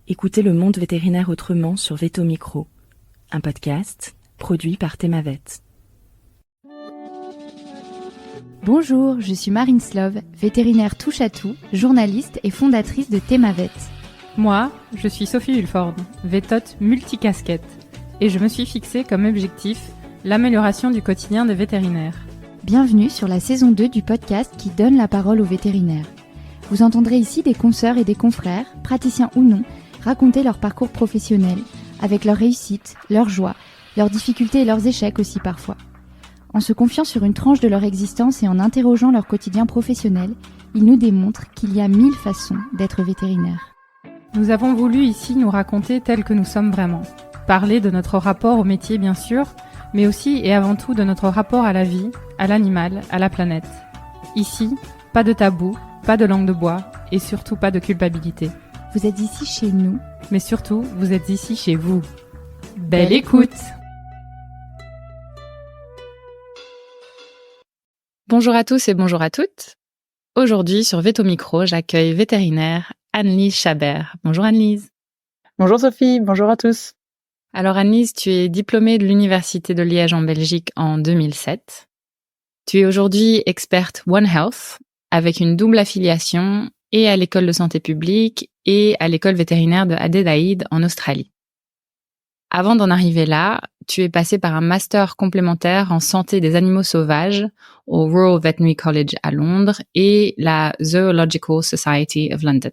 Écoutez le monde vétérinaire autrement sur Veto Micro, un podcast produit par Thémavet. Bonjour, je suis Marine Slove, vétérinaire touche-à-tout, journaliste et fondatrice de Thémavet. Moi, je suis Sophie Hulford, vétote multicasquette, et je me suis fixée comme objectif l'amélioration du quotidien des vétérinaires. Bienvenue sur la saison 2 du podcast qui donne la parole aux vétérinaires. Vous entendrez ici des consoeurs et des confrères, praticiens ou non, raconter leur parcours professionnel, avec leurs réussites, leurs joies, leurs difficultés et leurs échecs aussi parfois. En se confiant sur une tranche de leur existence et en interrogeant leur quotidien professionnel, ils nous démontrent qu'il y a 1000 façons d'être vétérinaire. Nous avons voulu ici nous raconter tels que nous sommes vraiment. Parler de notre rapport au métier bien sûr, mais aussi et avant tout de notre rapport à la vie, à l'animal, à la planète. Ici, pas de tabou, pas de langue de bois et surtout pas de culpabilité. Vous êtes ici chez nous, mais surtout, vous êtes ici chez vous. Belle écoute! Bonjour à tous et bonjour à toutes. Aujourd'hui, sur Veto Micro, j'accueille vétérinaire Anne-Lise Chabert. Bonjour Anne-Lise. Bonjour Sophie, bonjour à tous. Alors Anne-Lise, tu es diplômée de l'Université de Liège en Belgique en 2007. Tu es aujourd'hui experte One Health avec une double affiliation et à l'école de santé publique et à l'école vétérinaire de Adélaïde en Australie. Avant d'en arriver là, tu es passé par un master complémentaire en santé des animaux sauvages au Royal Veterinary College à Londres et la Zoological Society of London.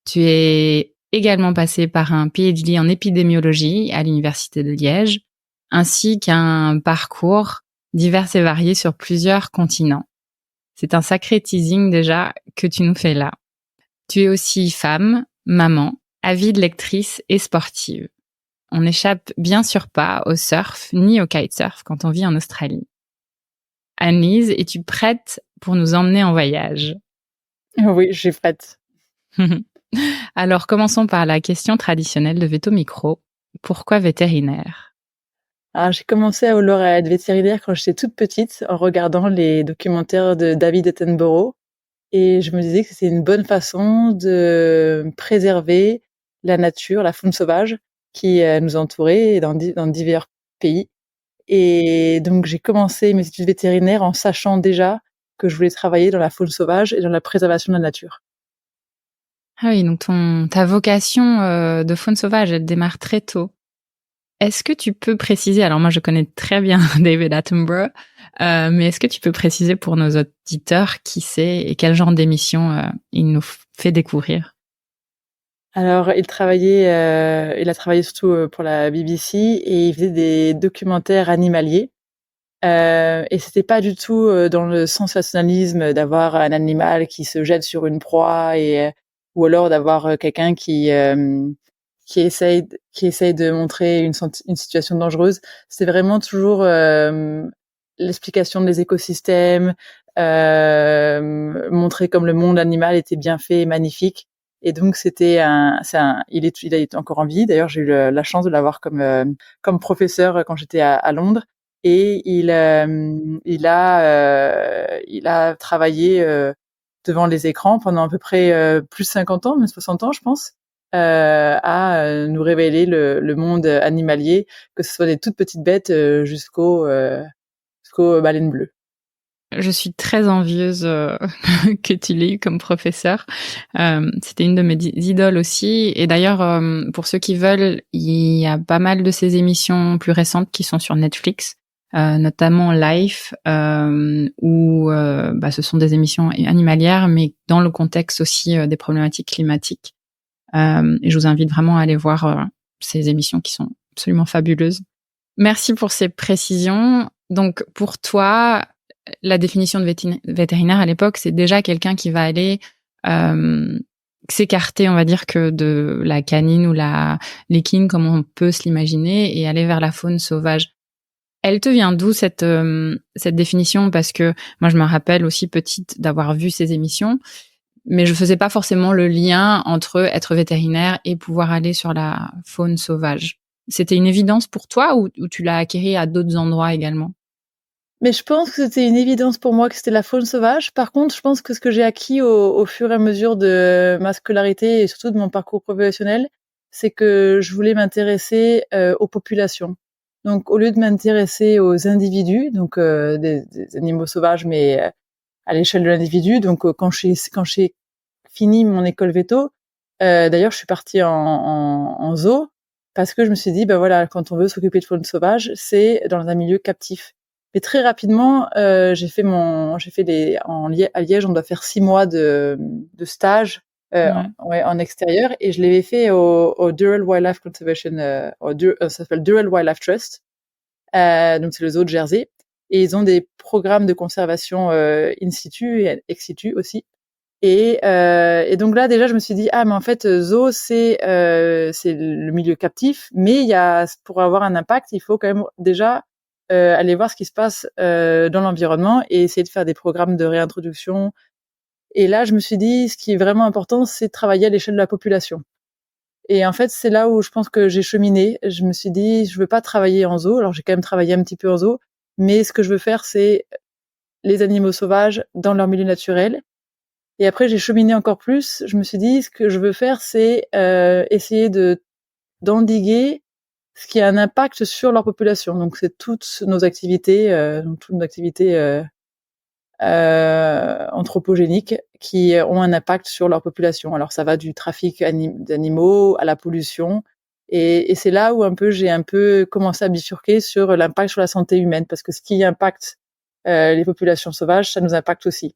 Tu es également passé par un PhD en épidémiologie à l'Université de Liège, ainsi qu'un parcours divers et varié sur plusieurs continents. C'est un sacré teasing déjà que tu nous fais là. Tu es aussi femme, maman, avide lectrice et sportive. On n'échappe bien sûr pas au surf ni au kitesurf quand on vit en Australie. Anne-Lise, es-tu prête pour nous emmener en voyage? Oui, je suis prête. Alors commençons par la question traditionnelle de Veto Micro. Pourquoi vétérinaire? Alors, j'ai commencé à vouloir être vétérinaire quand j'étais toute petite en regardant les documentaires de David Attenborough et je me disais que c'était une bonne façon de préserver la nature, la faune sauvage qui nous entourait dans divers pays. Et donc, j'ai commencé mes études vétérinaires en sachant déjà que je voulais travailler dans la faune sauvage et dans la préservation de la nature. Ah oui, donc ta vocation de faune sauvage, elle démarre très tôt. Est-ce que tu peux préciser, alors moi je connais très bien David Attenborough, mais est-ce que tu peux préciser pour nos auditeurs qui c'est et quel genre d'émission il nous fait découvrir? Alors, il a travaillé surtout pour la BBC et il faisait des documentaires animaliers. Et c'était pas du tout dans le sensationnalisme d'avoir un animal qui se jette sur une proie ou alors d'avoir quelqu'un qui essaye de montrer une situation dangereuse. C'est vraiment toujours l'explication des écosystèmes, montrer comme le monde animal était bien fait et magnifique. Et donc il est encore en vie. D'ailleurs, j'ai eu la chance de l'avoir comme professeur quand j'étais à Londres. Et il a travaillé devant les écrans pendant à peu près plus de 50 ans, même 60 ans, je pense, à nous révéler le monde animalier, que ce soit des toutes petites bêtes jusqu'aux baleines bleues. Je suis très envieuse que tu l'aies eu comme professeur. C'était une de mes idoles aussi. Et d'ailleurs, pour ceux qui veulent, il y a pas mal de ces émissions plus récentes qui sont sur Netflix, notamment Life, où ce sont des émissions animalières, mais dans le contexte aussi des problématiques climatiques. Et je vous invite vraiment à aller voir ces émissions qui sont absolument fabuleuses. Merci pour ces précisions. Donc, pour toi, la définition de vétérinaire à l'époque, c'est déjà quelqu'un qui va aller s'écarter, on va dire, que de la canine ou l'équine, comme on peut se l'imaginer, et aller vers la faune sauvage. Elle te vient d'où cette définition? Parce que moi, je me rappelle aussi petite d'avoir vu ces émissions, mais je faisais pas forcément le lien entre être vétérinaire et pouvoir aller sur la faune sauvage. C'était une évidence pour toi ou tu l'as acquérie à d'autres endroits également? Mais je pense que c'était une évidence pour moi que c'était la faune sauvage. Par contre, je pense que ce que j'ai acquis au fur et à mesure de ma scolarité et surtout de mon parcours professionnel, c'est que je voulais m'intéresser aux populations. Donc, au lieu de m'intéresser aux individus, donc des animaux sauvages, mais à l'échelle de l'individu. Donc, quand j'ai fini mon école veto, d'ailleurs, je suis partie en zoo parce que je me suis dit, bah voilà, quand on veut s'occuper de faune sauvage, c'est dans un milieu captif. Mais très rapidement, à Liège, on doit faire 6 mois de stage en extérieur, et je l'avais fait au Durrell Wildlife Conservation, ça s'appelle Durrell Wildlife Trust. Donc c'est le zoo de Jersey, et ils ont des programmes de conservation in situ et ex situ aussi. Et donc là déjà je me suis dit mais en fait zoo c'est le milieu captif, mais pour avoir un impact il faut quand même déjà aller voir ce qui se passe dans l'environnement et essayer de faire des programmes de réintroduction. Et là je me suis dit ce qui est vraiment important c'est de travailler à l'échelle de la population. Et en fait c'est là où je pense que j'ai cheminé. Je me suis dit je veux pas travailler en zoo, alors j'ai quand même travaillé un petit peu en zoo, mais ce que je veux faire c'est les animaux sauvages dans leur milieu naturel. Et après, j'ai cheminé encore plus. Je me suis dit, ce que je veux faire, c'est essayer d'endiguer ce qui a un impact sur leur population. Donc, c'est toutes nos activités, anthropogéniques qui ont un impact sur leur population. Alors, ça va du trafic d'animaux à la pollution. Et c'est là où j'ai commencé à bifurquer sur l'impact sur la santé humaine, parce que ce qui impacte les populations sauvages, ça nous impacte aussi.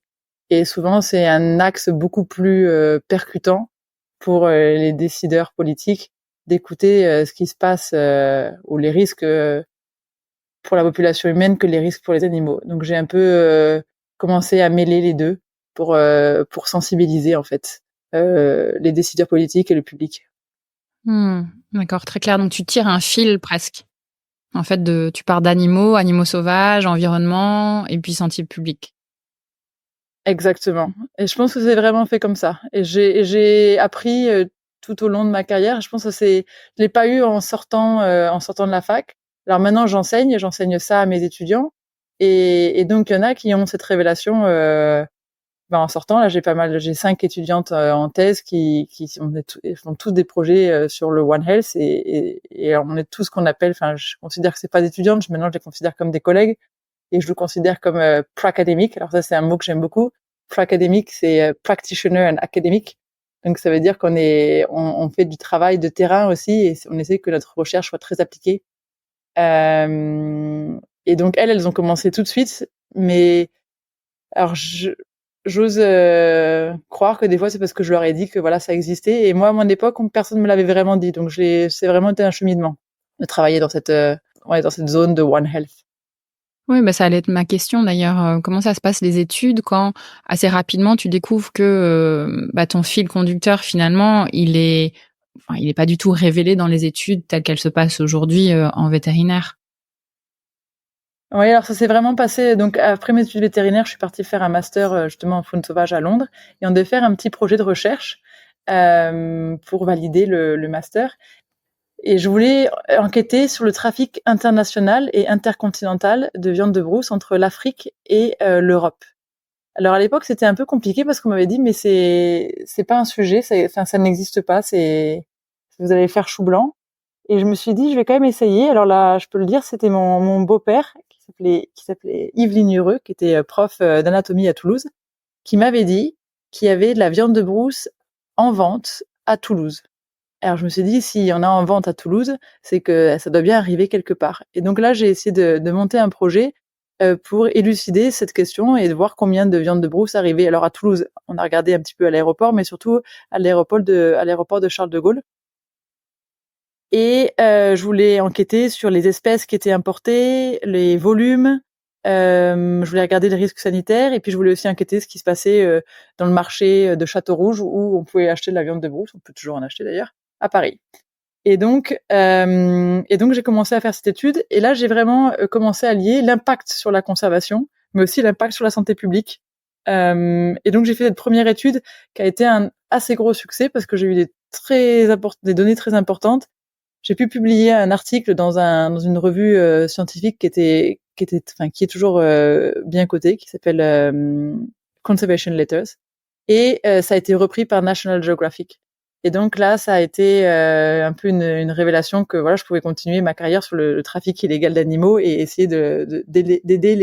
Et souvent, c'est un axe beaucoup plus percutant pour les décideurs politiques d'écouter ce qui se passe ou les risques pour la population humaine que les risques pour les animaux. Donc, j'ai un peu commencé à mêler les deux pour sensibiliser en fait les décideurs politiques et le public. D'accord, très clair. Donc, tu tires un fil presque. En fait, tu pars animaux sauvages, environnement, et puis santé publique. Exactement. Et je pense que c'est vraiment fait comme ça. Et j'ai appris tout au long de ma carrière. Je pense que je l'ai pas eu en sortant de la fac. Alors maintenant, j'enseigne ça à mes étudiants. Et donc, il y en a qui ont cette révélation en sortant. Là, j'ai 5 étudiantes en thèse qui font tous des projets sur le One Health, et on est tous ce qu'on appelle, je considère que c'est pas des étudiantes, maintenant je les considère comme des collègues. Et je le considère comme pro-académique. Alors ça, c'est un mot que j'aime beaucoup. Pro-académique, c'est practitioner and academic. Donc ça veut dire on fait du travail de terrain aussi, et on essaie que notre recherche soit très appliquée. Et donc elles ont commencé tout de suite. Mais alors j'ose croire que des fois c'est parce que je leur ai dit que voilà ça existait. Et moi à mon époque, personne me l'avait vraiment dit. Donc c'est vraiment été un cheminement de travailler dans cette zone de One Health. Oui, ça allait être ma question d'ailleurs. Comment ça se passe les études quand assez rapidement tu découvres que ton fil conducteur finalement il est pas du tout révélé dans les études telles qu'elles se passent aujourd'hui en vétérinaire. Oui, alors ça s'est vraiment passé. Donc après mes études vétérinaires, je suis partie faire un master justement en faune sauvage à Londres, et on devait faire un petit projet de recherche pour valider le master. Et je voulais enquêter sur le trafic international et intercontinental de viande de brousse entre l'Afrique et l'Europe. Alors à l'époque, c'était un peu compliqué parce qu'on m'avait dit mais c'est pas un sujet, ça n'existe pas, vous allez faire chou blanc. Et je me suis dit je vais quand même essayer. Alors là, je peux le dire, c'était mon beau-père qui s'appelait Yves Lignereux, qui était prof d'anatomie à Toulouse, qui m'avait dit qu'il y avait de la viande de brousse en vente à Toulouse. Alors je me suis dit, s'il y en a en vente à Toulouse, c'est que ça doit bien arriver quelque part. Et donc là, j'ai essayé de monter un projet pour élucider cette question et de voir combien de viande de brousse arrivait. Alors à Toulouse, on a regardé un petit peu à l'aéroport, mais surtout à l'aéroport de Charles de Gaulle. Et je voulais enquêter sur les espèces qui étaient importées, les volumes. Je voulais regarder les risques sanitaires, et puis je voulais aussi enquêter ce qui se passait dans le marché de Château-Rouge où on pouvait acheter de la viande de brousse. On peut toujours en acheter d'ailleurs, à Paris. Et donc j'ai commencé à faire cette étude, et là j'ai vraiment commencé à lier l'impact sur la conservation, mais aussi l'impact sur la santé publique. Et donc j'ai fait cette première étude qui a été un assez gros succès parce que j'ai eu des données très importantes. J'ai pu publier un article dans une revue scientifique qui qui est toujours bien coté, qui s'appelle Conservation Letters, et ça a été repris par National Geographic. Et donc là, ça a été un peu une révélation que voilà, je pouvais continuer ma carrière sur le trafic illégal d'animaux et essayer d'aider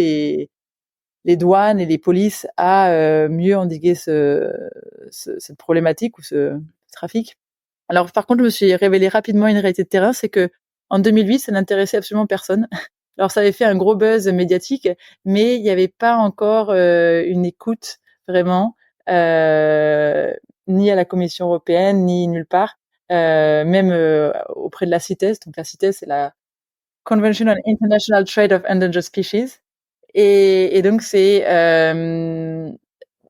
les douanes et les polices à mieux endiguer cette problématique ou ce trafic. Alors par contre, je me suis révélé rapidement une réalité de terrain, c'est que en 2008, ça n'intéressait absolument personne. Alors ça avait fait un gros buzz médiatique, mais il n'y avait pas encore une écoute vraiment, ni à la Commission européenne, ni nulle part, même auprès de la CITES. Donc la CITES, c'est la Convention on International Trade of Endangered Species. Et donc c'est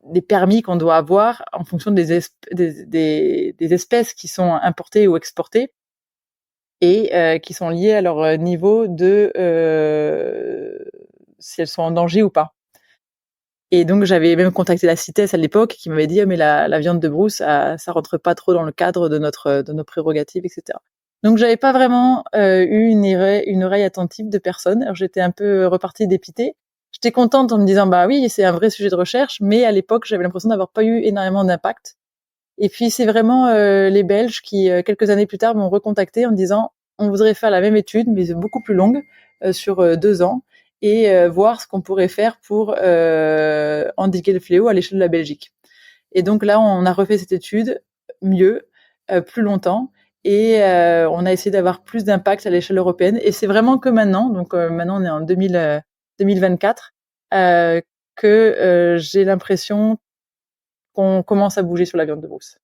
des permis qu'on doit avoir en fonction des espèces qui sont importées ou exportées et qui sont liées à leur niveau de si elles sont en danger ou pas. Et donc j'avais même contacté la CITES à l'époque qui m'avait dit mais la viande de brousse ça rentre pas trop dans le cadre de nos prérogatives, etc. Donc j'avais pas vraiment eu une oreille attentive de personne. Alors j'étais un peu repartie dépitée. J'étais contente en me disant bah oui, c'est un vrai sujet de recherche, mais à l'époque, j'avais l'impression d'avoir pas eu énormément d'impact. Et puis c'est vraiment les Belges qui quelques années plus tard m'ont recontacté en me disant on voudrait faire la même étude mais beaucoup plus longue sur 2 ans et voir ce qu'on pourrait faire pour endiguer le fléau à l'échelle de la Belgique. Et donc là, on a refait cette étude mieux, plus longtemps. Et on a essayé d'avoir plus d'impact à l'échelle européenne. Et c'est vraiment que maintenant, donc maintenant on est en 2024, que j'ai l'impression qu'on commence à bouger sur la viande de brousse.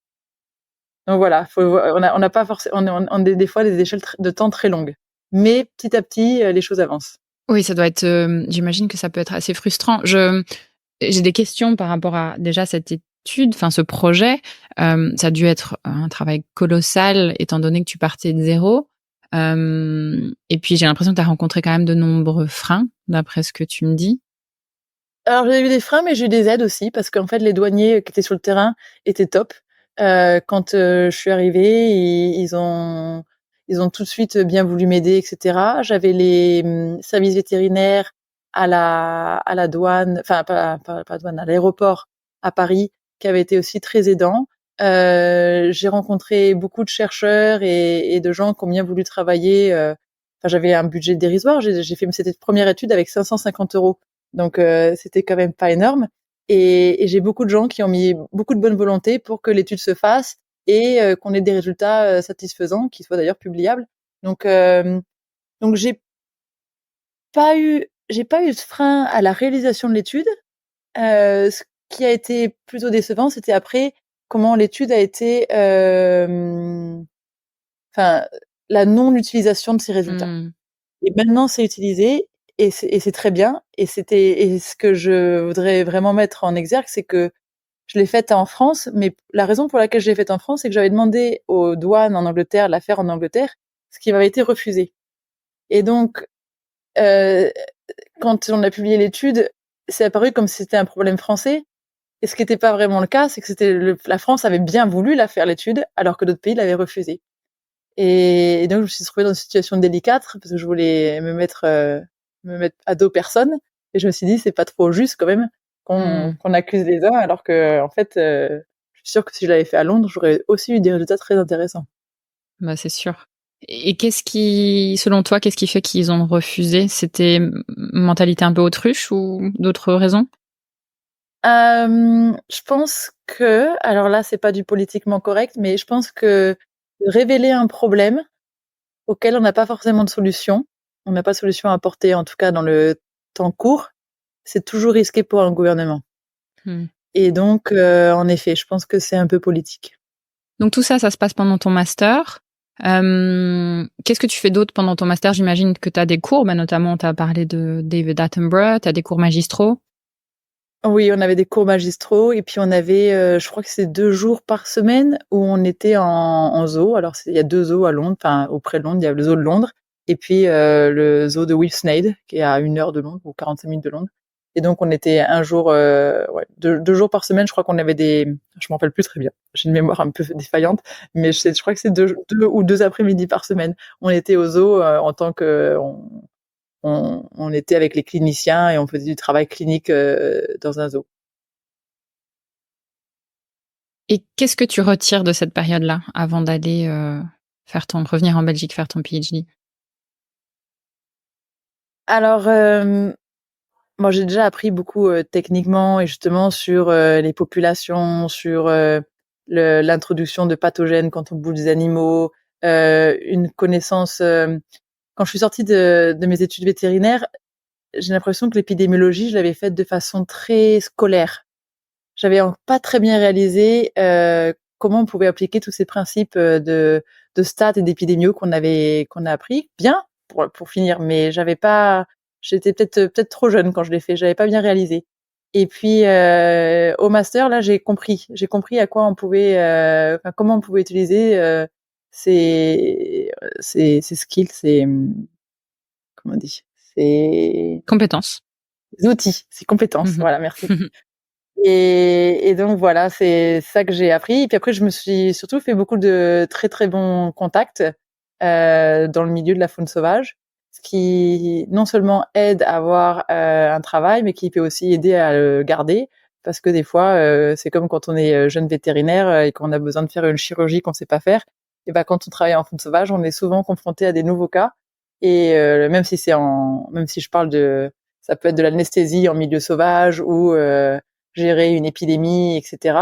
Donc voilà, on n'a pas forcément, on a des fois des échelles de temps très longues, mais petit à petit les choses avancent. Oui, ça doit être. J'imagine que ça peut être assez frustrant. J'ai des questions par rapport à déjà cette étude, enfin ce projet. Ça a dû être un travail colossal étant donné que tu partais de zéro. Et puis j'ai l'impression que tu as rencontré quand même de nombreux freins, d'après ce que tu me dis. Alors j'ai eu des freins, mais j'ai eu des aides aussi, parce qu'en fait les douaniers qui étaient sur le terrain étaient top. Quand je suis arrivée, ils ont tout de suite bien voulu m'aider, etc. J'avais les services vétérinaires à la douane, enfin pas douane, à l'aéroport à Paris, qui avaient été aussi très aidants. J'ai rencontré beaucoup de chercheurs et de gens qui ont bien voulu travailler. Enfin, j'avais un budget dérisoire. J'ai fait cette première étude avec 550 €. Donc c'était quand même pas énorme. Et j'ai beaucoup de gens qui ont mis beaucoup de bonne volonté pour que l'étude se fasse et qu'on ait des résultats satisfaisants, qui soient d'ailleurs publiables. Donc j'ai pas eu de frein à la réalisation de l'étude. Ce qui a été plutôt décevant, c'était après comment l'étude a été, enfin la non-utilisation de ces résultats. Et maintenant c'est utilisé et c'est très bien. Et ce que je voudrais vraiment mettre en exergue, c'est que je l'ai faite en France, mais la raison pour laquelle je l'ai faite en France, c'est que j'avais demandé aux douanes en Angleterre de la faire en Angleterre, ce qui m'avait été refusé. Et donc, quand on a publié l'étude, c'est apparu comme si c'était un problème français. Et ce qui n'était pas vraiment le cas, c'est que la France avait bien voulu la faire l'étude, alors que d'autres pays l'avaient refusée. Et donc, je me suis retrouvée dans une situation délicate, parce que je voulais me mettre à dos personne. Et je me suis dit, c'est pas trop juste quand même qu'on accuse les uns, alors que en fait, je suis sûre que si je l'avais fait à Londres, j'aurais aussi eu des résultats très intéressants. Bah, c'est sûr. Et selon toi, qu'est-ce qui fait qu'ils ont refusé? C'était mentalité un peu autruche ou d'autres raisons? Je pense que, alors là, c'est pas du politiquement correct, mais je pense que révéler un problème auquel on n'a pas forcément de solution, on n'a pas de solution à apporter, en tout cas dans le temps court, c'est toujours risqué pour un gouvernement. Et donc, en effet, je pense que c'est un peu politique. Donc tout ça, ça se passe pendant ton master. Qu'est-ce que tu fais d'autre pendant ton master? J'imagine que tu as des cours, notamment tu as parlé de David Attenborough, tu as des cours magistraux. Oui, on avait des cours magistraux et puis on avait, je crois que c'est 2 jours par semaine où on était en zoo. Alors il y a 2 zoos à Londres, enfin auprès de Londres, il y a le zoo de Londres et puis le zoo de Whipsnade qui est à 1 heure de Londres ou 45 minutes de Londres. Et donc on était un jour, 2 jours par semaine. Je crois qu'on avait je m'en rappelle plus très bien. J'ai une mémoire un peu défaillante, mais je crois que c'est 2 ou 2 après-midi par semaine. On était au zoo en tant que on était avec les cliniciens et on faisait du travail clinique dans un zoo. Et qu'est-ce que tu retires de cette période-là avant d'aller revenir en Belgique faire ton PhD? Alors, moi, j'ai déjà appris beaucoup techniquement et justement sur les populations, sur l'introduction de pathogènes quand on bouffe des animaux, une connaissance. Quand je suis sortie de mes études vétérinaires, j'ai l'impression que l'épidémiologie, je l'avais faite de façon très scolaire. J'avais pas très bien réalisé comment on pouvait appliquer tous ces principes de stats et d'épidémio qu'on a appris bien pour finir, mais j'étais peut-être trop jeune quand je l'ai fait, j'avais pas bien réalisé. Et puis au master là, j'ai compris à quoi on pouvait comment on pouvait utiliser ces skills, comment on dit, ces Compétences. outils, ces compétences. Mmh. Voilà, merci. Et donc voilà, c'est ça que j'ai appris. Et puis après, je me suis surtout fait beaucoup de très très bons contacts dans le milieu de la faune sauvage, ce qui non seulement aide à avoir un travail, mais qui peut aussi aider à le garder, parce que des fois, c'est comme quand on est jeune vétérinaire et qu'on a besoin de faire une chirurgie qu'on sait pas faire. Et ben quand on travaille en faune sauvage, on est souvent confronté à des nouveaux cas. Et même si je parle ça peut être de l'anesthésie en milieu sauvage ou gérer une épidémie, etc.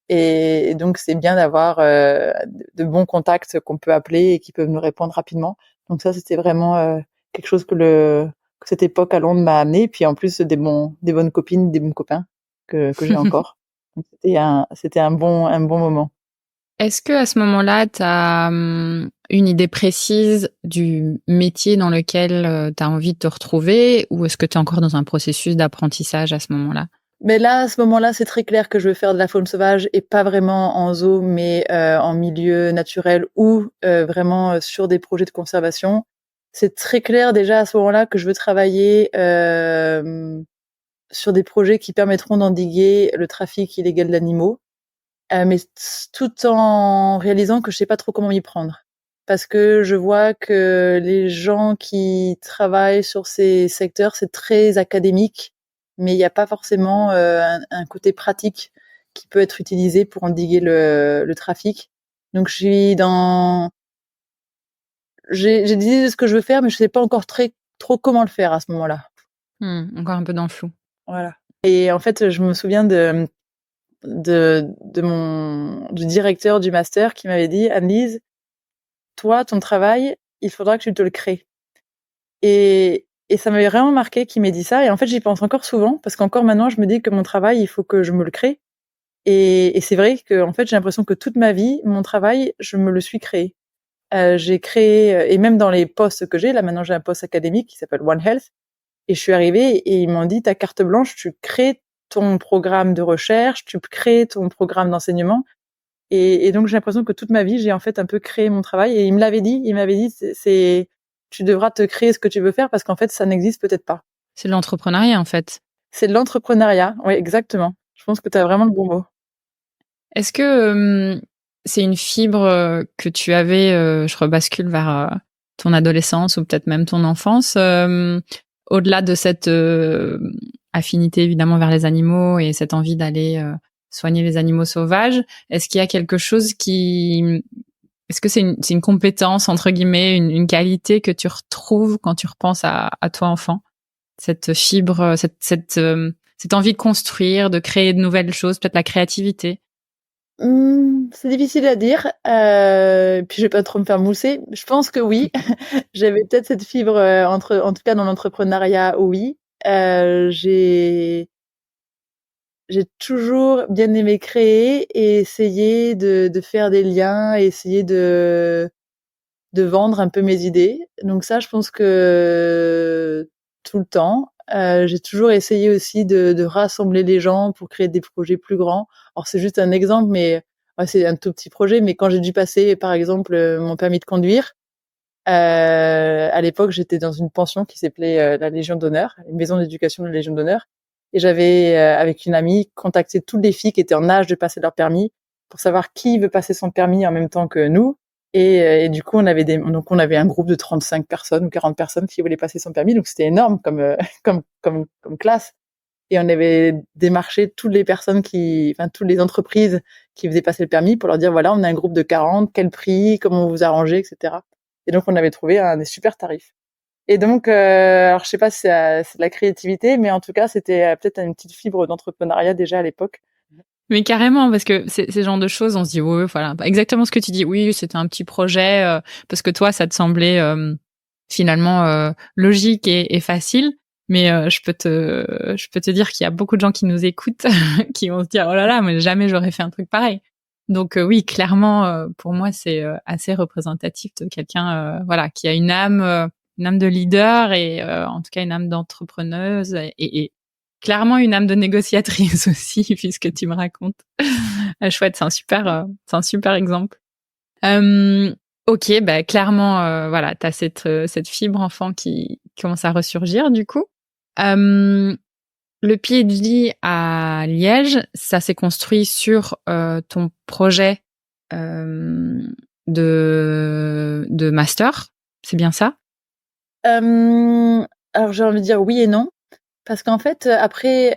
Et donc, c'est bien d'avoir de bons contacts qu'on peut appeler et qui peuvent nous répondre rapidement. Donc ça, c'était vraiment quelque chose que cette époque à Londres m'a amené. Puis en plus, des bonnes copines, des bons copains que j'ai encore. Donc, c'était un bon moment. Est-ce que à ce moment-là, tu as une idée précise du métier dans lequel tu as envie de te retrouver, ou est-ce que tu es encore dans un processus d'apprentissage à ce moment-là? Mais là, à ce moment-là, c'est très clair que je veux faire de la faune sauvage et pas vraiment en zoo, mais en milieu naturel ou vraiment sur des projets de conservation. C'est très clair déjà à ce moment-là que je veux travailler sur des projets qui permettront d'endiguer le trafic illégal d'animaux, mais tout en réalisant que je sais pas trop comment m'y prendre. Parce que je vois que les gens qui travaillent sur ces secteurs, c'est très académique, mais il n'y a pas forcément un côté pratique qui peut être utilisé pour endiguer le trafic. Donc j'ai des idées de ce que je veux faire, mais je sais pas encore trop comment le faire à ce moment-là. Encore un peu dans le flou. Voilà. Et en fait, je me souviens du directeur du master qui m'avait dit: Anne-Lise, toi, ton travail, il faudra que tu te le crées. Et ça m'avait vraiment marqué qu'il m'ait dit ça. Et en fait, j'y pense encore souvent parce qu'encore maintenant, je me dis que mon travail, il faut que je me le crée. Et c'est vrai que, en fait, j'ai l'impression que toute ma vie, mon travail, je me le suis créé. J'ai créé, et même dans les postes que j'ai, là, maintenant, j'ai un poste académique qui s'appelle One Health. Et je suis arrivée et ils m'ont dit, ta carte blanche, tu crées ton programme de recherche, tu crées ton programme d'enseignement. Et donc, j'ai l'impression que toute ma vie, j'ai en fait un peu créé mon travail. Et il m'avait dit, tu devras te créer ce que tu veux faire parce qu'en fait, ça n'existe peut-être pas. C'est de l'entrepreneuriat, en fait. C'est de l'entrepreneuriat. Oui, exactement. Je pense que tu as vraiment le bon mot. Est-ce que c'est une fibre que tu avais, je rebascule vers ton adolescence ou peut-être même ton enfance, au-delà de cette affinité évidemment vers les animaux et cette envie d'aller soigner les animaux sauvages, est-ce qu'il y a quelque chose est-ce que c'est une compétence, entre guillemets, une qualité que tu retrouves quand tu repenses à toi enfant? Cette fibre, cette envie de construire, de créer de nouvelles choses, peut-être la créativité? C'est difficile à dire. Puis je vais pas trop me faire mousser. Je pense que oui. J'avais peut-être cette fibre en tout cas dans l'entrepreneuriat, oui. J'ai toujours bien aimé créer et essayer de faire des liens et essayer de vendre un peu mes idées. Donc ça, je pense que tout le temps. J'ai toujours essayé aussi de rassembler les gens pour créer des projets plus grands. Alors c'est juste un exemple, mais c'est un tout petit projet. Mais quand j'ai dû passer, par exemple, mon permis de conduire, à l'époque, j'étais dans une pension qui s'appelait la Légion d'honneur, une maison d'éducation de la Légion d'honneur. Et j'avais, avec une amie, contacté toutes les filles qui étaient en âge de passer leur permis pour savoir qui veut passer son permis en même temps que nous. Et du coup, on avait un groupe de 35 personnes ou 40 personnes qui voulaient passer son permis. Donc, c'était énorme comme classe. Et on avait démarché toutes les toutes les entreprises qui faisaient passer le permis pour leur dire, voilà, on a un groupe de 40, quel prix, comment vous arrangez, etc. Et donc, on avait trouvé des super tarifs. Et donc, alors je sais pas si c'est de la créativité, mais en tout cas, c'était peut-être une petite fibre d'entrepreneuriat déjà à l'époque. Mais carrément, parce que ces genres de choses, on se dit, ouais, voilà, exactement ce que tu dis. Oui, c'était un petit projet, parce que toi, ça te semblait finalement logique et facile. Mais je peux te dire qu'il y a beaucoup de gens qui nous écoutent, qui vont se dire, oh là là, mais jamais j'aurais fait un truc pareil. Donc oui, clairement, pour moi, c'est assez représentatif de quelqu'un, voilà, qui a une âme de leader et en tout cas une âme d'entrepreneuse et clairement une âme de négociatrice aussi, puisque tu me racontes. Chouette, c'est un super exemple. Ok, bah clairement, voilà, t'as cette fibre enfant qui commence à ressurgir du coup. Le PhD à Liège, ça s'est construit sur ton projet de master, c'est bien ça? Alors j'ai envie de dire oui et non. Parce qu'en fait, après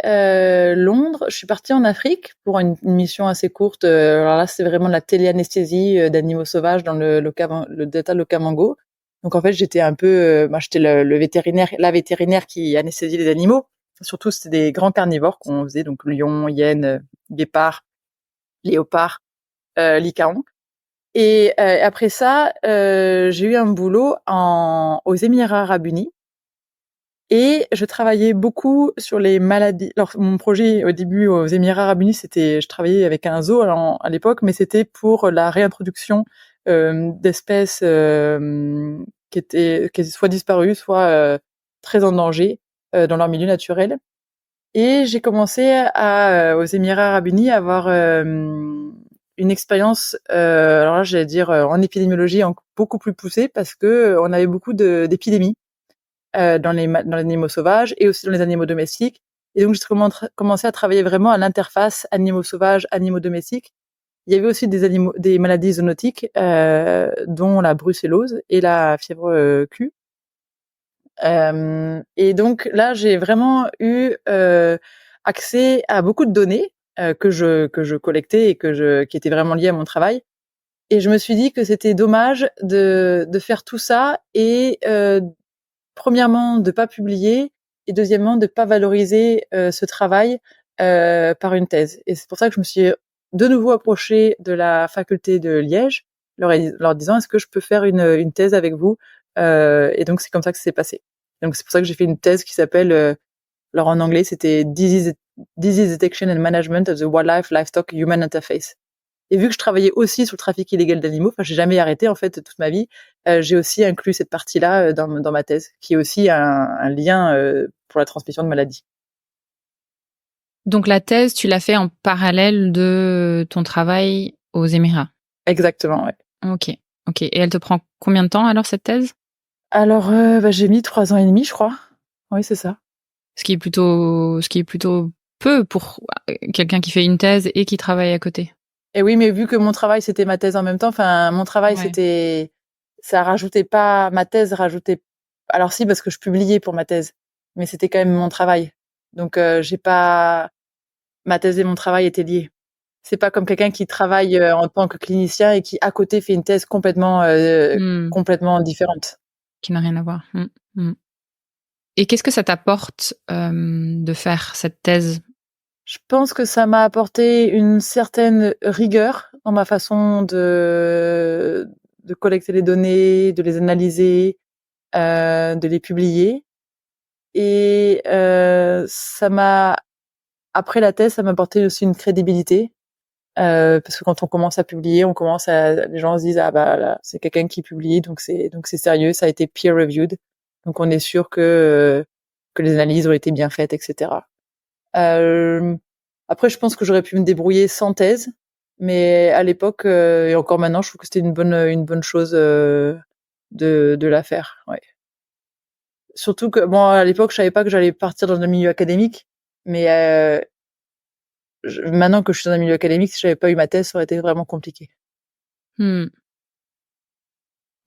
Londres, je suis partie en Afrique pour une mission assez courte. Alors là, c'est vraiment de la téléanesthésie d'animaux sauvages dans le delta de l'Okavango. Donc en fait, j'étais un peu, moi j'étais la vétérinaire qui anesthésie les animaux. Surtout, c'était des grands carnivores qu'on faisait, donc lions, hyènes, guépards, léopards, lycaons. Et après ça, j'ai eu un boulot aux Émirats Arabes Unis. Et je travaillais beaucoup sur les maladies. Alors, mon projet au début aux Émirats Arabes Unis, je travaillais avec un zoo à l'époque, mais c'était pour la réintroduction d'espèces qui étaient soit disparues, soit très en danger dans leur milieu naturel. Et j'ai commencé aux Émirats Arabes Unis à avoir une expérience, alors là, j'allais dire en épidémiologie beaucoup plus poussée parce que on avait beaucoup d'épidémies dans les animaux sauvages et aussi dans les animaux domestiques. Et donc, j'ai commencé à travailler vraiment à l'interface animaux sauvages, animaux domestiques. Il y avait aussi des maladies zoonotiques, dont la brucellose et la fièvre Q. Et donc là, j'ai vraiment eu accès à beaucoup de données que je collectais et qui étaient vraiment liées à mon travail. Et je me suis dit que c'était dommage de faire tout ça et premièrement, de pas publier et deuxièmement, de pas valoriser ce travail par une thèse. Et c'est pour ça que je me suis de nouveau approchée de la faculté de Liège, leur disant est-ce que je peux faire une thèse avec vous et donc c'est comme ça que ça s'est passé. Donc c'est pour ça que j'ai fait une thèse qui s'appelle, alors en anglais c'était Disease Detection and Management of the Wildlife Livestock Human Interface. Et vu que je travaillais aussi sur le trafic illégal d'animaux, enfin j'ai jamais arrêté en fait toute ma vie, j'ai aussi inclus cette partie-là dans ma thèse, qui est aussi un lien pour la transmission de maladies. Donc la thèse, tu l'as fait en parallèle de ton travail aux Émirats. Exactement, ouais. Ok. Et elle te prend combien de temps alors cette thèse? Alors j'ai mis 3 ans et demi, je crois. Oui, c'est ça. Ce qui est plutôt peu pour quelqu'un qui fait une thèse et qui travaille à côté. Et oui, mais vu que mon travail c'était ma thèse en même temps, enfin mon travail ça rajoutait pas, ma thèse rajoutait, alors si parce que je publiais pour ma thèse, mais c'était quand même mon travail. Donc ma thèse et mon travail étaient liés. C'est pas comme quelqu'un qui travaille en tant que clinicien et qui à côté fait une thèse complètement différente. Qui n'a rien à voir. Et qu'est-ce que ça t'apporte de faire cette thèse? Je pense que ça m'a apporté une certaine rigueur dans ma façon de collecter les données, de les analyser, de les publier. Et après la thèse, ça m'a apporté aussi une crédibilité. Parce que quand on commence à publier, les gens se disent ah bah là, c'est quelqu'un qui publie, donc c'est sérieux, ça a été peer reviewed, donc on est sûr que les analyses ont été bien faites, etc. Après, je pense que j'aurais pu me débrouiller sans thèse, mais à l'époque et encore maintenant, je trouve que c'était une bonne chose de la faire. Ouais. Surtout que bon, à l'époque, je savais pas que j'allais partir dans un milieu académique, mais maintenant que je suis dans un milieu académique, si j'avais pas eu ma thèse, ça aurait été vraiment compliqué.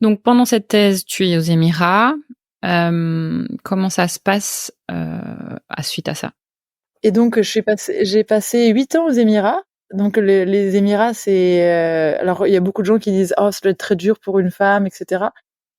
Donc, pendant cette thèse, tu es aux Émirats. Comment ça se passe à suite à ça? Et donc, j'ai passé 8 ans aux Émirats. Donc, les Émirats, c'est... alors, il y a beaucoup de gens qui disent « Oh, ça doit être très dur pour une femme, etc. » Alors,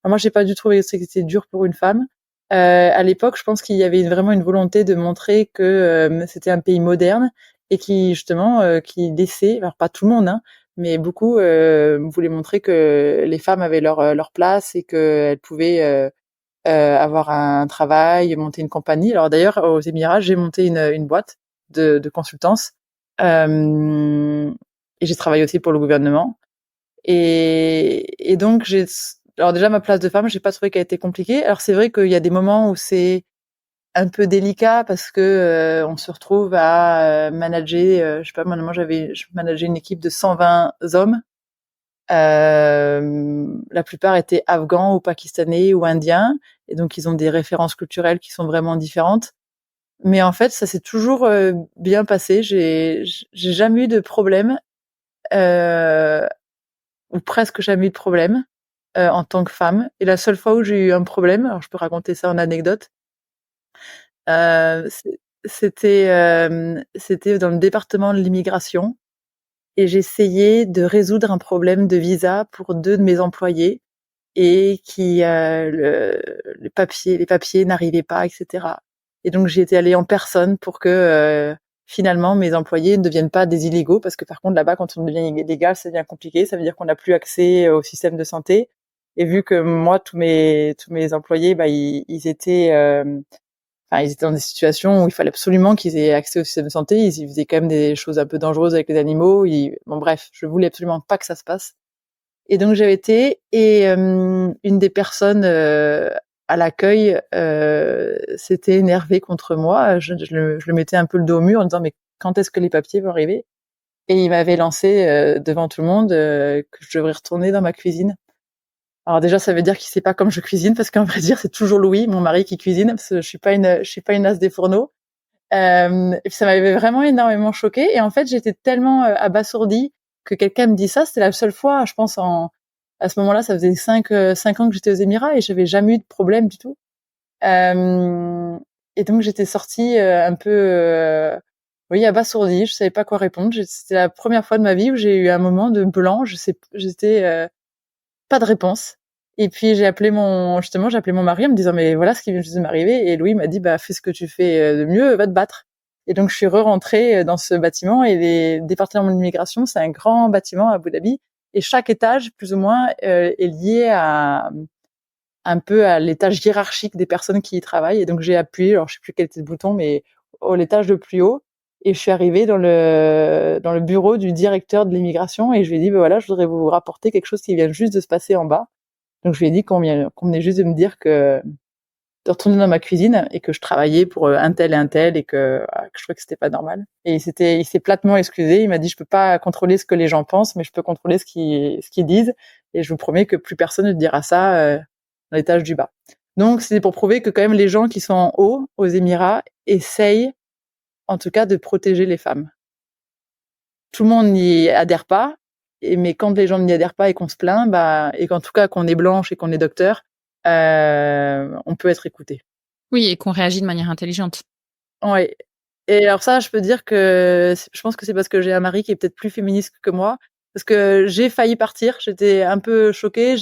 moi, j'ai pas du tout trouvé que c'était dur pour une femme. À l'époque, je pense qu'il y avait vraiment une volonté de montrer que c'était un pays moderne et qui, justement, qui laissait... Alors, pas tout le monde, hein, mais beaucoup voulaient montrer que les femmes avaient leur place et qu'elles pouvaient... avoir un travail, monter une compagnie. Alors d'ailleurs, aux Émirats, j'ai monté une boîte de consultance et j'ai travaillé aussi pour le gouvernement. Et donc alors déjà ma place de femme, j'ai pas trouvé qu'elle était compliquée. Alors c'est vrai qu'il y a des moments où c'est un peu délicat parce que on se retrouve à manager, je sais pas, moi je manageais une équipe de 120 hommes. La plupart étaient afghans ou pakistanais ou indiens, et donc ils ont des références culturelles qui sont vraiment différentes. Mais en fait, ça s'est toujours bien passé. J'ai jamais eu de problème, ou presque jamais eu de problème en tant que femme. Et la seule fois où j'ai eu un problème, alors je peux raconter ça en anecdote, euh, c'est- c'était dans le département de l'immigration. Et j'essayais de résoudre un problème de visa pour 2 de mes employés et qui les papiers n'arrivaient pas, etc. Et donc j'y étais allée en personne pour que finalement mes employés ne deviennent pas des illégaux, parce que par contre là-bas, quand on devient illégal, ça devient compliqué. Ça veut dire qu'on n'a plus accès au système de santé. Et vu que moi, tous mes employés, ils étaient ils étaient dans des situations où il fallait absolument qu'ils aient accès au système de santé. Ils faisaient quand même des choses un peu dangereuses avec les animaux. Bon, bref, je voulais absolument pas que ça se passe. Et donc j'avais été, et une des personnes à l'accueil s'était énervée contre moi. Je le mettais un peu le dos au mur en disant mais quand est-ce que les papiers vont arriver? Et il m'avait lancé devant tout le monde que je devrais retourner dans ma cuisine. Alors déjà, ça veut dire qu'il sait pas comme je cuisine, parce qu'en vrai dire, c'est toujours Louis, mon mari, qui cuisine, parce que je suis pas une as des fourneaux. Et puis ça m'avait vraiment énormément choquée. Et en fait, j'étais tellement abasourdie que quelqu'un me dit ça. C'était la seule fois, je pense, à ce moment-là, ça faisait 5 ans que j'étais aux Émirats et j'avais jamais eu de problème du tout. Euh, et donc j'étais sortie un peu, oui, abasourdie. Je savais pas quoi répondre. C'était la première fois de ma vie où j'ai eu un moment de blanc. J'étais pas de réponse. Et puis j'ai appelé mon mari en me disant mais voilà ce qui vient juste de m'arriver, et Louis m'a dit bah fais ce que tu fais de mieux, va te battre. Et donc je suis re-rentrée dans ce bâtiment, et les départements de l'immigration, c'est un grand bâtiment à Abu Dhabi, et chaque étage plus ou moins est lié à un peu à l'étage hiérarchique des personnes qui y travaillent. Et donc j'ai appuyé, alors je sais plus quel était le bouton, mais l'étage le plus haut, et je suis arrivée dans le bureau du directeur de l'immigration, et je lui ai dit, ben voilà, je voudrais vous rapporter quelque chose qui vient juste de se passer en bas. Donc je lui ai dit qu'on venait juste de me dire de retourner dans ma cuisine et que je travaillais pour un tel et un tel, et que je trouvais que c'était pas normal. Et il s'est platement excusé. Il m'a dit, je peux pas contrôler ce que les gens pensent, mais je peux contrôler ce qu'ils disent. Et je vous promets que plus personne ne dira ça dans l'étage du bas. Donc c'est pour prouver que quand même les gens qui sont en haut aux Émirats essayent, en tout cas, de protéger les femmes. Tout le monde n'y adhère pas, mais quand les gens n'y adhèrent pas et qu'on se plaint, et qu'en tout cas qu'on est blanche et qu'on est docteur, on peut être écouté. Oui, et qu'on réagit de manière intelligente. Ouais. Et alors ça, je peux dire que je pense que c'est parce que j'ai un mari qui est peut-être plus féministe que moi, parce que j'ai failli partir. J'étais un peu choquée.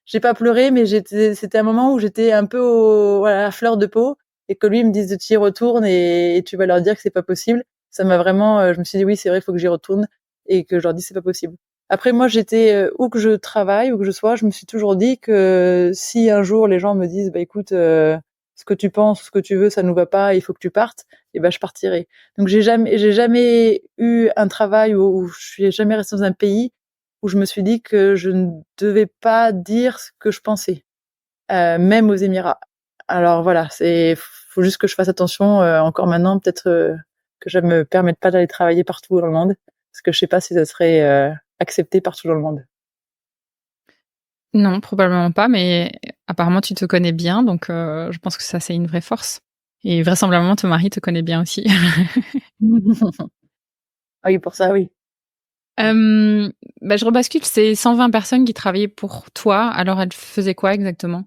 J'ai pas pleuré, mais c'était un moment où j'étais un peu à fleur de peau, et que lui me dise de t'y retournes et tu vas leur dire que c'est pas possible. Ça m'a vraiment, je me suis dit oui, c'est vrai, il faut que j'y retourne, et que je leur dise c'est pas possible. Après, moi, j'étais où que je travaille, où que je sois, je me suis toujours dit que si un jour les gens me disent bah écoute, ce que tu penses, ce que tu veux, ça nous va pas, il faut que tu partes, et je partirai. Donc j'ai jamais eu un travail où je suis jamais restée dans un pays où je me suis dit que je ne devais pas dire ce que je pensais, même aux Émirats. Alors voilà, faut juste que je fasse attention encore maintenant, peut-être que je me permette pas d'aller travailler partout dans le monde, parce que je sais pas si ça serait accepté partout dans le monde. Non, probablement pas, mais apparemment tu te connais bien, donc je pense que ça c'est une vraie force. Et vraisemblablement ton mari te connaît bien aussi. Ah oui, pour ça, oui. Je rebascule, c'est 120 personnes qui travaillaient pour toi. Alors, elles faisaient quoi exactement?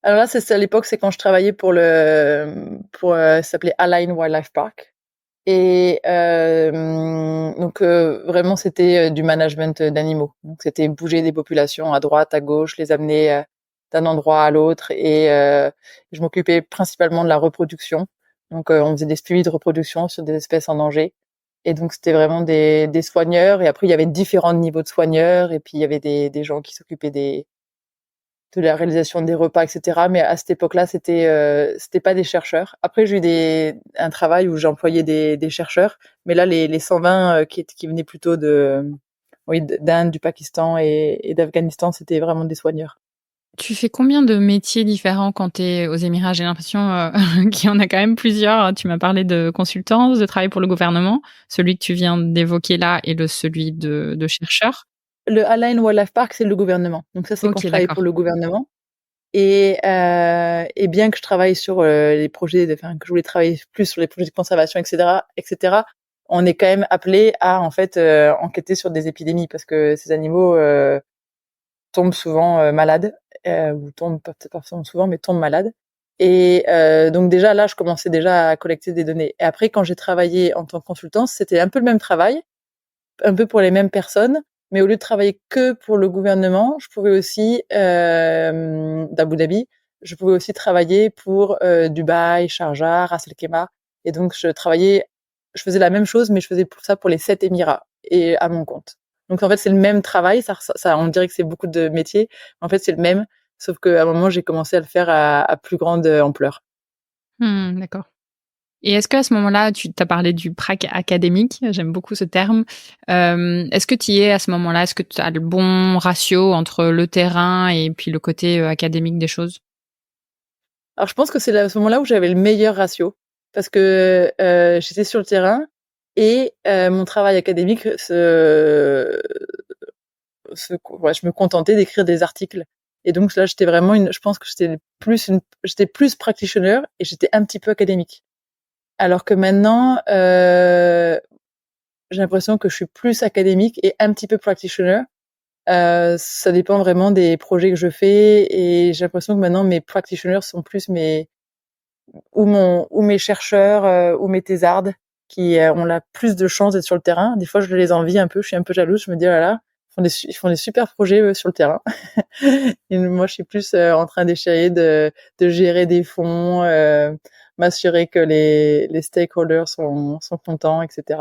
Alors là, à l'époque, c'est quand je travaillais ça s'appelait Align Wildlife Park. Et donc vraiment, c'était du management d'animaux. Donc c'était bouger des populations à droite, à gauche, les amener d'un endroit à l'autre. Et je m'occupais principalement de la reproduction. Donc on faisait des suivis de reproduction sur des espèces en danger. Et donc c'était vraiment des soigneurs. Et après, il y avait différents niveaux de soigneurs. Et puis il y avait des gens qui s'occupaient de la réalisation des repas, etc. Mais à cette époque-là, c'était pas des chercheurs. Après, j'ai eu un travail où j'employais des chercheurs, mais là, les 120 qui venaient plutôt d'Inde, du Pakistan et d'Afghanistan, c'était vraiment des soigneurs. Tu fais combien de métiers différents quand tu es aux Émirats? J'ai l'impression qu'il y en a quand même plusieurs. Tu m'as parlé de consultance, de travail pour le gouvernement, celui que tu viens d'évoquer là et celui de chercheur. Le Align Wildlife Park, c'est le gouvernement. Donc ça, c'est quand Ok, je travaillais d'accord. pour le gouvernement. Et bien que je travaille sur les projets, que je voulais travailler plus sur les projets de conservation, etc., on est quand même appelé à en fait enquêter sur des épidémies parce que ces animaux tombent souvent malades ou tombent pas forcément souvent, mais tombent malades. Et donc déjà là, je commençais déjà à collecter des données. Et après, quand j'ai travaillé en tant que consultante, c'était un peu le même travail, un peu pour les mêmes personnes, mais au lieu de travailler que pour le gouvernement, je pouvais aussi d'Abu Dhabi, je pouvais aussi travailler pour Dubaï, Sharjah, Ras Al Khaimah. Et donc je faisais la même chose, mais je faisais ça pour les 7 Émirats et à mon compte. Donc en fait, c'est le même travail. Ça, on dirait que c'est beaucoup de métiers. En fait, c'est le même, sauf qu'à un moment, j'ai commencé à le faire à plus grande ampleur. D'accord. Et est-ce qu'à ce moment-là, tu t'as parlé du prac académique, j'aime beaucoup ce terme. Est-ce que tu y es à ce moment-là? Est-ce que tu as le bon ratio entre le terrain et puis le côté académique des choses? Alors je pense que c'est à ce moment-là où j'avais le meilleur ratio parce que j'étais sur le terrain et mon travail académique je me contentais d'écrire des articles. Et donc là, je pense que j'étais plus practitioner et j'étais un petit peu académique. Alors que maintenant, j'ai l'impression que je suis plus académique et un petit peu practitioner. Ça dépend vraiment des projets que je fais et j'ai l'impression que maintenant mes practitioners sont plus ou mes chercheurs ou mes thésardes qui ont la plus de chances d'être sur le terrain. Des fois, je les envie un peu, je suis un peu jalouse, je me dis oh là là, ils font des super projets sur le terrain. Et moi, je suis plus en train d'essayer de gérer des fonds, m'assurer que les stakeholders sont contents, etc.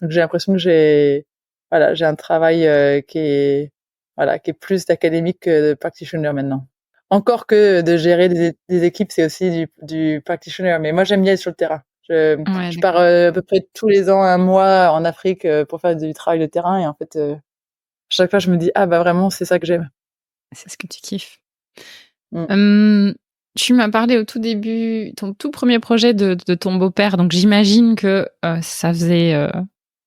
Donc j'ai l'impression que j'ai un travail qui est plus d'académique que de practitioner maintenant. Encore que de gérer des équipes, c'est aussi du practitioner. Mais moi, j'aime bien être sur le terrain. Ouais, Je pars d'accord. à peu près tous les ans un mois en Afrique pour faire du travail de terrain. Et en fait, chaque fois, je me dis, ah bah vraiment, c'est ça que j'aime. C'est ce que tu kiffes. Mm. Tu m'as parlé au tout début, ton tout premier projet de ton beau-père. Donc j'imagine que ça faisait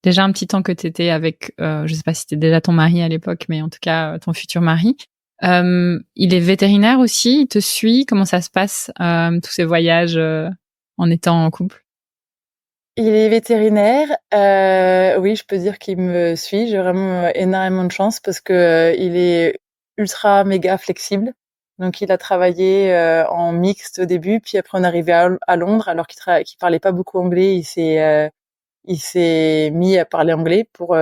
déjà un petit temps que tu étais avec, je sais pas si c'était déjà ton mari à l'époque, mais en tout cas ton futur mari. Il est vétérinaire aussi, il te suit. Comment ça se passe, tous ces voyages en étant en couple? Il est vétérinaire. Oui, je peux dire qu'il me suit. J'ai vraiment énormément de chance parce que il est ultra méga flexible. Donc, il a travaillé en mixte au début, puis après on est arrivé à Londres, alors qu'il parlait pas beaucoup anglais. Il s'est mis à parler anglais pour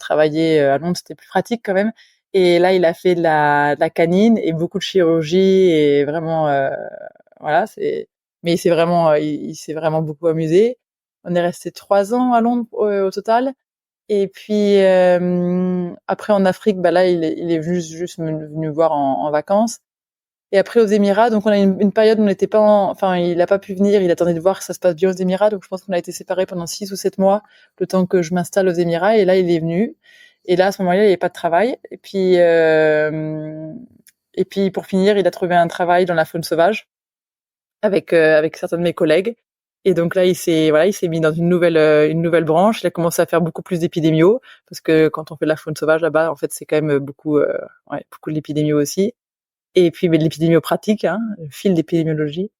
travailler à Londres. C'était plus pratique quand même. Et là, il a fait de la canine et beaucoup de chirurgie et vraiment voilà. Mais il s'est vraiment beaucoup amusé. On est resté 3 ans à Londres au total. Et puis après en Afrique, bah là il est juste venu voir en vacances. Et après aux Émirats, donc on a une période où on n'était pas, enfin il a pas pu venir. Il attendait de voir que ça se passe bien aux Émirats. Donc je pense qu'on a été séparés pendant 6 ou 7 mois, le temps que je m'installe aux Émirats. Et là il est venu. Et là à ce moment-là il n'y avait pas de travail. Et puis pour finir, il a trouvé un travail dans la faune sauvage avec certains de mes collègues. Et donc là, il s'est mis dans une nouvelle branche. Il a commencé à faire beaucoup plus d'épidémios parce que quand on fait de la faune sauvage là-bas, en fait, c'est quand même beaucoup de l'épidémio aussi. Et puis, mais de l'épidémio pratique, hein, le fil d'épidémiologie.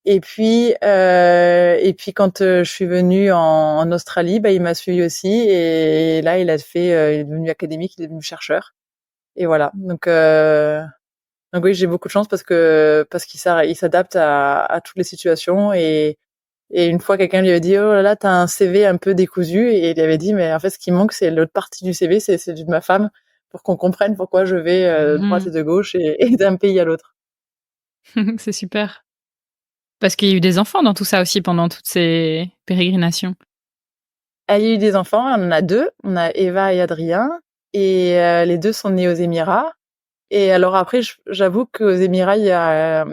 Et puis quand je suis venue en Australie, il m'a suivi aussi. Et là, il est devenu académique, il est devenu chercheur. Et voilà. Donc oui, j'ai beaucoup de chance parce qu'il s'adapte à toutes les situations. Et une fois, quelqu'un lui avait dit, oh là là, t'as un CV un peu décousu. Et il avait dit, mais en fait, ce qui manque, c'est l'autre partie du CV, c'est celui de ma femme, pour qu'on comprenne pourquoi je vais de droite et de gauche et d'un pays à l'autre. C'est super. Parce qu'il y a eu des enfants dans tout ça aussi pendant toutes ces pérégrinations. Il y a eu des enfants, on en a 2. On a Eva et Adrien. Et les 2 sont nés aux Émirats. Et alors après, j'avoue qu'aux Émirats, il y a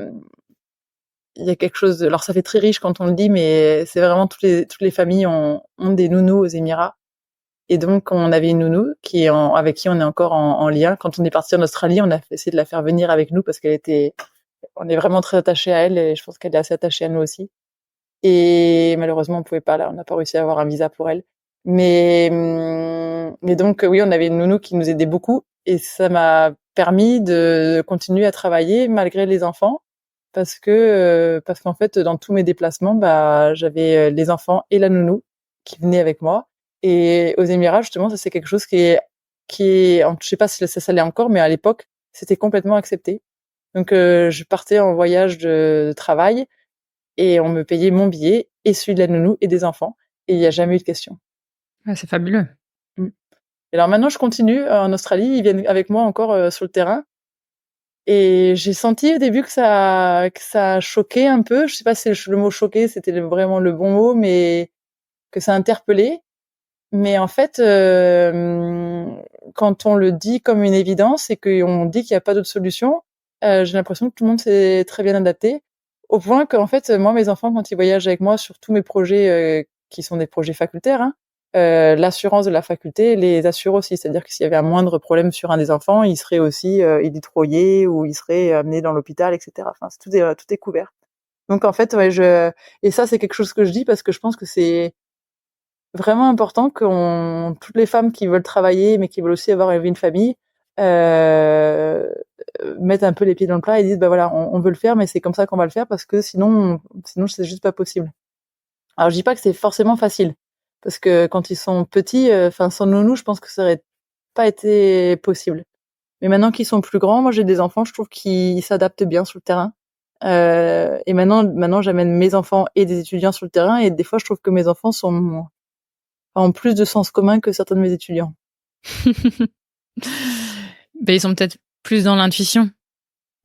quelque chose alors ça fait très riche quand on le dit, mais c'est vraiment toutes les familles ont des nounous aux Émirats. Et donc, on avait une nounou avec qui on est encore en lien. Quand on est parti en Australie, on a essayé de la faire venir avec nous parce on est vraiment très attachés à elle et je pense qu'elle est assez attachée à nous aussi. Et malheureusement, on pouvait pas là, on n'a pas réussi à avoir un visa pour elle. Mais donc, oui, on avait une nounou qui nous aidait beaucoup et ça m'a permis de continuer à travailler malgré les enfants parce qu'en fait, dans tous mes déplacements, j'avais les enfants et la nounou qui venaient avec moi. Et aux Émirats, justement, ça c'est quelque chose je sais pas si ça l'est encore, mais à l'époque, c'était complètement accepté. Donc, je partais en voyage de travail et on me payait mon billet et celui de la nounou et des enfants. Et il n'y a jamais eu de question. Ouais, c'est fabuleux. Mm. Et alors maintenant, je continue en Australie. Ils viennent avec moi encore sur le terrain. Et j'ai senti au début que ça choquait un peu. Je sais pas si le mot choquer, c'était vraiment le bon mot, mais que ça interpellait. Mais en fait, quand on le dit comme une évidence et qu'on dit qu'il n'y a pas d'autre solution, j'ai l'impression que tout le monde s'est très bien adapté. Au point qu'en fait, moi, mes enfants, quand ils voyagent avec moi sur tous mes projets, qui sont des projets facultaires, hein, l'assurance de la faculté les assure aussi. C'est-à-dire que s'il y avait un moindre problème sur un des enfants, il serait aussi éditroyé ou il serait amené dans l'hôpital, etc. Enfin, tout est couvert. Donc en fait, ouais, et ça, c'est quelque chose que je dis parce que je pense que c'est vraiment important toutes les femmes qui veulent travailler, mais qui veulent aussi avoir une famille, euh, mettent un peu les pieds dans le plat et disent, voilà, on veut le faire, mais c'est comme ça qu'on va le faire parce que sinon c'est juste pas possible. Alors je dis pas que c'est forcément facile, parce que quand ils sont petits, sans nounou, je pense que ça aurait pas été possible. Mais maintenant qu'ils sont plus grands, moi j'ai des enfants, je trouve qu'ils s'adaptent bien sur le terrain. Et maintenant j'amène mes enfants et des étudiants sur le terrain, et des fois je trouve que mes enfants ont plus de sens commun que certains de mes étudiants. Ils sont peut-être plus dans l'intuition.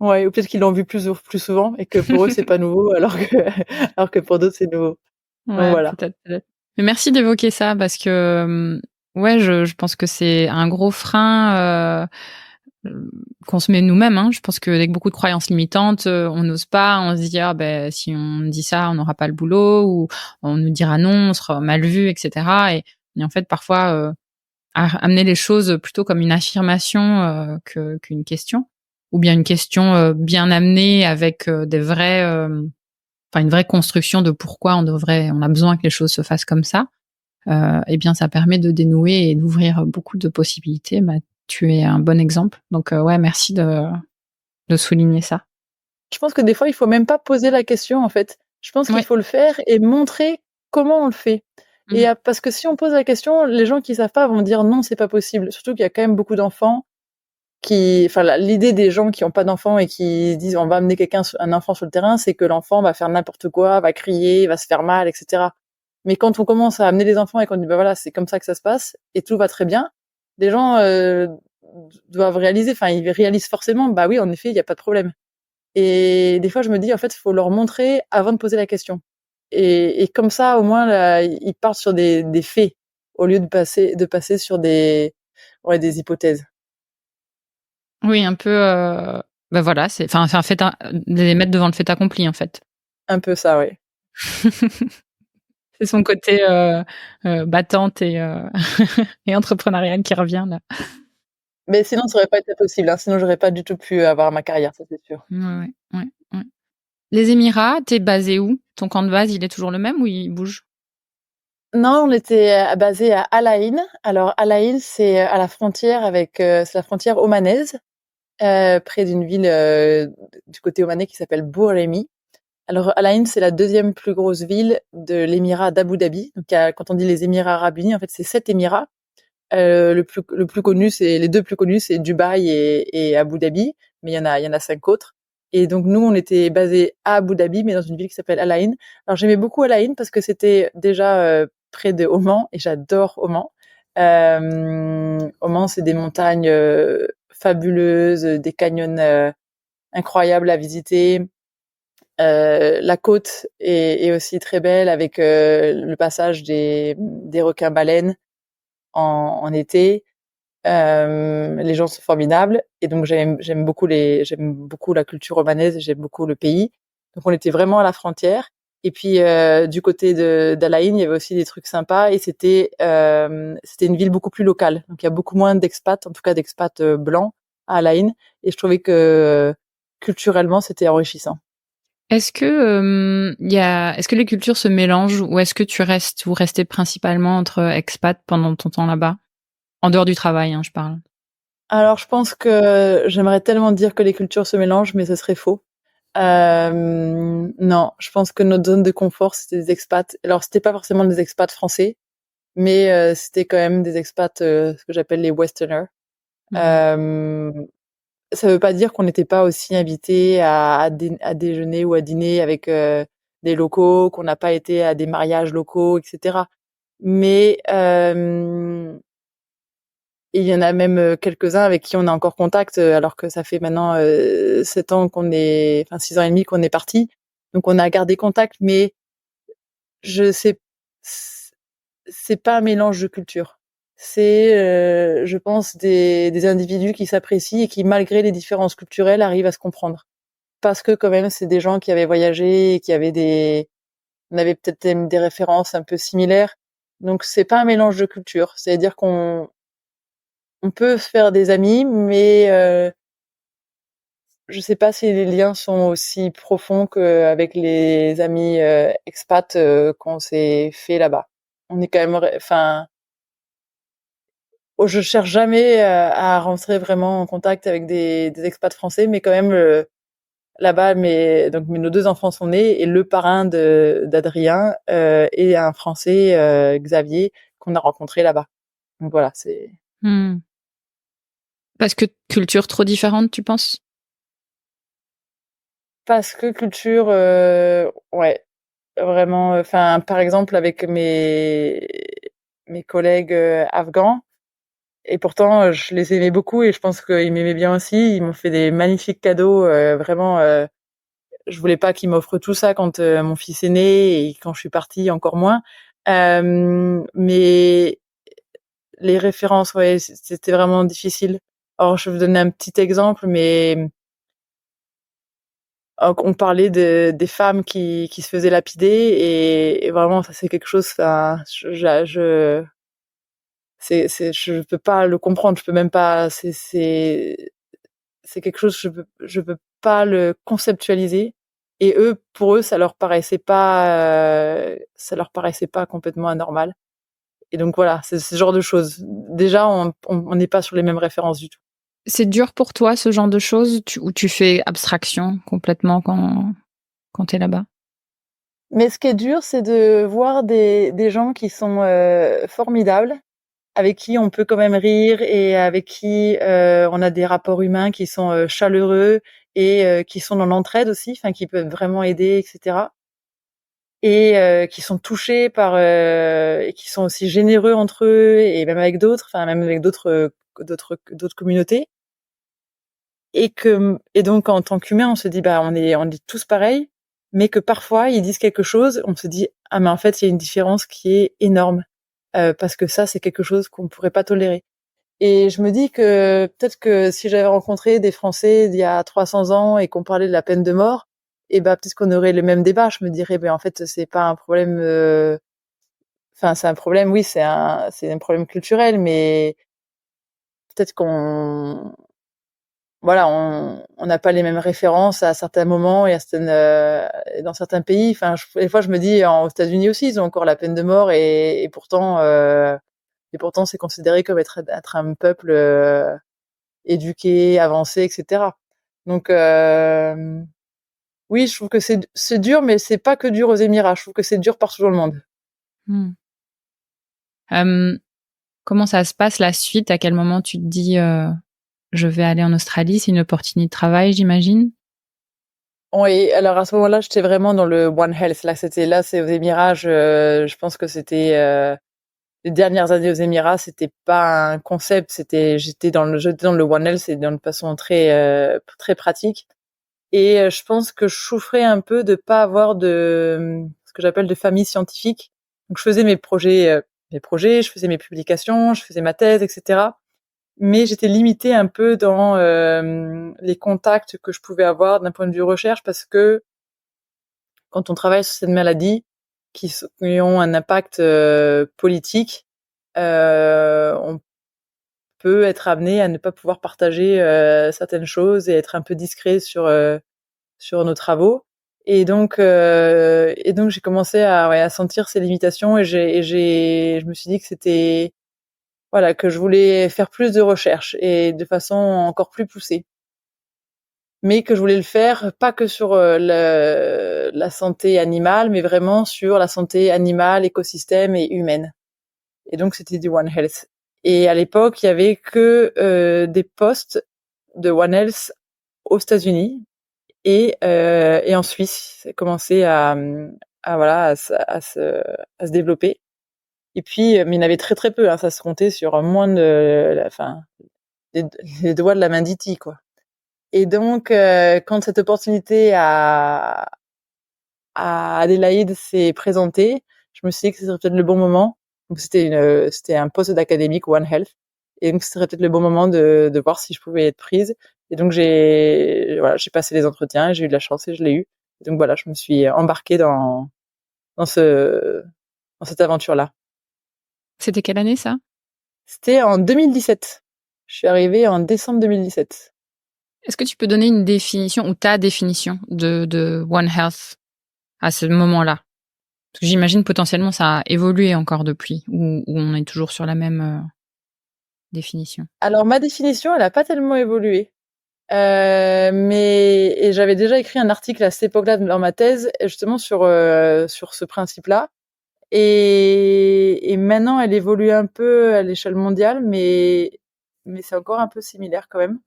Ouais, ou peut-être qu'ils l'ont vu plus souvent et que pour eux c'est pas nouveau, alors que pour d'autres c'est nouveau. Donc Ouais, voilà. peut-être. Mais merci d'évoquer ça parce que ouais, je pense que c'est un gros frein qu'on se met nous-mêmes. Hein. Je pense que avec beaucoup de croyances limitantes, on n'ose pas, on se dit si on dit ça, on n'aura pas le boulot, ou on nous dira non, on sera mal vu, etc. Et en fait, parfois, amener les choses plutôt comme une affirmation qu'une question, ou bien une question bien amenée avec une vraie construction de pourquoi on a besoin que les choses se fassent comme ça. Eh bien, ça permet de dénouer et d'ouvrir beaucoup de possibilités. Tu es un bon exemple. Donc, ouais, merci de souligner ça. Je pense que des fois il faut même pas poser la question en fait. Je pense qu'il faut le faire et montrer comment on le fait. Et parce que si on pose la question, les gens qui savent pas vont dire non, c'est pas possible. Surtout qu'il y a quand même beaucoup d'enfants l'idée des gens qui ont pas d'enfants et qui disent on va amener un enfant sur le terrain, c'est que l'enfant va faire n'importe quoi, va crier, va se faire mal, etc. Mais quand on commence à amener les enfants et qu'on dit voilà, c'est comme ça que ça se passe et tout va très bien, les gens doivent réaliser, ils réalisent forcément, oui, en effet, il y a pas de problème. Et des fois, je me dis en fait, il faut leur montrer avant de poser la question. Et comme ça, au moins, là, ils partent sur des faits au lieu de passer sur des hypothèses. Oui, un peu. Voilà, c'est un fait, les mettre devant le fait accompli en fait. Un peu ça, oui. C'est son côté battante et et entrepreneuriale qui revient là. Mais sinon, ça aurait pas été possible. Hein. Sinon, j'aurais pas du tout pu avoir ma carrière, ça c'est sûr. Ouais. Les Émirats, t'es basé où? Ton camp de base, il est toujours le même ou il bouge? Non, on était basé à Al Ain. Alors Al Ain, c'est à la frontière c'est la frontière omanaise, près d'une ville du côté omanais qui s'appelle Bouremi. Alors, Al Ain, c'est la deuxième plus grosse ville de l'émirat d'Abu Dhabi. Donc, quand on dit les Émirats Arabes Unis, en fait, c'est 7 émirats. Le plus connu, c'est les deux plus connus, c'est Dubaï et Abu Dhabi, mais il y en a 5 autres. Et donc nous, on était basés à Abu Dhabi, mais dans une ville qui s'appelle Al Ain. Alors j'aimais beaucoup Al Ain parce que c'était déjà près de Oman, et j'adore Oman. Oman, c'est des montagnes fabuleuses, des canyons incroyables à visiter. La côte est aussi très belle avec le passage des requins-baleines en été. Les gens sont formidables et donc j'aime beaucoup la culture romanaise et j'aime beaucoup le pays. Donc on était vraiment à la frontière. Et puis du côté de d'Al Ain, il y avait aussi des trucs sympas et c'était une ville beaucoup plus locale. Donc il y a beaucoup moins d'expats, en tout cas d'expats blancs à Al Ain, et je trouvais que culturellement c'était enrichissant. Est-ce que les cultures se mélangent ou est-ce que vous restez principalement entre expats pendant ton temps là-bas? En dehors du travail, hein, je parle. Alors je pense que j'aimerais tellement dire que les cultures se mélangent, mais ce serait faux. Non, je pense que notre zone de confort, c'était des expats. Alors, c'était pas forcément des expats français, mais c'était quand même des expats, ce que j'appelle les Westerners. Euh, Ça veut pas dire qu'on n'était pas aussi invités à déjeuner ou à dîner avec des locaux, qu'on n'a pas été à des mariages locaux, etc. Mais il y en a même quelques-uns avec qui on a encore contact, alors que ça fait maintenant 6 ans et demi qu'on est partis. Donc on a gardé contact, mais je sais, c'est pas un mélange de cultures. C'est, je pense, des individus qui s'apprécient et qui, malgré les différences culturelles, arrivent à se comprendre. Parce que quand même, c'est des gens qui avaient voyagé et on avait peut-être des références un peu similaires. Donc c'est pas un mélange de cultures. C'est-à-dire on peut se faire des amis, mais je sais pas si les liens sont aussi profonds qu'avec les amis expats qu'on s'est fait là-bas. On est quand même, enfin, je cherche jamais à rentrer vraiment en contact avec des expats français, mais quand même là-bas, nos deux enfants sont nés et le parrain d'Adrien est un Français, Xavier, qu'on a rencontré là-bas. Donc voilà, c'est Parce que culture trop différente, tu penses? parce que culture, ouais, vraiment. Enfin, par exemple, avec mes collègues afghans, et pourtant je les aimais beaucoup et je pense qu'ils m'aimaient bien aussi. Ils m'ont fait des magnifiques cadeaux, vraiment. Je voulais pas qu'ils m'offrent tout ça quand mon fils est né et quand je suis partie encore moins. Mais les références, ouais, c'était vraiment difficile. Alors je vais vous donner un petit exemple, mais on parlait des femmes qui se faisaient lapider et vraiment ça c'est quelque chose. Enfin, je peux pas le comprendre. Je peux même pas. C'est quelque chose. Je peux pas le conceptualiser. Et eux, pour eux, ça leur paraissait pas complètement anormal. Et donc voilà, c'est ce genre de choses. Déjà, on n'est pas sur les mêmes références du tout. C'est dur pour toi, ce genre de choses, où tu fais abstraction complètement quand t'es là-bas? Mais ce qui est dur, c'est de voir des gens qui sont formidables, avec qui on peut quand même rire et avec qui on a des rapports humains qui sont chaleureux et qui sont dans l'entraide aussi, enfin qui peuvent vraiment aider, etc. Et qui sont touchés par et qui sont aussi généreux entre eux et même avec d'autres, enfin même avec d'autres communautés. Et donc en tant qu'humain, on se dit bah on est tous pareils, mais que parfois ils disent quelque chose, on se dit ah mais en fait il y a une différence qui est énorme parce que ça c'est quelque chose qu'on pourrait pas tolérer. Et je me dis que peut-être que si j'avais rencontré des Français d'il y a 300 ans et qu'on parlait de la peine de mort, et ben peut-être qu'on aurait le même débat. Je me dirais ben en fait c'est pas un problème. Enfin c'est un problème, oui c'est un problème culturel, mais peut-être qu'on voilà on n'a pas les mêmes références à certains moments et à dans certains pays. Enfin des fois je me dis aux États-Unis aussi ils ont encore la peine de mort et pourtant c'est considéré comme être un peuple éduqué, avancé, etc. Donc Oui, je trouve que c'est dur, mais c'est pas que dur aux Émirats. Je trouve que c'est dur partout dans le monde. Comment ça se passe la suite? À quel moment tu te dis je vais aller en Australie? C'est une opportunité de travail, j'imagine? Oui, alors à ce moment-là, j'étais vraiment dans le One Health. Là, c'est aux Émirats. Je pense que c'était les dernières années aux Émirats, c'était pas un concept. J'étais dans le One Health, c'est d'une façon très pratique. Et je pense que je souffrais un peu de pas avoir de ce que j'appelle de famille scientifique. Donc je faisais je faisais mes publications, je faisais ma thèse, etc. Mais j'étais limitée un peu dans les contacts que je pouvais avoir d'un point de vue recherche, parce que quand on travaille sur cette maladie qui ont un impact politique, on peut être amené à ne pas pouvoir partager certaines choses et être un peu discret sur nos travaux. Et donc j'ai commencé à sentir ces limitations, et je me suis dit que c'était, voilà, que je voulais faire plus de recherche et de façon encore plus poussée. Mais que je voulais le faire pas que sur la santé animale, mais vraiment sur la santé animale, écosystème et humaine. Et donc c'était du One Health. Et à l'époque, il y avait que des postes de One Health aux États-Unis et en Suisse. Ça a commencé à se développer. Et puis, mais il y en avait très très peu, hein, ça se comptait sur moins de, les doigts de la main d'E.T., quoi. Et donc, quand cette opportunité à Adélaïde s'est présentée, je me suis dit que ce serait peut-être le bon moment. Donc c'était un poste d'académique One Health, et donc ce serait peut-être le bon moment de voir si je pouvais être prise. Et donc j'ai passé les entretiens, et j'ai eu de la chance et je l'ai eu. Et donc voilà, je me suis embarquée dans cette aventure-là. C'était quelle année ça? C'était en 2017. Je suis arrivée en décembre 2017. Est-ce que tu peux donner une définition ou ta définition de One Health à ce moment-là? Parce que j'imagine potentiellement ça a évolué encore depuis, ou on est toujours sur la même définition. Alors ma définition, elle a pas tellement évolué. Mais j'avais déjà écrit un article à cette époque-là dans ma thèse, justement sur ce principe-là. Et maintenant, elle évolue un peu à l'échelle mondiale, mais c'est encore un peu similaire quand même.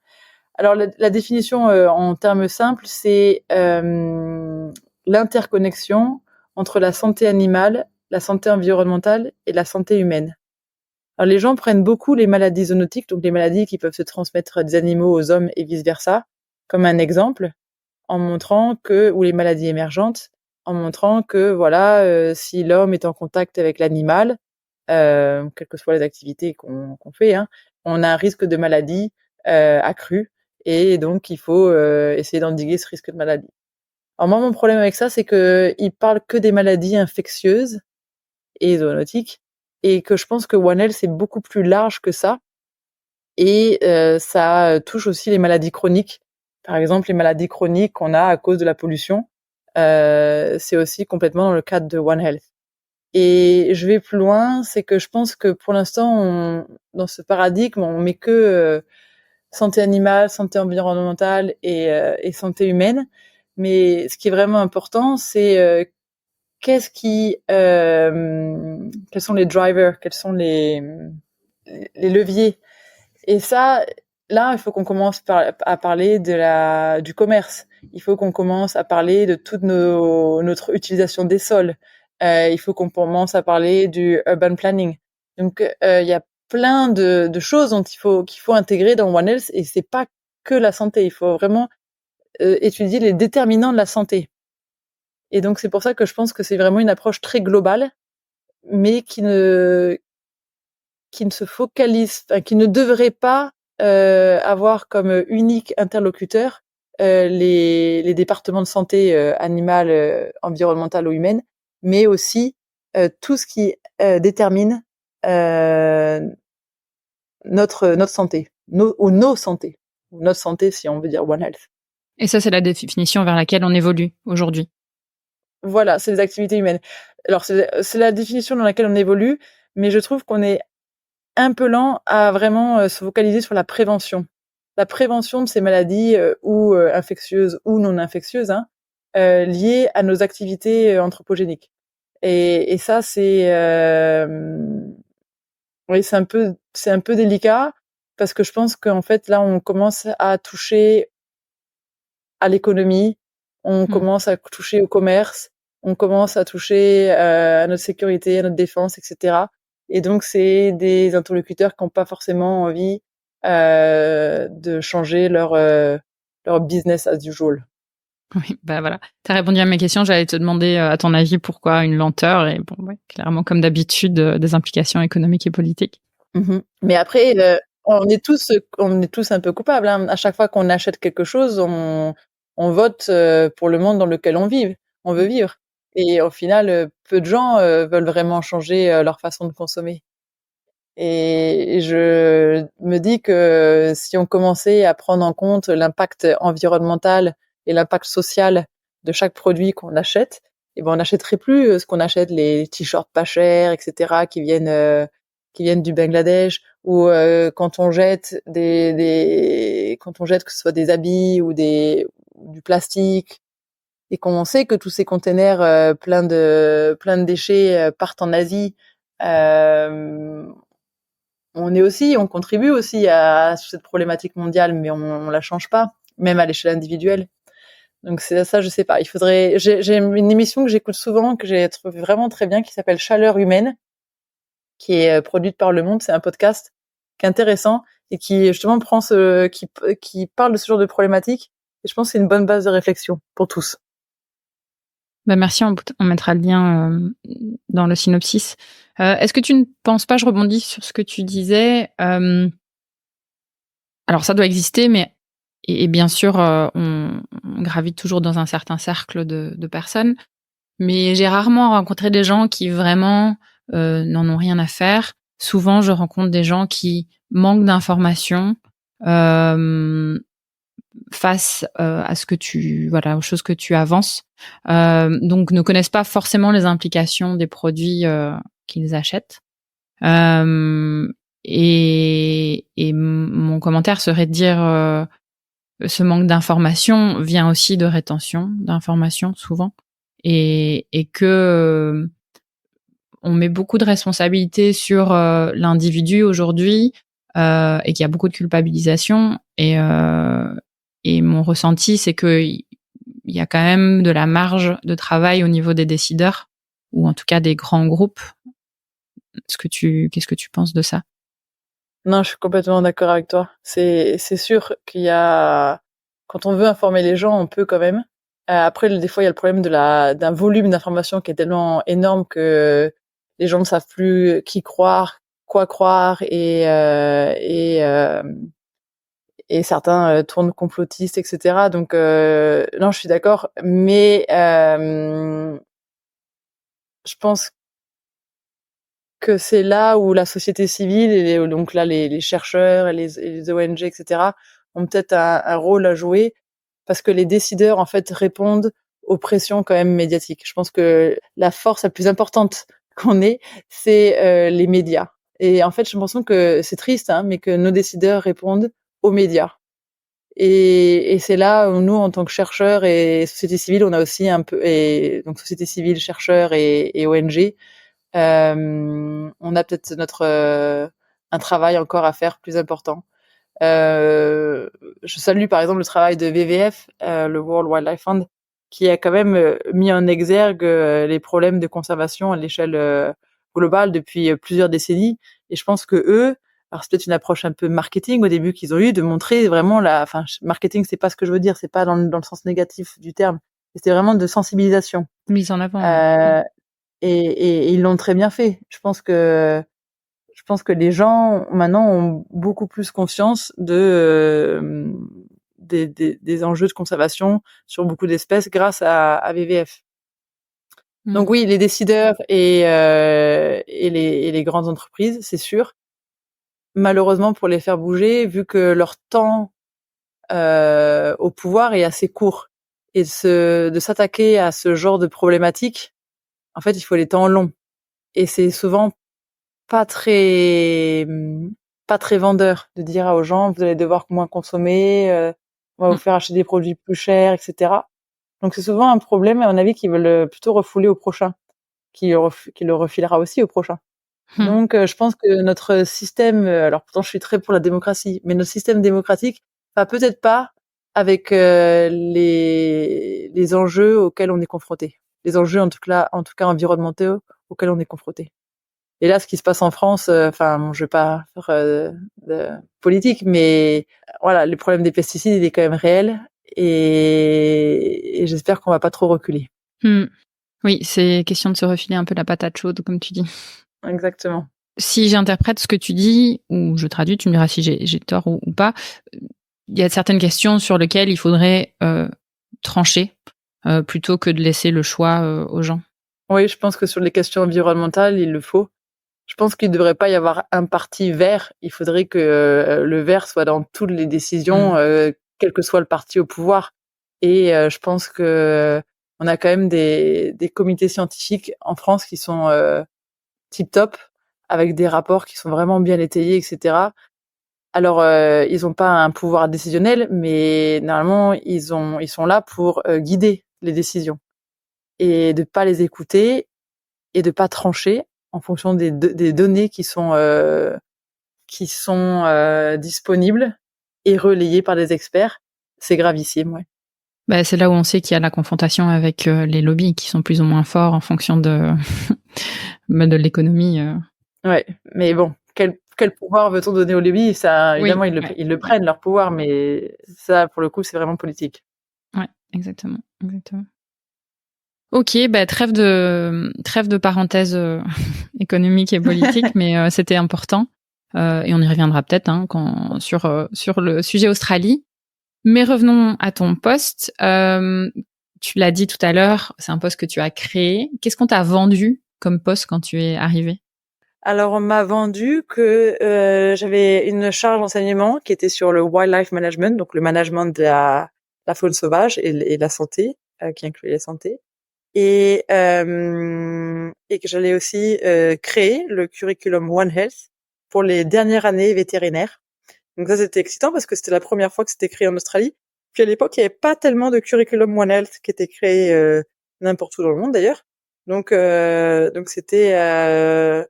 Alors la définition en termes simples, c'est l'interconnexion entre la santé animale, la santé environnementale et la santé humaine. Alors les gens prennent beaucoup les maladies zoonotiques, donc les maladies qui peuvent se transmettre des animaux aux hommes et vice-versa, comme un exemple, en montrant ou les maladies émergentes, en montrant que voilà, si l'homme est en contact avec l'animal, quelles que soient les activités qu'on fait, hein, on a un risque de maladie accru, et donc il faut essayer d'endiguer ce risque de maladie. Alors moi, mon problème avec ça, c'est que il parle que des maladies infectieuses et zoonotiques, et que je pense que One Health, c'est beaucoup plus large que ça, et ça touche aussi les maladies chroniques. Par exemple, les maladies chroniques qu'on a à cause de la pollution, c'est aussi complètement dans le cadre de One Health. Et je vais plus loin, c'est que je pense que pour l'instant, dans ce paradigme, on met que santé animale, santé environnementale et santé humaine. Mais ce qui est vraiment important, c'est quels sont les drivers, quels sont les leviers. Et ça, là, il faut qu'on commence à parler du commerce. Il faut qu'on commence à parler de toute notre utilisation des sols. Il faut qu'on commence à parler du urban planning. Donc, il y a plein de choses qu'il faut intégrer dans One Health, et c'est pas que la santé. Il faut vraiment étudier les déterminants de la santé. Et donc, c'est pour ça que je pense que c'est vraiment une approche très globale, mais qui ne se focalise, qui ne devrait pas avoir comme unique interlocuteur les départements de santé animale, environnementale ou humaine, mais aussi tout ce qui détermine notre santé, nos santé, ou notre santé si on veut dire One Health. Et ça, c'est la définition vers laquelle on évolue aujourd'hui. Voilà, c'est les activités humaines. Alors c'est la définition dans laquelle on évolue, mais je trouve qu'on est un peu lent à vraiment se focaliser sur la prévention. La prévention de ces maladies ou infectieuses ou non infectieuses, hein, liées à nos activités anthropogéniques. Et ça, oui, c'est un peu délicat parce que je pense qu'en fait, là, on commence à toucher à l'économie, on commence à toucher au commerce, on commence à toucher à notre sécurité, à notre défense, etc. Et donc, c'est des interlocuteurs qui n'ont pas forcément envie de changer leur business as usual. Oui, bah voilà. T'as répondu à mes questions. J'allais te demander, à ton avis, pourquoi une lenteur et bon, ouais, clairement, comme d'habitude, des implications économiques et politiques. Mais après, on est tous un peu coupables, hein. À chaque fois qu'on achète quelque chose, on vote pour le monde dans lequel on veut vivre. Et au final, peu de gens veulent vraiment changer leur façon de consommer. Et je me dis que si on commençait à prendre en compte l'impact environnemental et l'impact social de chaque produit qu'on achète, eh ben on n'achèterait plus ce qu'on achète, les t-shirts pas chers, etc., qui viennent du Bangladesh, ou quand on jette quand on jette, que ce soit des habits ou du plastique, et qu'on sait que tous ces containers pleins de déchets partent en Asie. On contribue aussi à cette problématique mondiale, mais on la change pas, même à l'échelle individuelle. Donc c'est ça, je sais pas. J'ai une émission que j'écoute souvent, que j'ai trouvé vraiment très bien, qui s'appelle Chaleur humaine, qui est produite par Le Monde. C'est un podcast qui est intéressant et qui justement qui parle de ce genre de problématique. Et je pense que c'est une bonne base de réflexion pour tous. Bah merci, on mettra le lien dans le synopsis. Est-ce que tu ne penses pas, je rebondis sur ce que tu disais, alors ça doit exister, mais et bien sûr, on gravite toujours dans un certain cercle de personnes, mais j'ai rarement rencontré des gens qui vraiment n'en ont rien à faire. Souvent, je rencontre des gens qui manquent d'informations face à aux choses que tu avances, donc ne connaissent pas forcément les implications des produits qu'ils achètent. Et mon commentaire serait de dire ce manque d'information vient aussi de rétention d'informations souvent, et que on met beaucoup de responsabilités sur l'individu aujourd'hui, et qu'il y a beaucoup de culpabilisation, et mon ressenti, c'est que il y a quand même de la marge de travail au niveau des décideurs, ou en tout cas des grands groupes. Qu'est-ce que tu penses de ça? Non, je suis complètement d'accord avec toi. C'est sûr quand on veut informer les gens, on peut quand même. Après, des fois, il y a le problème d'un volume d'informations qui est tellement énorme que les gens ne savent plus qui croire, quoi croire, et certains tournent complotistes, etc. Donc, non, je suis d'accord. Mais je pense que c'est là où la société civile, donc là les chercheurs et les ONG, etc., ont peut-être un rôle à jouer, parce que les décideurs, en fait, répondent aux pressions quand même médiatiques. Je pense que la force la plus importante qu'on ait, c'est les médias. Et en fait, j'ai l'impression que c'est triste, hein, mais que nos décideurs répondent aux médias. Et c'est là où nous, en tant que chercheurs et société civile, on a aussi un peu, et donc société civile, chercheurs et ONG, on a peut-être un travail encore à faire plus important. Je salue par exemple le travail de WWF, le World Wildlife Fund, qui a quand même mis en exergue les problèmes de conservation à l'échelle globale depuis plusieurs décennies. Et je pense que eux, alors c'est peut-être une approche un peu marketing au début qu'ils ont eu, de montrer vraiment marketing, c'est pas ce que je veux dire, c'est pas dans le sens négatif du terme, c'était vraiment de sensibilisation. Mise en avant. Et ils l'ont très bien fait. Je pense que les gens maintenant ont beaucoup plus conscience des enjeux de conservation sur beaucoup d'espèces grâce à WWF. Donc oui, les décideurs et les grandes entreprises, c'est sûr. Malheureusement, pour les faire bouger, vu que leur temps au pouvoir est assez court, et de s'attaquer à ce genre de problématiques, en fait, il faut les temps longs. Et c'est souvent pas très vendeur de dire aux gens, vous allez devoir moins consommer, on va vous faire acheter des produits plus chers, etc. Donc c'est souvent un problème, à mon avis, qu'ils veulent plutôt refouler au prochain, qui le refilera aussi au prochain. Donc je pense que notre système, alors pourtant je suis très pour la démocratie, mais notre système démocratique va peut-être pas avec les enjeux auxquels on est confronté. Les enjeux en tout cas environnementaux auxquels on est confronté. Et là, ce qui se passe en France, enfin, bon, je vais pas faire de politique, mais voilà, le problème des pesticides, il est quand même réel, et j'espère qu'on va pas trop reculer. Oui, c'est question de se refiler un peu la patate chaude, comme tu dis. Exactement. Si j'interprète ce que tu dis, ou je traduis, tu me diras si j'ai tort ou pas, il y a certaines questions sur lesquelles il faudrait trancher plutôt que de laisser le choix aux gens. Oui, je pense que sur les questions environnementales, il le faut. Je pense qu'il ne devrait pas y avoir un parti vert. Il faudrait que le vert soit dans toutes les décisions, quel que soit le parti au pouvoir. Et je pense que on a quand même des comités scientifiques en France qui sont tip top, avec des rapports qui sont vraiment bien étayés, etc. Alors ils n'ont pas un pouvoir décisionnel, mais normalement ils sont là pour guider les décisions, et de pas les écouter et de pas trancher en fonction des données qui sont disponibles et relayées par des experts. C'est gravissime, ouais. Bah, c'est là où on sait qu'il y a la confrontation avec les lobbies qui sont plus ou moins forts en fonction de de l'économie. Ouais, mais bon, quel pouvoir veut-on donner aux lobbies? Ça, évidemment, Oui, ils le prennent, leur pouvoir, mais ça, pour le coup, c'est vraiment politique. ouais, exactement. Ok, bah trêve de parenthèse économique et politique, mais c'était important. Et on y reviendra peut-être sur le sujet Australie. Mais revenons à ton poste. Tu l'as dit tout à l'heure, c'est un poste que tu as créé. Qu'est-ce qu'on t'a vendu comme poste quand tu es arrivé? Alors, on m'a vendu que j'avais une charge d'enseignement qui était sur le wildlife management, donc le management de la faune sauvage et la santé, qui inclut la santé, et que j'allais aussi créer le curriculum One Health pour les dernières années vétérinaires. Donc ça, c'était excitant parce que c'était la première fois que c'était créé en Australie. Puis à l'époque, il n'y avait pas tellement de curriculum One Health qui était créé n'importe où dans le monde d'ailleurs. Donc c'était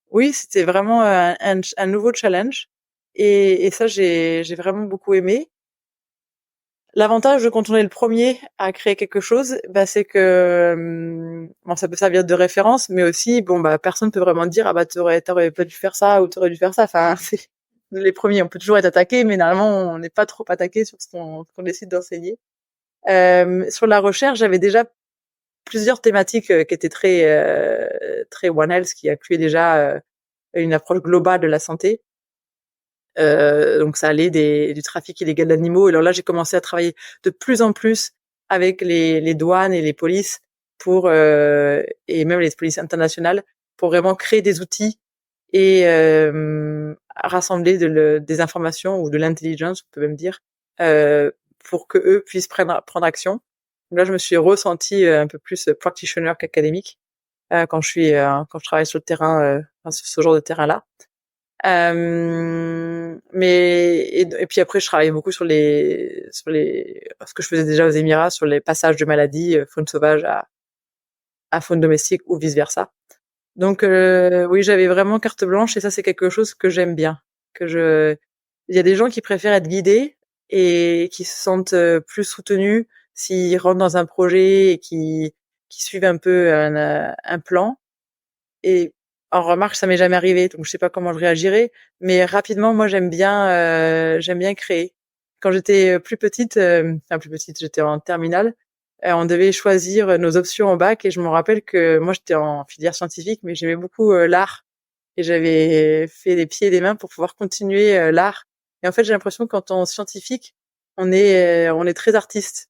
oui, c'était vraiment un nouveau challenge, et ça j'ai vraiment beaucoup aimé. L'avantage de quand on est le premier à créer quelque chose, bah c'est que bon, ça peut servir de référence, mais aussi bon bah personne peut vraiment dire ah bah t'aurais pas dû faire ça ou t'aurais dû faire ça. Enfin c'est les premiers, on peut toujours être attaqué, mais normalement on n'est pas trop attaqué sur ce qu'on décide d'enseigner. Sur la recherche, j'avais déjà plusieurs thématiques qui étaient très One Health, qui incluaient déjà une approche globale de la santé. Donc ça allait du trafic illégal d'animaux. Et alors là, j'ai commencé à travailler de plus en plus avec les douanes et les polices et même les polices internationales, pour vraiment créer des outils et rassembler des informations ou de l'intelligence, on peut même dire, pour que eux puissent prendre action. Donc là, je me suis ressentie un peu plus practitioner qu'académique quand je travaille sur le terrain, sur ce genre de terrain-là. Et puis après, je travaillais beaucoup sur ce que je faisais déjà aux Émirats, sur les passages de maladies, faune sauvage à faune domestique ou vice versa. Donc oui, j'avais vraiment carte blanche, et ça c'est quelque chose que j'aime bien. Il y a des gens qui préfèrent être guidés et qui se sentent plus soutenus s'ils rentrent dans un projet et qui suivent un peu un plan. Et en remarque, ça m'est jamais arrivé, donc je sais pas comment je réagirais, mais rapidement, moi j'aime bien créer. Quand j'étais plus petite, j'étais en terminale, on devait choisir nos options au bac, et je me rappelle que moi j'étais en filière scientifique, mais j'aimais beaucoup l'art, et j'avais fait des pieds et des mains pour pouvoir continuer l'art. Et en fait, j'ai l'impression que quand on est scientifique, on est très artiste.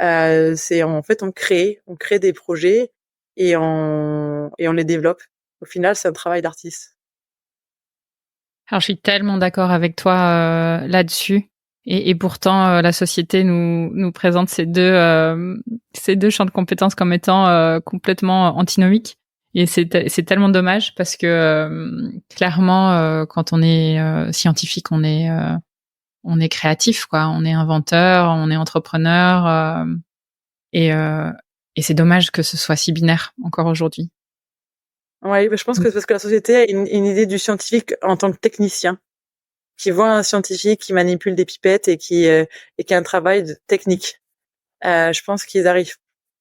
En fait, on crée des projets, et on les développe. Au final, c'est un travail d'artiste. Alors, je suis tellement d'accord avec toi là-dessus. Et pourtant, la société nous présente ces deux champs de compétences comme étant complètement antinomiques. Et c'est tellement dommage parce que clairement, quand on est scientifique, on est créatif, quoi. On est inventeur, on est entrepreneur. Et c'est dommage que ce soit si binaire encore aujourd'hui. Ouais, je pense que c'est parce que la société a une idée du scientifique en tant que technicien, qui voit un scientifique qui manipule des pipettes et qui a un travail technique. Je pense qu'ils arrivent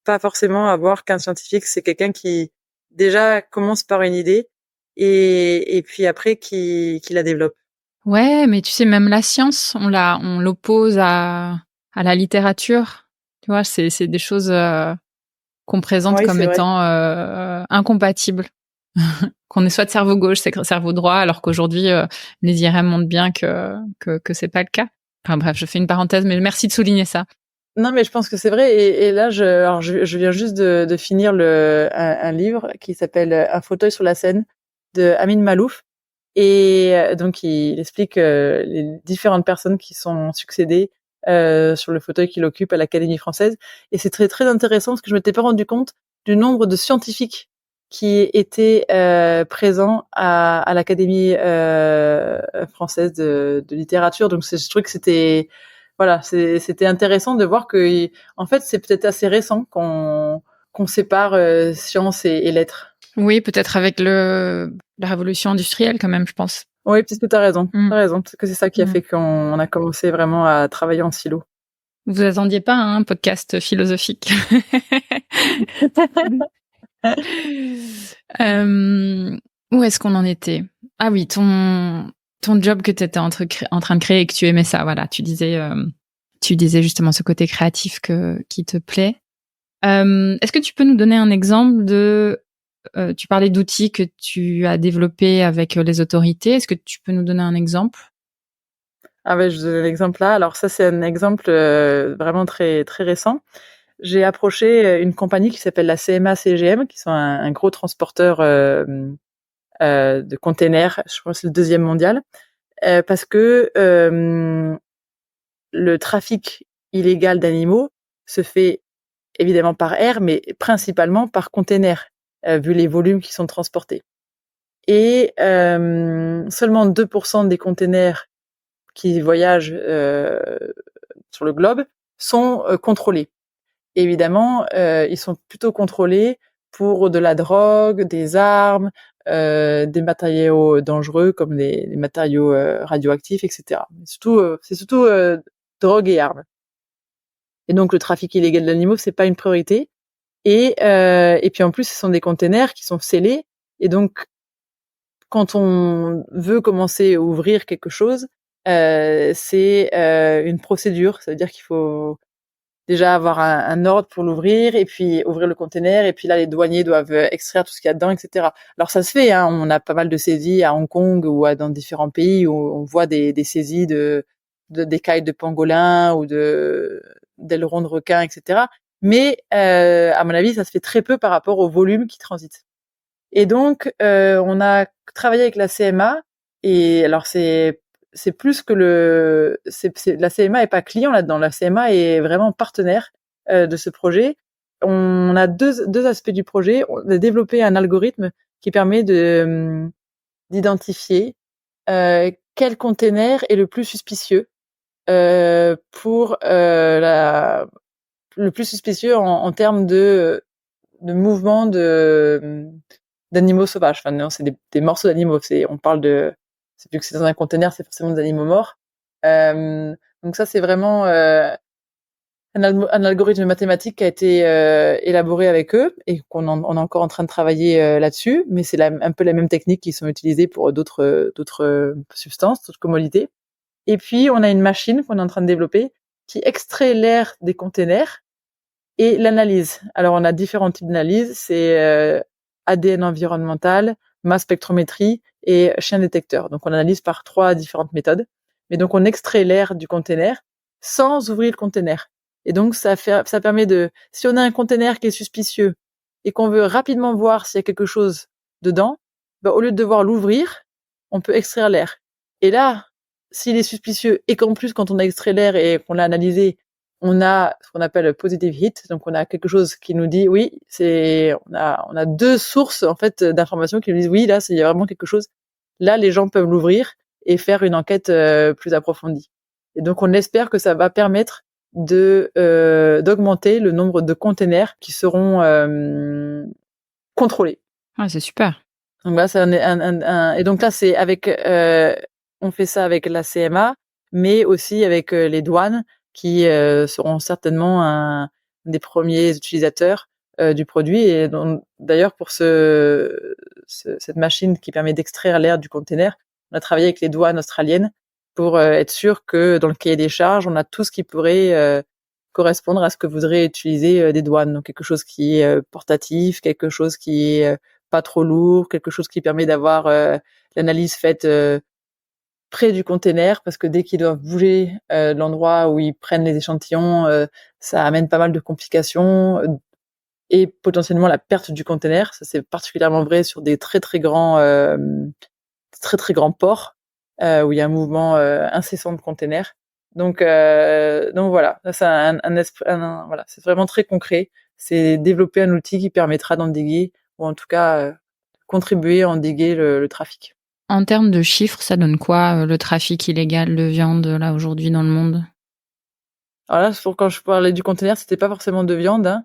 pas forcément à voir qu'un scientifique, c'est quelqu'un qui déjà commence par une idée et puis après qui la développe. Ouais, mais tu sais, même la science, on l'oppose à la littérature. Tu vois, c'est des choses qu'on présente Oui, comme c'est vrai. étant incompatibles. Qu'on est soit de cerveau gauche, c'est cerveau droit, alors qu'aujourd'hui, les IRM montrent bien que c'est pas le cas. Enfin bref, je fais une parenthèse, mais merci de souligner ça. Non, mais je pense que c'est vrai. Et là, je viens juste de finir un livre qui s'appelle Un fauteuil sur la scène de Amin Malouf. Et donc, il explique les différentes personnes qui sont succédées sur le fauteuil qu'il occupe à l'Académie française. Et c'est très, très intéressant parce que je m'étais pas rendu compte du nombre de scientifiques qui étaient présents à l'Académie française de littérature. Donc, je trouvais que c'était intéressant de voir que, en fait, c'est peut-être assez récent qu'on sépare science et lettres. Oui, peut-être avec la révolution industrielle quand même, je pense. Oui, peut-être que t'as raison. Mm. T'as raison. Peut-être que c'est ça qui a fait qu'on a commencé vraiment à travailler en silo. Vous attendiez pas un podcast philosophique. Où est-ce qu'on en était? Ah oui, ton job que tu étais en train de créer et que tu aimais ça. Voilà, tu disais justement ce côté créatif qui te plaît. Est-ce que tu peux nous donner un exemple tu parlais d'outils que tu as développés avec les autorités. Est-ce que tu peux nous donner un exemple? Ah ouais, je vous donne l'exemple là. Alors ça, c'est un exemple vraiment très très récent. J'ai approché une compagnie qui s'appelle la CMA-CGM, qui sont un gros transporteur de containers. Je crois que c'est le 2e mondial, parce que le trafic illégal d'animaux se fait évidemment par air, mais principalement par container, vu les volumes qui sont transportés. Et seulement 2% des containers qui voyagent sur le globe sont contrôlés. Et évidemment, ils sont plutôt contrôlés pour de la drogue, des armes, des matériaux dangereux comme les matériaux radioactifs, etc. C'est surtout drogue et armes. Et donc le trafic illégal d'animaux, c'est pas une priorité. Et puis en plus, ce sont des containers qui sont scellés. Et donc, quand on veut commencer à ouvrir quelque chose, c'est une procédure. Ça veut dire qu'il faut déjà avoir un ordre pour l'ouvrir et puis ouvrir le container. Et puis là, les douaniers doivent extraire tout ce qu'il y a dedans, etc. Alors ça se fait, hein. On a pas mal de saisies à Hong Kong ou dans différents pays où on voit des saisies d'écailles de pangolin ou d'ailerons de requin, etc. Mais à mon avis, ça se fait très peu par rapport au volume qui transite. Et donc, on a travaillé avec la CMA. Et alors c'est plus que la CMA est pas client là-dedans. La CMA est vraiment partenaire de ce projet. On a deux aspects du projet. On a développé un algorithme qui permet d'identifier quel container est le plus suspicieux pour le plus suspicieux en termes de mouvement d'animaux sauvages. Enfin non, c'est des morceaux d'animaux. On parle c'est vu que c'est dans un conteneur, c'est forcément des animaux morts. Donc ça, c'est vraiment un algorithme mathématique qui a été élaboré avec eux et on est encore en train de travailler là-dessus. Mais c'est un peu la même technique qui sont utilisées pour d'autres substances, d'autres commodités. Et puis on a une machine qu'on est en train de développer qui extrait l'air des containers et l'analyse. Alors on a différents types d'analyse. C'est ADN environnemental, masse spectrométrie et chien détecteur. Donc on analyse par 3 différentes méthodes. Mais donc on extrait l'air du container sans ouvrir le container. Et donc ça permet si on a un container qui est suspicieux et qu'on veut rapidement voir s'il y a quelque chose dedans, au lieu de devoir l'ouvrir, on peut extraire l'air. Et là, s'il est suspicieux et qu'en plus quand on a extrait l'air et qu'on l'a analysé, on a ce qu'on appelle positive hit, donc on a quelque chose qui nous dit oui, on a 2 sources en fait d'informations qui nous disent oui, là il y a vraiment quelque chose. Là, les gens peuvent l'ouvrir et faire une enquête plus approfondie. Et donc on espère que ça va permettre d'augmenter le nombre de containers qui seront contrôlés. Ah, c'est super. Donc là, c'est et donc là, c'est avec, on fait ça avec la CMA, mais aussi avec les douanes qui seront certainement un des premiers utilisateurs du produit. Et donc, d'ailleurs, pour cette machine qui permet d'extraire l'air du container, on a travaillé avec les douanes australiennes pour être sûr que dans le cahier des charges, on a tout ce qui pourrait correspondre à ce que voudraient utiliser des douanes. Donc quelque chose qui est portatif, quelque chose qui est pas trop lourd, quelque chose qui permet d'avoir l'analyse faite près du container, parce que dès qu'ils doivent bouger de l'endroit où ils prennent les échantillons, ça amène pas mal de complications et potentiellement la perte du container. Ça, c'est particulièrement vrai sur des très très grands ports où il y a un mouvement incessant de containers. Donc voilà, ça, c'est voilà, c'est vraiment très concret. C'est développer un outil qui permettra d'endiguer, ou en tout cas contribuer à endiguer le trafic. En termes de chiffres, ça donne quoi le trafic illégal de viande là aujourd'hui dans le monde? Alors là, quand je parlais du conteneur, c'était pas forcément de viande. Hein.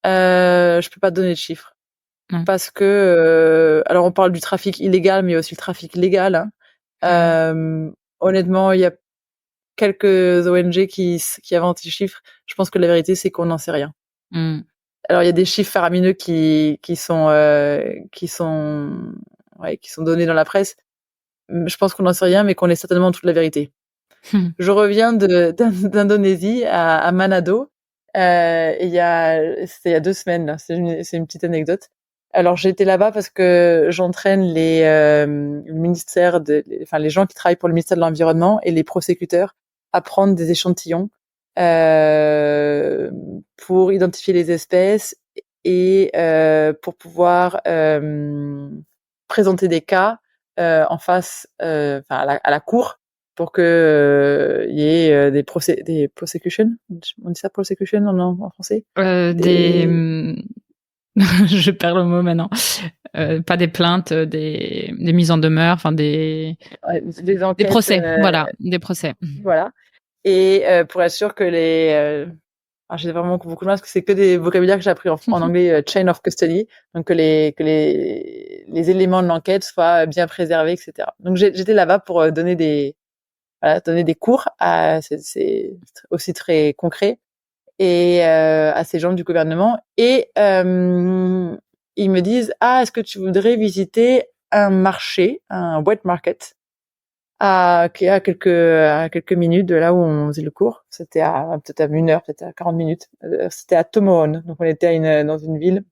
Je peux pas te donner de chiffres. Non. Parce que alors on parle du trafic illégal, mais il y a aussi le trafic légal. Hein. Honnêtement, il y a quelques ONG qui inventent des chiffres. Je pense que la vérité, c'est qu'on n'en sait rien. Alors il y a des chiffres faramineux qui sont donnés dans la presse. Je pense qu'on n'en sait rien, mais qu'on est certainement toute la vérité. Je reviens d'Indonésie à Manado. C'était il y a 2 semaines. Là. C'est une petite anecdote. Alors j'ai été là-bas parce que j'entraîne les gens qui travaillent pour le ministère de l'Environnement et les prosécuteurs à prendre des échantillons pour identifier les espèces et pour pouvoir présenter des cas en face, à la cour, pour que y ait des prosecutions. On dit ça prosecution en français? Je perds le mot maintenant. Pas des plaintes, des mises en demeure, enfin des enquêtes, des procès. Voilà, des procès. Voilà. Et pour être sûr que alors j'ai vraiment beaucoup de mal parce que c'est que des vocabulaires que j'ai appris en anglais, chain of custody, donc que les éléments de l'enquête soient bien préservés, etc. Donc j'étais là-bas pour donner des cours c'est aussi très concret et à ces gens du gouvernement. Et ils me disent est-ce que tu voudrais visiter un marché, un wet market qui est à quelques minutes de là où on faisait le cours. C'était peut-être à 1 heure, peut-être à 40 minutes. C'était à Tomohon. Donc on était dans une ville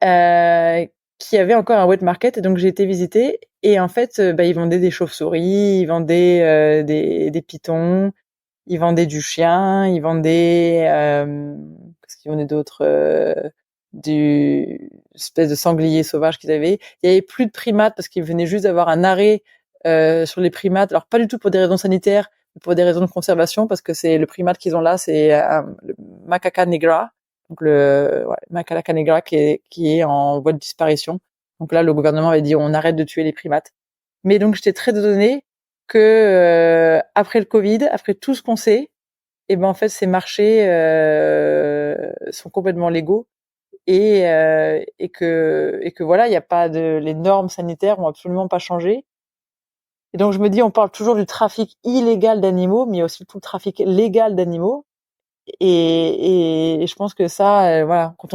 qui avait encore un wet market, et donc j'ai été visiter. Et en fait, ils vendaient des chauves-souris, ils vendaient des pitons, ils vendaient du chien, ils vendaient qu'est-ce qu'ils vendaient d'autre, du espèce de sanglier sauvage qu'ils avaient. Il y avait plus de primates parce qu'ils venaient juste d'avoir un arrêt sur les primates. Alors pas du tout pour des raisons sanitaires, mais pour des raisons de conservation, parce que c'est le primate qu'ils ont là, c'est le macaca negra. Donc macaca negra qui est en voie de disparition. Donc là, le gouvernement avait dit on arrête de tuer les primates. Mais donc j'étais très étonnée que après le Covid, après tout ce qu'on sait, en fait ces marchés sont complètement légaux et que voilà, il y a pas les normes sanitaires ont absolument pas changé. Et donc je me dis, on parle toujours du trafic illégal d'animaux, mais il y a aussi tout le trafic légal d'animaux. Et je pense que ça, voilà, quand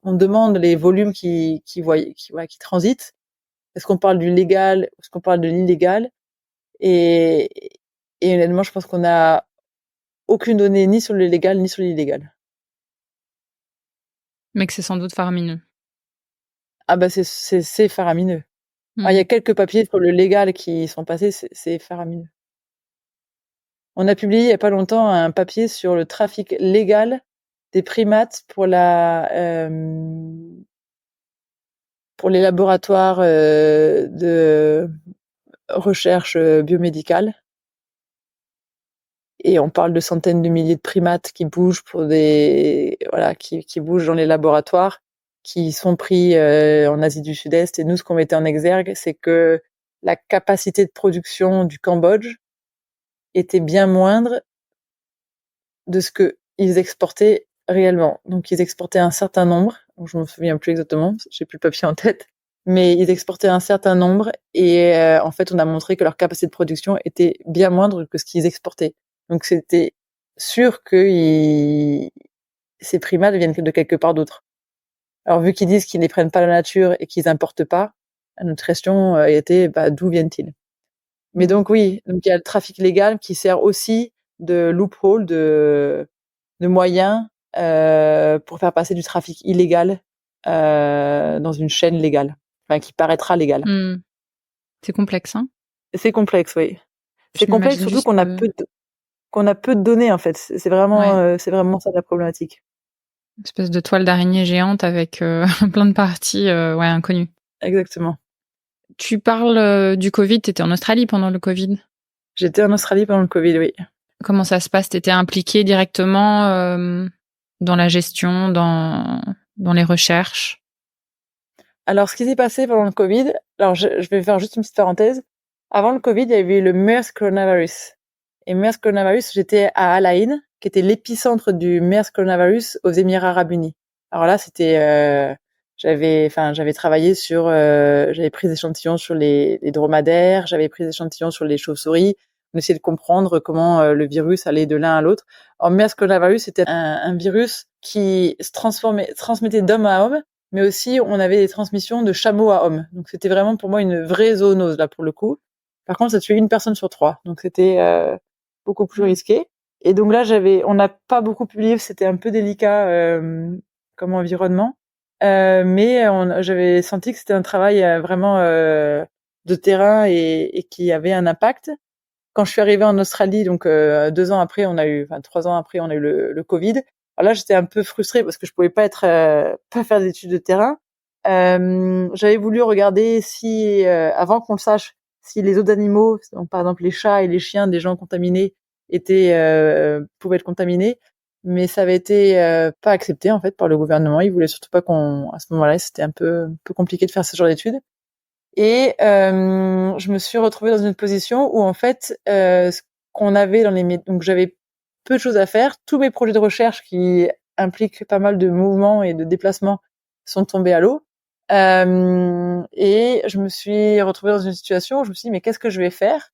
on demande les volumes qui transitent, est-ce qu'on parle du légal, est-ce qu'on parle de l'illégal? Et honnêtement, je pense qu'on n'a aucune donnée ni sur le légal ni sur l'illégal. Mais que c'est sans doute faramineux. Ah bah c'est faramineux. Il y a quelques papiers sur le légal qui sont passés, c'est faramineux. On a publié il y a pas longtemps un papier sur le trafic légal des primates pour les laboratoires de recherche biomédicale. Et on parle de centaines de milliers de primates qui bougent qui bougent dans les laboratoires, qui sont pris en Asie du Sud-Est. Et nous, ce qu'on mettait en exergue, c'est que la capacité de production du Cambodge était bien moindre de ce que ils exportaient réellement. Donc ils exportaient un certain nombre, donc je me souviens plus exactement, j'ai plus le papier en tête, mais ils exportaient un certain nombre et en fait on a montré que leur capacité de production était bien moindre que ce qu'ils exportaient. Donc c'était sûr que ces primates viennent de quelque part d'autre. Alors vu qu'ils disent qu'ils ne les prennent pas de la nature et qu'ils importent pas, notre question était d'où viennent-ils? Mais donc oui, donc il y a le trafic légal qui sert aussi de loophole, de moyen pour faire passer du trafic illégal dans une chaîne légale, enfin qui paraîtra légale. C'est complexe, hein? C'est complexe, oui. C'est Je complexe m'imagine surtout juste, qu'on a peu de données en fait. C'est vraiment ça la problématique. une espèce de toile d'araignée géante avec plein de parties inconnues. Exactement. Tu parles du Covid, t'étais en Australie pendant le Covid? J'étais en Australie pendant le Covid, oui. Comment ça se passe? T'étais impliquée directement dans la gestion, dans les recherches? Alors, ce qui s'est passé pendant le Covid, alors je vais faire juste une petite parenthèse. Avant le Covid, il y avait eu le MERS coronavirus. Et MERS coronavirus, j'étais à Al Ain, qui était l'épicentre du MERS coronavirus aux Émirats Arabes Unis. Alors là, c'était, j'avais travaillé sur, j'avais pris des échantillons sur les dromadaires, j'avais pris des échantillons sur les chauves-souris. On essayait de comprendre comment le virus allait de l'un à l'autre. Alors, MERS coronavirus, c'était un virus qui se transmettait d'homme à homme, mais aussi on avait des transmissions de chameau à homme. Donc c'était vraiment pour moi une vraie zoonose là pour le coup. Par contre, ça tuait une personne sur 3, donc c'était beaucoup plus risqué. Et donc là, on n'a pas beaucoup publié, c'était un peu délicat comme environnement, mais j'avais senti que c'était un travail vraiment de terrain et qui avait un impact. Quand je suis arrivée en Australie, donc 3 ans après, on a eu le Covid. Alors là, j'étais un peu frustrée parce que je pouvais pas faire d'études de terrain. J'avais voulu regarder si, avant qu'on le sache, si les autres animaux, donc par exemple les chats et les chiens des gens contaminés, pouvaient être contaminés, mais ça avait été pas accepté en fait par le gouvernement. Ils voulaient surtout pas à ce moment-là, c'était un peu compliqué de faire ce genre d'études. Et je me suis retrouvée dans une position où en fait, ce qu'on avait donc j'avais peu de choses à faire. Tous mes projets de recherche qui impliquent pas mal de mouvements et de déplacements sont tombés à l'eau. Et je me suis retrouvée dans une situation où je me suis dit mais qu'est-ce que je vais faire?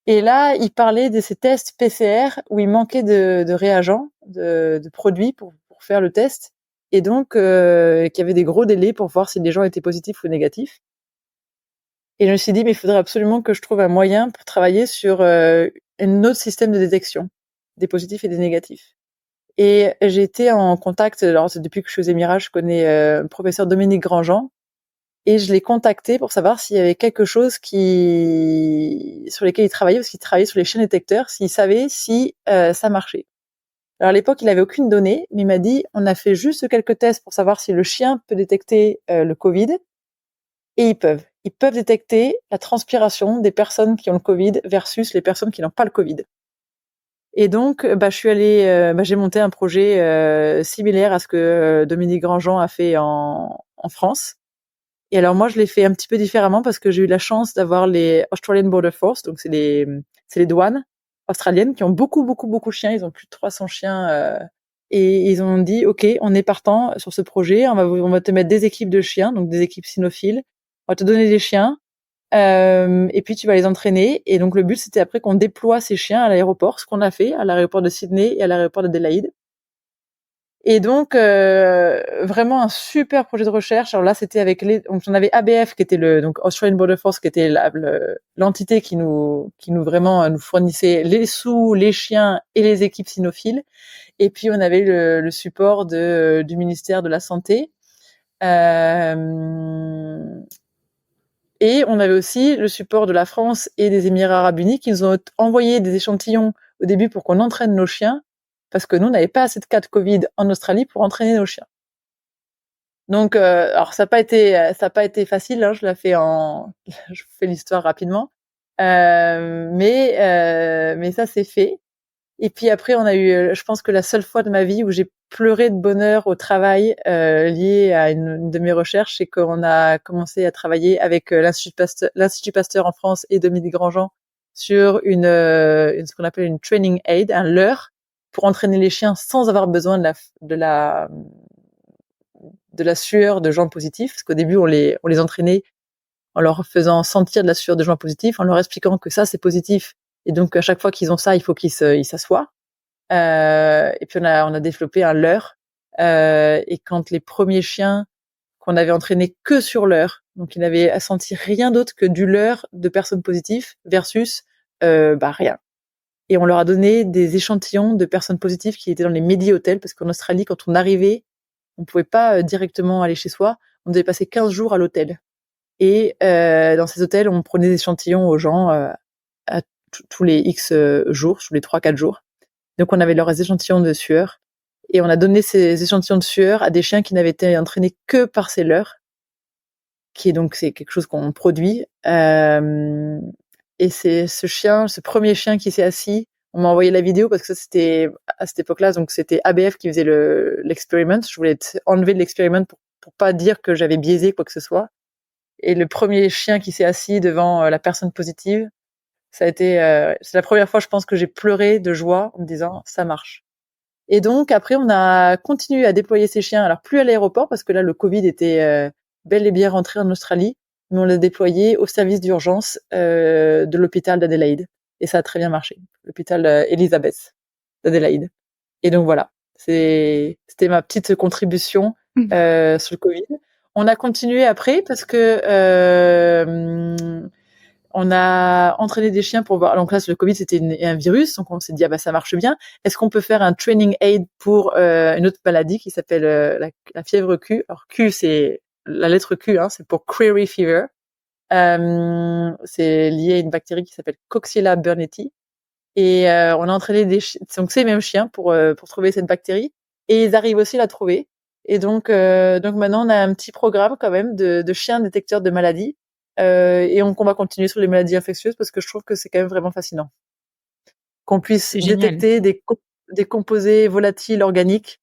Et là, il parlait de ces tests PCR où il manquait de réagents, de produits pour faire le test, et donc qu'il y avait des gros délais pour voir si les gens étaient positifs ou négatifs. Et je me suis dit, mais il faudrait absolument que je trouve un moyen pour travailler sur un autre système de détection des positifs et des négatifs. Et j'ai été en contact, alors depuis que je suis aux Émirats, je connais le professeur Dominique Grandjean, et je l'ai contacté pour savoir s'il y avait quelque chose sur lesquels il travaillait, parce qu'il travaillait sur les chiens détecteurs, s'il savait si ça marchait. Alors à l'époque, il avait aucune donnée, mais il m'a dit, on a fait juste quelques tests pour savoir si le chien peut détecter le Covid, et ils peuvent détecter la transpiration des personnes qui ont le Covid versus les personnes qui n'ont pas le Covid. Et donc, je suis allée, j'ai monté un projet similaire à ce que Dominique Grandjean a fait en France. Et alors moi, je l'ai fait un petit peu différemment parce que j'ai eu la chance d'avoir les Australian Border Force, donc c'est les douanes australiennes qui ont beaucoup de chiens. Ils ont plus de 300 chiens. Et ils ont dit, OK, on est partant sur ce projet. On va te mettre des équipes de chiens, donc des équipes cynophiles. On va te donner des chiens. Et puis tu vas les entraîner. Et donc le but, c'était après qu'on déploie ces chiens à l'aéroport, ce qu'on a fait à l'aéroport de Sydney et à l'aéroport d'Adélaïde. Et donc vraiment un super projet de recherche. Alors là, c'était donc on avait ABF qui était donc Australian Border Force, qui était l'entité qui nous vraiment nous fournissait les sous, les chiens et les équipes cynophiles. Et puis on avait le support du ministère de la Santé. Et on avait aussi le support de la France et des Émirats Arabes Unis qui nous ont envoyé des échantillons au début pour qu'on entraîne nos chiens, parce que nous, on n'avait pas assez de cas de Covid en Australie pour entraîner nos chiens. Donc, alors ça n'a pas été facile, hein, je fais l'histoire rapidement, mais ça c'est fait. Et puis après, on a eu, je pense que la seule fois de ma vie où j'ai pleuré de bonheur au travail lié à une de mes recherches, c'est qu'on a commencé à travailler avec l'Institut Pasteur en France et Dominique Grandjean sur ce qu'on appelle une training aid, un leurre pour entraîner les chiens sans avoir besoin de la sueur de gens positifs, parce qu'au début on les entraînait en leur faisant sentir de la sueur de gens positifs, en leur expliquant que ça c'est positif, et donc à chaque fois qu'ils ont ça, il faut qu'ils s'assoient. Et puis on a développé un leurre, et quand les premiers chiens qu'on avait entraînés que sur leurre, donc ils n'avaient à sentir rien d'autre que du leurre de personnes positives versus rien. Et on leur a donné des échantillons de personnes positives qui étaient dans les Medi-hôtels, parce qu'en Australie, quand on arrivait, on pouvait pas directement aller chez soi, on devait passer 15 jours à l'hôtel. Et dans ces hôtels, on prenait des échantillons aux gens à tous les X jours, tous les 3-4 jours. Donc on avait leurs échantillons de sueur, et on a donné ces échantillons de sueur à des chiens qui n'avaient été entraînés que par ces leurres, c'est quelque chose qu'on produit. Et c'est ce premier chien qui s'est assis. On m'a envoyé la vidéo parce que ça, c'était à cette époque-là, donc c'était ABF qui faisait l'experiment. Je voulais enlever de l'experiment pour pas dire que j'avais biaisé quoi que ce soit. Et le premier chien qui s'est assis devant la personne positive, ça a été, c'est la première fois, je pense, que j'ai pleuré de joie en me disant ça marche. Et donc après, on a continué à déployer ces chiens. Alors plus à l'aéroport parce que là, le Covid était bel et bien rentré en Australie, mais on l'a déployé au service d'urgence de l'hôpital d'Adélaïde, et ça a très bien marché. L'hôpital Elizabeth d'Adélaïde. Et donc voilà, c'était ma petite contribution sur le Covid. On a continué après parce que on a entraîné des chiens pour voir. Donc là, le Covid, c'était un virus, donc on s'est dit ça marche bien. Est-ce qu'on peut faire un training aid pour une autre maladie qui s'appelle la fièvre Q. Alors Q, c'est la lettre Q, c'est pour Query Fever. C'est lié à une bactérie qui s'appelle Coxiella burnetii. Et on a entraîné donc ces mêmes chiens pour trouver cette bactérie, et ils arrivent aussi à la trouver. Et donc maintenant on a un petit programme quand même de chiens détecteurs de maladies, et on va continuer sur les maladies infectieuses parce que je trouve que c'est quand même vraiment fascinant qu'on puisse détecter des composés volatiles organiques,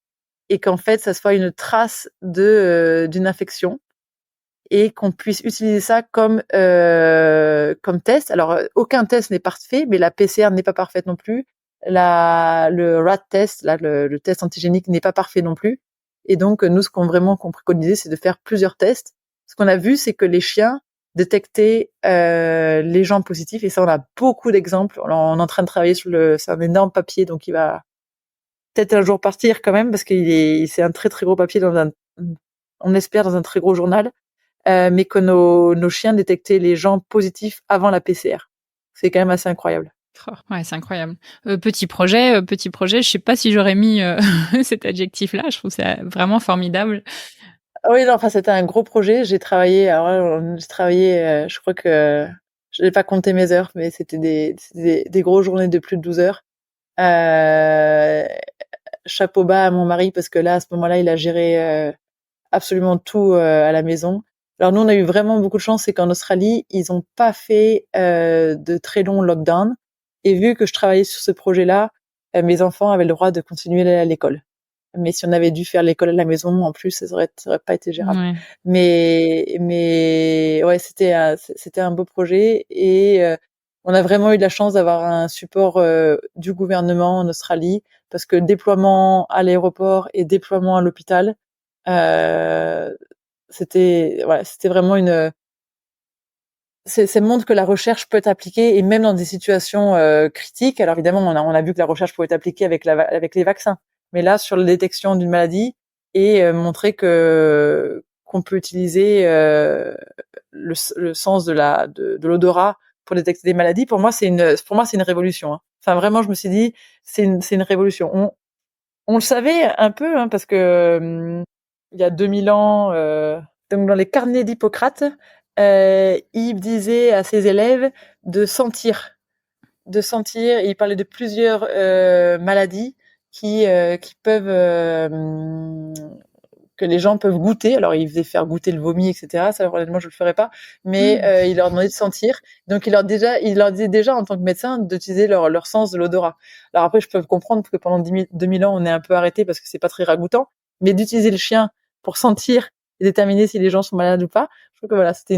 et qu'en fait ça soit une trace d'une infection, et qu'on puisse utiliser ça comme test. Alors aucun test n'est parfait, mais la PCR n'est pas parfaite non plus. Le RAT test, le test antigénique n'est pas parfait non plus. Et donc nous, ce qu'on préconisait, c'est de faire plusieurs tests. Ce qu'on a vu, c'est que les chiens détectaient les gens positifs, et ça, on a beaucoup d'exemples. On est en train de travailler c'est un énorme papier, donc il va peut-être un jour partir quand même, parce c'est un très très gros papier on espère dans un très gros journal. Mais que nos chiens détectaient les gens positifs avant la PCR. C'est quand même assez incroyable. Ouais, c'est incroyable. Petit projet. Je sais pas si j'aurais mis cet adjectif-là. Je trouve ça vraiment formidable. Oui, non, c'était un gros projet. J'ai travaillé, je crois que je n'ai pas compté mes heures, mais c'était des grosses journées de plus de 12 heures. Chapeau bas à mon mari, parce que là, à ce moment-là, il a géré absolument tout à la maison. Alors nous, on a eu vraiment beaucoup de chance, c'est qu'en Australie, ils n'ont pas fait de très longs lockdowns. Et vu que je travaillais sur ce projet-là, mes enfants avaient le droit de continuer à aller à l'école. Mais si on avait dû faire l'école à la maison, en plus, ça aurait pas été gérable. Ouais. Mais ouais, c'était un beau projet, et on a vraiment eu de la chance d'avoir un support du gouvernement en Australie, parce que déploiement à l'aéroport et déploiement à l'hôpital, c'était vraiment ça montre que la recherche peut être appliquée, et même dans des situations critiques. Alors évidemment, on a vu que la recherche pouvait être appliquée avec les vaccins, mais là, sur la détection d'une maladie, et montrer qu'on peut utiliser le sens de l'odorat pour détecter des maladies. Pour moi, c'est une révolution. Enfin, vraiment, je me suis dit, c'est une révolution. On le savait un peu, parce que il y a 2000 ans, donc dans les carnets d'Hippocrate, il disait à ses élèves de sentir. Et il parlait de plusieurs maladies qui peuvent que les gens peuvent goûter. Alors il faisait faire goûter le vomi, etc. Ça, honnêtement, je le ferais pas. Mais il leur demandait de sentir. Donc il leur disait déjà en tant que médecin d'utiliser leur sens de l'odorat. Alors après, je peux comprendre que pendant 2000 ans, on est un peu arrêté parce que c'est pas très ragoûtant. Mais d'utiliser le chien pour sentir et déterminer si les gens sont malades ou pas, je trouve que voilà, c'était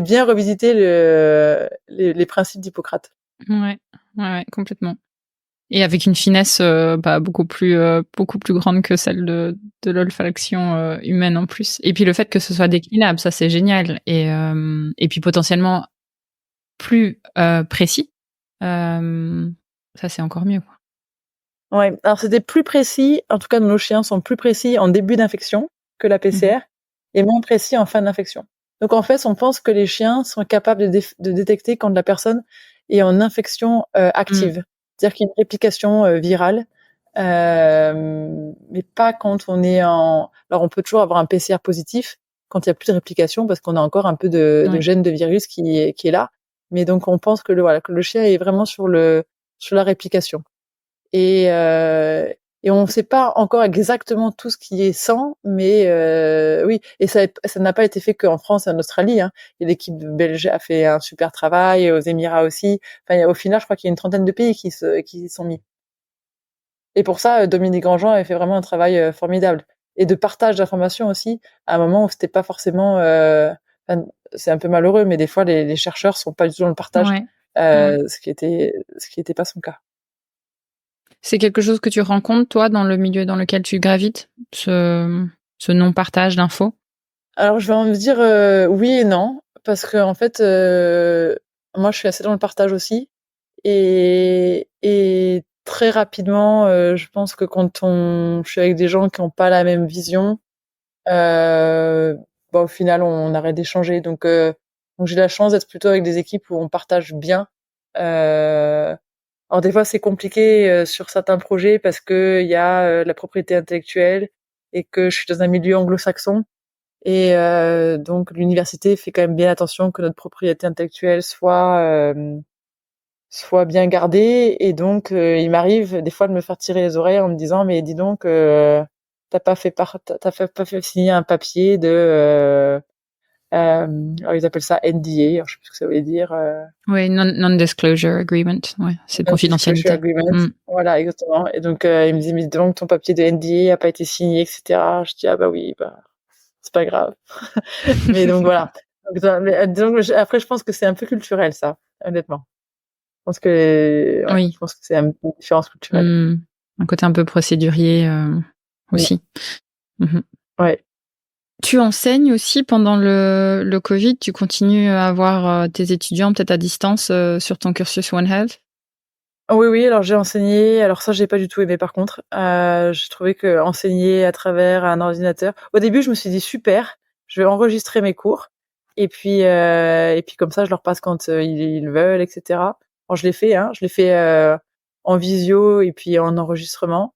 bien revisiter les principes d'Hippocrate. Ouais, complètement. Et avec une finesse beaucoup plus grande que celle de l'olfaction humaine en plus. Et puis le fait que ce soit déclinable, ça c'est génial. Et puis potentiellement plus précis, ça c'est encore mieux, quoi. Ouais, alors c'était plus précis, en tout cas nos chiens sont plus précis en début d'infection que la PCR et moins précis en fin d'infection. Donc en fait, on pense que les chiens sont capables de détecter quand la personne est en infection active, c'est-à-dire qu'il y a une réplication virale, mais pas quand on est en... Alors on peut toujours avoir un PCR positif quand il y a plus de réplication parce qu'on a encore un peu de gène de virus qui est là, mais donc on pense que le chien est vraiment sur la réplication. Et on ne sait pas encore exactement tout ce qui est 100, mais oui. Et ça n'a pas été fait qu'en France et en Australie, hein. Et l'équipe belge a fait un super travail, aux Émirats aussi. Enfin, au final, je crois qu'il y a une trentaine de pays qui s'y sont mis. Et pour ça, Dominique Grandjean a fait vraiment un travail formidable. Et de partage d'informations aussi, à un moment où c'était pas forcément... c'est un peu malheureux, mais des fois, les chercheurs sont pas du tout dans le partage, ce qui était pas son cas. C'est quelque chose que tu rencontres, toi, dans le milieu dans lequel tu gravites, ce non-partage d'infos? Alors, je vais en dire oui et non, parce que en fait, moi, je suis assez dans le partage aussi, et très rapidement, je pense que je suis avec des gens qui n'ont pas la même vision, au final, on arrête d'échanger. Donc j'ai la chance d'être plutôt avec des équipes où on partage bien. Alors des fois c'est compliqué sur certains projets parce que il y a la propriété intellectuelle et que je suis dans un milieu anglo-saxon et donc l'université fait quand même bien attention que notre propriété intellectuelle soit bien gardée, et donc il m'arrive des fois de me faire tirer les oreilles en me disant mais dis donc t'as pas fait signer un papier de alors ils appellent ça NDA, alors je sais plus ce que ça veut dire. Oui, non-disclosure agreement. Ouais, c'est de confidentialité. Agreement. Voilà, exactement. Et donc il me dit mais donc ton papier de NDA a pas été signé, etc. Je dis ah bah oui, c'est pas grave. Mais donc voilà. Donc, après je pense que c'est un peu culturel ça, honnêtement. Je pense que oui. Je pense que c'est une différence culturelle. Un côté un peu procédurier aussi. Ouais. Tu enseignes aussi pendant le Covid, tu continues à avoir tes étudiants peut-être à distance sur ton cursus One Health? Oui, alors j'ai enseigné, alors ça j'ai pas du tout aimé par contre. J'ai trouvé que enseigner à travers un ordinateur. Au début, je me suis dit super, je vais enregistrer mes cours et puis comme ça je leur passe quand ils veulent, etc. Bon, je l'ai fait en visio et puis en enregistrement.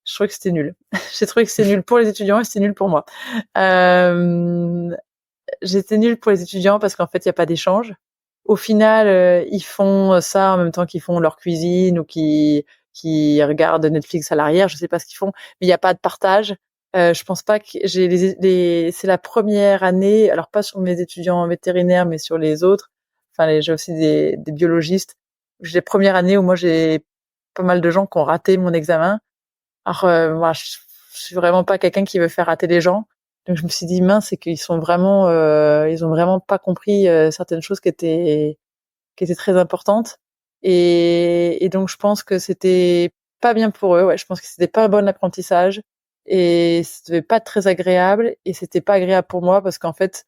Je trouvais que c'était nul. J'ai trouvé que c'était nul pour les étudiants et c'était nul pour moi. J'étais nulle pour les étudiants parce qu'en fait il y a pas d'échange. Au final, ils font ça en même temps qu'ils font leur cuisine ou qui regardent Netflix à l'arrière, je sais pas ce qu'ils font, mais il y a pas de partage. Je pense pas que c'est la première année, alors pas sur mes étudiants vétérinaires, mais sur les autres. Enfin, j'ai aussi des biologistes. J'ai les premières années où moi j'ai pas mal de gens qui ont raté mon examen. Alors moi, je suis vraiment pas quelqu'un qui veut faire rater les gens. Donc je me suis dit mince, c'est qu'ils sont vraiment, ils ont vraiment pas compris certaines choses qui étaient très importantes. Et donc je pense que c'était pas bien pour eux. Ouais, je pense que c'était pas un bon apprentissage et c'était pas très agréable et c'était pas agréable pour moi parce qu'en fait,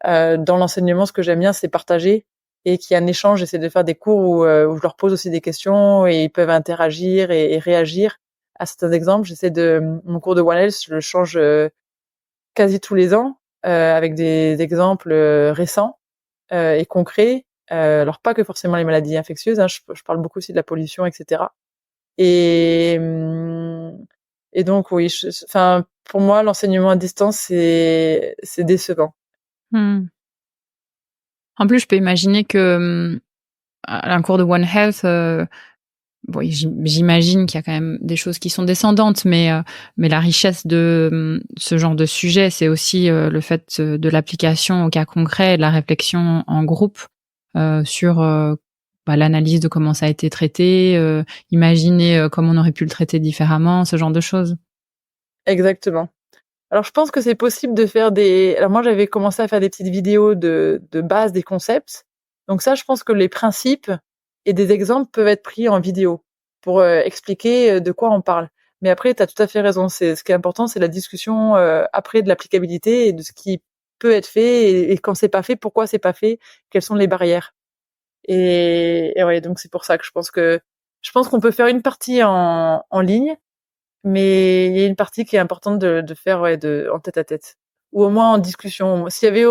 dans l'enseignement, ce que j'aime bien, c'est partager et qu'il y a un échange. J'essaie de faire des cours où je leur pose aussi des questions et ils peuvent interagir et réagir à certains exemples. Mon cours de One Health, je le change quasi tous les ans avec des exemples récents et concrets. Alors pas que forcément les maladies infectieuses, hein, je parle beaucoup aussi de la pollution, etc. Et donc oui, pour moi l'enseignement à distance c'est décevant. En plus, je peux imaginer que un cours de One Health, bon, j'imagine qu'il y a quand même des choses qui sont descendantes, mais la richesse de ce genre de sujet, c'est aussi le fait de l'application au cas concret, de la réflexion en groupe sur l'analyse de comment ça a été traité, imaginer comment on aurait pu le traiter différemment, ce genre de choses. Exactement. Alors je pense que c'est possible de faire alors moi j'avais commencé à faire des petites vidéos de base des concepts. Donc ça, je pense que les principes et des exemples peuvent être pris en vidéo. pour expliquer de quoi on parle. Mais après, tu as tout à fait raison. Ce qui est important, c'est la discussion après de l'applicabilité et de ce qui peut être fait et quand c'est pas fait, pourquoi c'est pas fait, quelles sont les barrières. Et ouais, donc c'est pour ça que je pense qu'on peut faire une partie en ligne, mais il y a une partie qui est importante de faire en tête à tête ou au moins en discussion. S'il y avait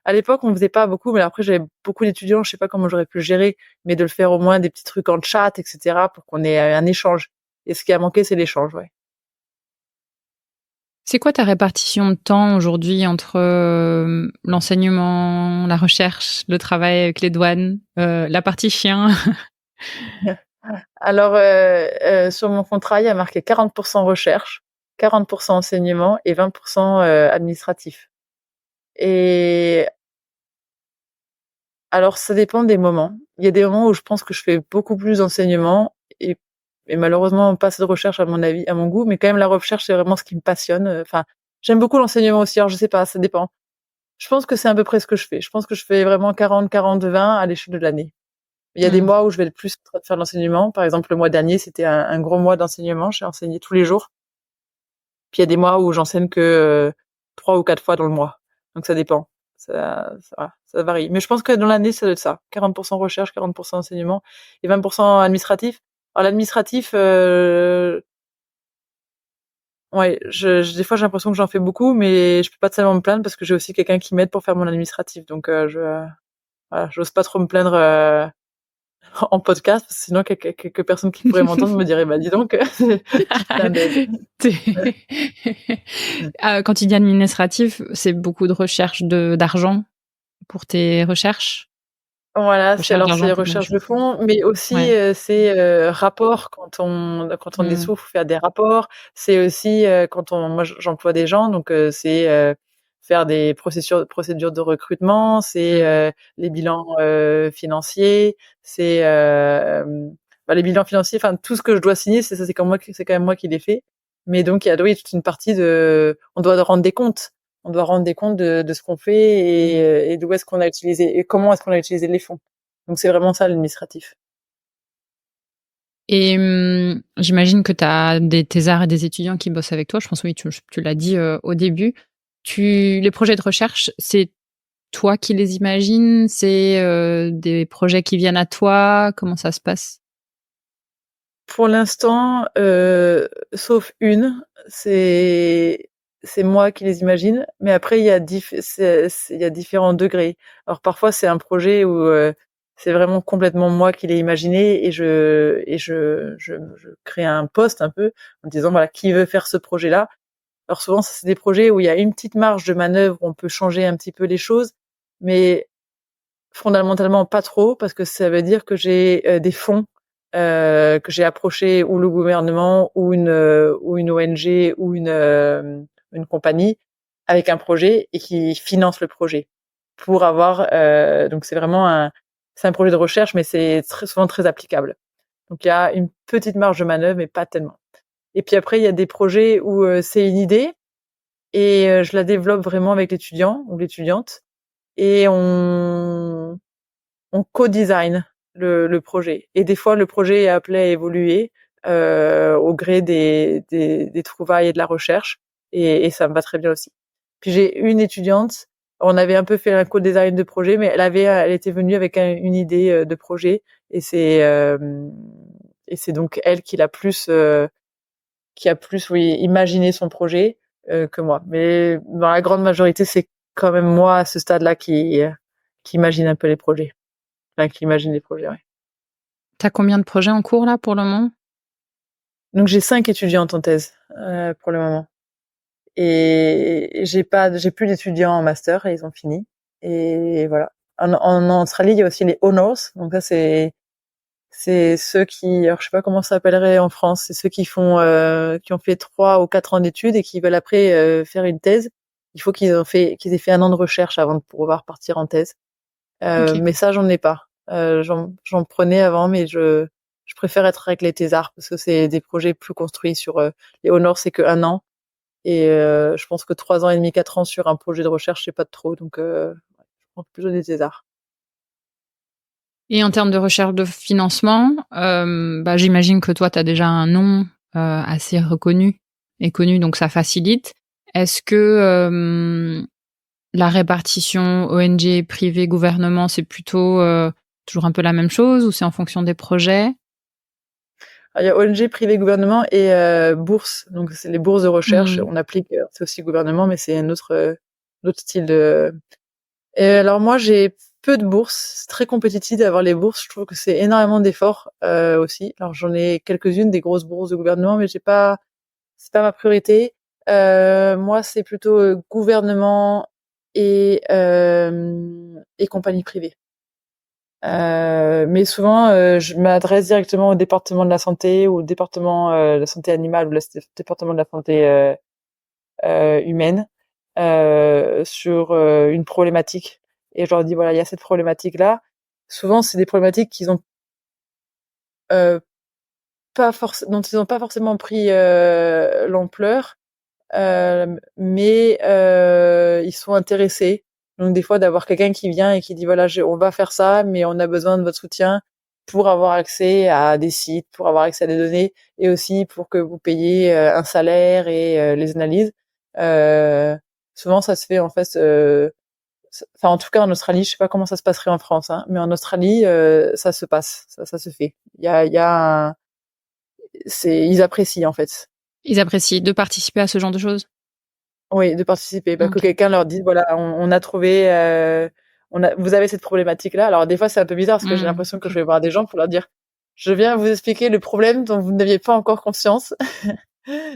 à l'époque, on faisait pas beaucoup, mais après j'avais beaucoup d'étudiants, je sais pas comment j'aurais pu le gérer, mais de le faire au moins des petits trucs en chat, etc., pour qu'on ait un échange. Et ce qui a manqué, c'est l'échange, ouais. C'est quoi ta répartition de temps aujourd'hui entre l'enseignement, la recherche, le travail avec les douanes, la partie chien? Alors, sur mon contrat, il y a marqué 40% recherche, 40% enseignement et 20% administratif. Et alors, ça dépend des moments. Il y a des moments où je pense que je fais beaucoup plus d'enseignement et malheureusement pas assez de recherche à mon avis, à mon goût, mais quand même la recherche, c'est vraiment ce qui me passionne. Enfin, j'aime beaucoup l'enseignement aussi. Alors, je sais pas, ça dépend. Je pense que c'est à peu près ce que je fais. Je pense que je fais vraiment 40, 40, 20 à l'échelle de l'année. Il y a des mois où je vais le plus en train de faire de l'enseignement. Par exemple, le mois dernier, c'était un gros mois d'enseignement. J'ai enseigné tous les jours. Puis il y a des mois où j'enseigne que 3 ou 4 fois dans le mois. Donc ça dépend. Ça varie. Mais je pense que dans l'année, ça doit être ça. 40% recherche, 40% enseignement et 20% administratif. Alors l'administratif, ouais, des fois j'ai l'impression que j'en fais beaucoup, mais je peux pas tellement me plaindre parce que j'ai aussi quelqu'un qui m'aide pour faire mon administratif. Donc voilà, j'ose pas trop me plaindre en podcast, parce que sinon quelques personnes qui pourraient m'entendre me diraient bah dis donc, tu te plains d'aide. Quand tu dis administratif, c'est beaucoup de recherche d'argent pour tes recherches? Voilà, Recherche c'est d'argent pour tes recherche de recherches. fonds, mais aussi Ouais. c'est rapport quand on est Mmh. sous, faut faire des rapports. C'est aussi quand moi j'emploie des gens, donc c'est faire des procédures de recrutement, c'est Mmh. les bilans financiers, c'est les bilans financiers, enfin tout ce que je dois signer, c'est c'est quand même moi qui les fais. Mais donc il y a oui toute une partie on doit rendre des comptes. On doit rendre des comptes de ce qu'on fait Mmh. et d'où est-ce qu'on a utilisé et comment est-ce qu'on a utilisé les fonds. Donc c'est vraiment ça l'administratif. Et j'imagine que tu as des thésards et des étudiants qui bossent avec toi. Je pense oui, tu l'as dit, au début. Les projets de recherche, c'est toi qui les imagines? C'est, des projets qui viennent à toi? Comment ça se passe? Pour l'instant, sauf une, c'est moi qui les imagine, mais après il y a il y a différents degrés. Alors parfois c'est un projet où c'est vraiment complètement moi qui l'ai imaginé et je crée un post un peu en disant voilà qui veut faire ce projet-là. Alors souvent c'est des projets où il y a une petite marge de manœuvre, où on peut changer un petit peu les choses, mais fondamentalement pas trop parce que ça veut dire que j'ai des fonds que j'ai approché ou le gouvernement ou une ONG ou une compagnie avec un projet et qui finance le projet pour avoir donc c'est un projet de recherche mais c'est très souvent très applicable. Donc il y a une petite marge de manœuvre mais pas tellement. Et puis après il y a des projets où c'est une idée et je la développe vraiment avec l'étudiant ou l'étudiante et on co-design le projet. Et des fois, le projet est appelé à évoluer au gré des trouvailles et de la recherche. Et ça me va très bien aussi. Puis j'ai une étudiante, on avait un peu fait un co-design de projet, mais elle était venue avec une idée de projet. Et c'est donc elle qui a plus, oui, imaginé son projet que moi. Mais dans la grande majorité, c'est quand même moi à ce stade-là qui imagine un peu les projets. Enfin, qui imagine les projets, ouais. Tu as combien de projets en cours là, pour le moment? Donc j'ai 5 étudiantes en thèse pour le moment. Et j'ai plus d'étudiants en master, ils ont fini. Et voilà. En Australie, il y a aussi les honors. Donc ça, c'est ceux qui, alors je sais pas comment ça s'appellerait en France, c'est ceux qui ont fait 3 ou 4 ans d'études et qui veulent après faire une thèse. Il faut qu'ils aient fait un an de recherche avant de pouvoir partir en thèse. OK. Mais ça, j'en ai pas. J'en prenais avant, mais je préfère être avec les thésards parce que c'est des projets plus construits sur les honors, c'est que 1 an. Et je pense que 3 ans et demi, 4 ans sur un projet de recherche, c'est pas de trop. Donc, je prends plutôt des thésards. Et en termes de recherche de financement, j'imagine que toi, tu as déjà un nom assez reconnu et connu, donc ça facilite. Est-ce que la répartition ONG, privé, gouvernement, c'est plutôt toujours un peu la même chose ou c'est en fonction des projets? Alors, il y a ONG, privé, gouvernement et bourse. Donc c'est les bourses de recherche. On applique, c'est aussi gouvernement, mais c'est un autre style de. Et alors moi j'ai peu de bourses. C'est très compétitif d'avoir les bourses. Je trouve que c'est énormément d'efforts aussi. Alors j'en ai quelques-unes des grosses bourses de gouvernement, mais c'est pas ma priorité. Moi c'est plutôt gouvernement et compagnie privée. Mais souvent, je m'adresse directement au département de la santé ou au département de la santé animale ou le département de la santé humaine sur une problématique. Et je leur dis, voilà, il y a cette problématique-là. Souvent, c'est des problématiques qu'ils ont euh, dont ils n'ont pas forcément pris l'ampleur, mais ils sont intéressés. Donc des fois d'avoir quelqu'un qui vient et qui dit voilà, on va faire ça, mais on a besoin de votre soutien pour avoir accès à des sites, pour avoir accès à des données, et aussi pour que vous payiez un salaire et les analyses. Souvent ça se fait en fait. Enfin, en tout cas en Australie, je sais pas comment ça se passerait en France, hein, mais en Australie, ça se passe, ça se fait. Ils apprécient en fait. Ils apprécient de participer à ce genre de choses? Oui, de participer. Que Ok. quelqu'un leur dise, voilà, on a trouvé, vous avez cette problématique-là. Alors des fois, c'est un peu bizarre parce que j'ai l'impression que je vais voir des gens pour leur dire, je viens vous expliquer le problème dont vous n'aviez pas encore conscience,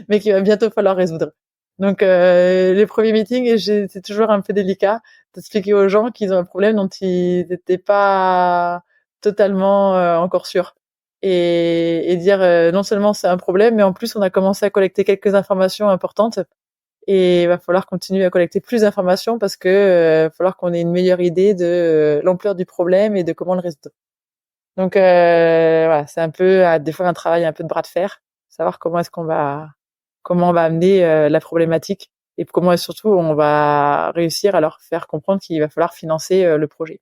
mais qu'il va bientôt falloir résoudre. Donc les premiers meetings, c'est toujours un peu délicat d'expliquer aux gens qu'ils ont un problème dont ils n'étaient pas totalement encore sûrs. Et dire non seulement c'est un problème, mais en plus on a commencé à collecter quelques informations importantes. Et il va falloir continuer à collecter plus d'informations parce que va falloir qu'on ait une meilleure idée de l'ampleur du problème et de comment le résoudre. Donc voilà, c'est un peu des fois un travail un peu de bras de fer, savoir comment on va amener la problématique et comment surtout on va réussir à leur faire comprendre qu'il va falloir financer le projet.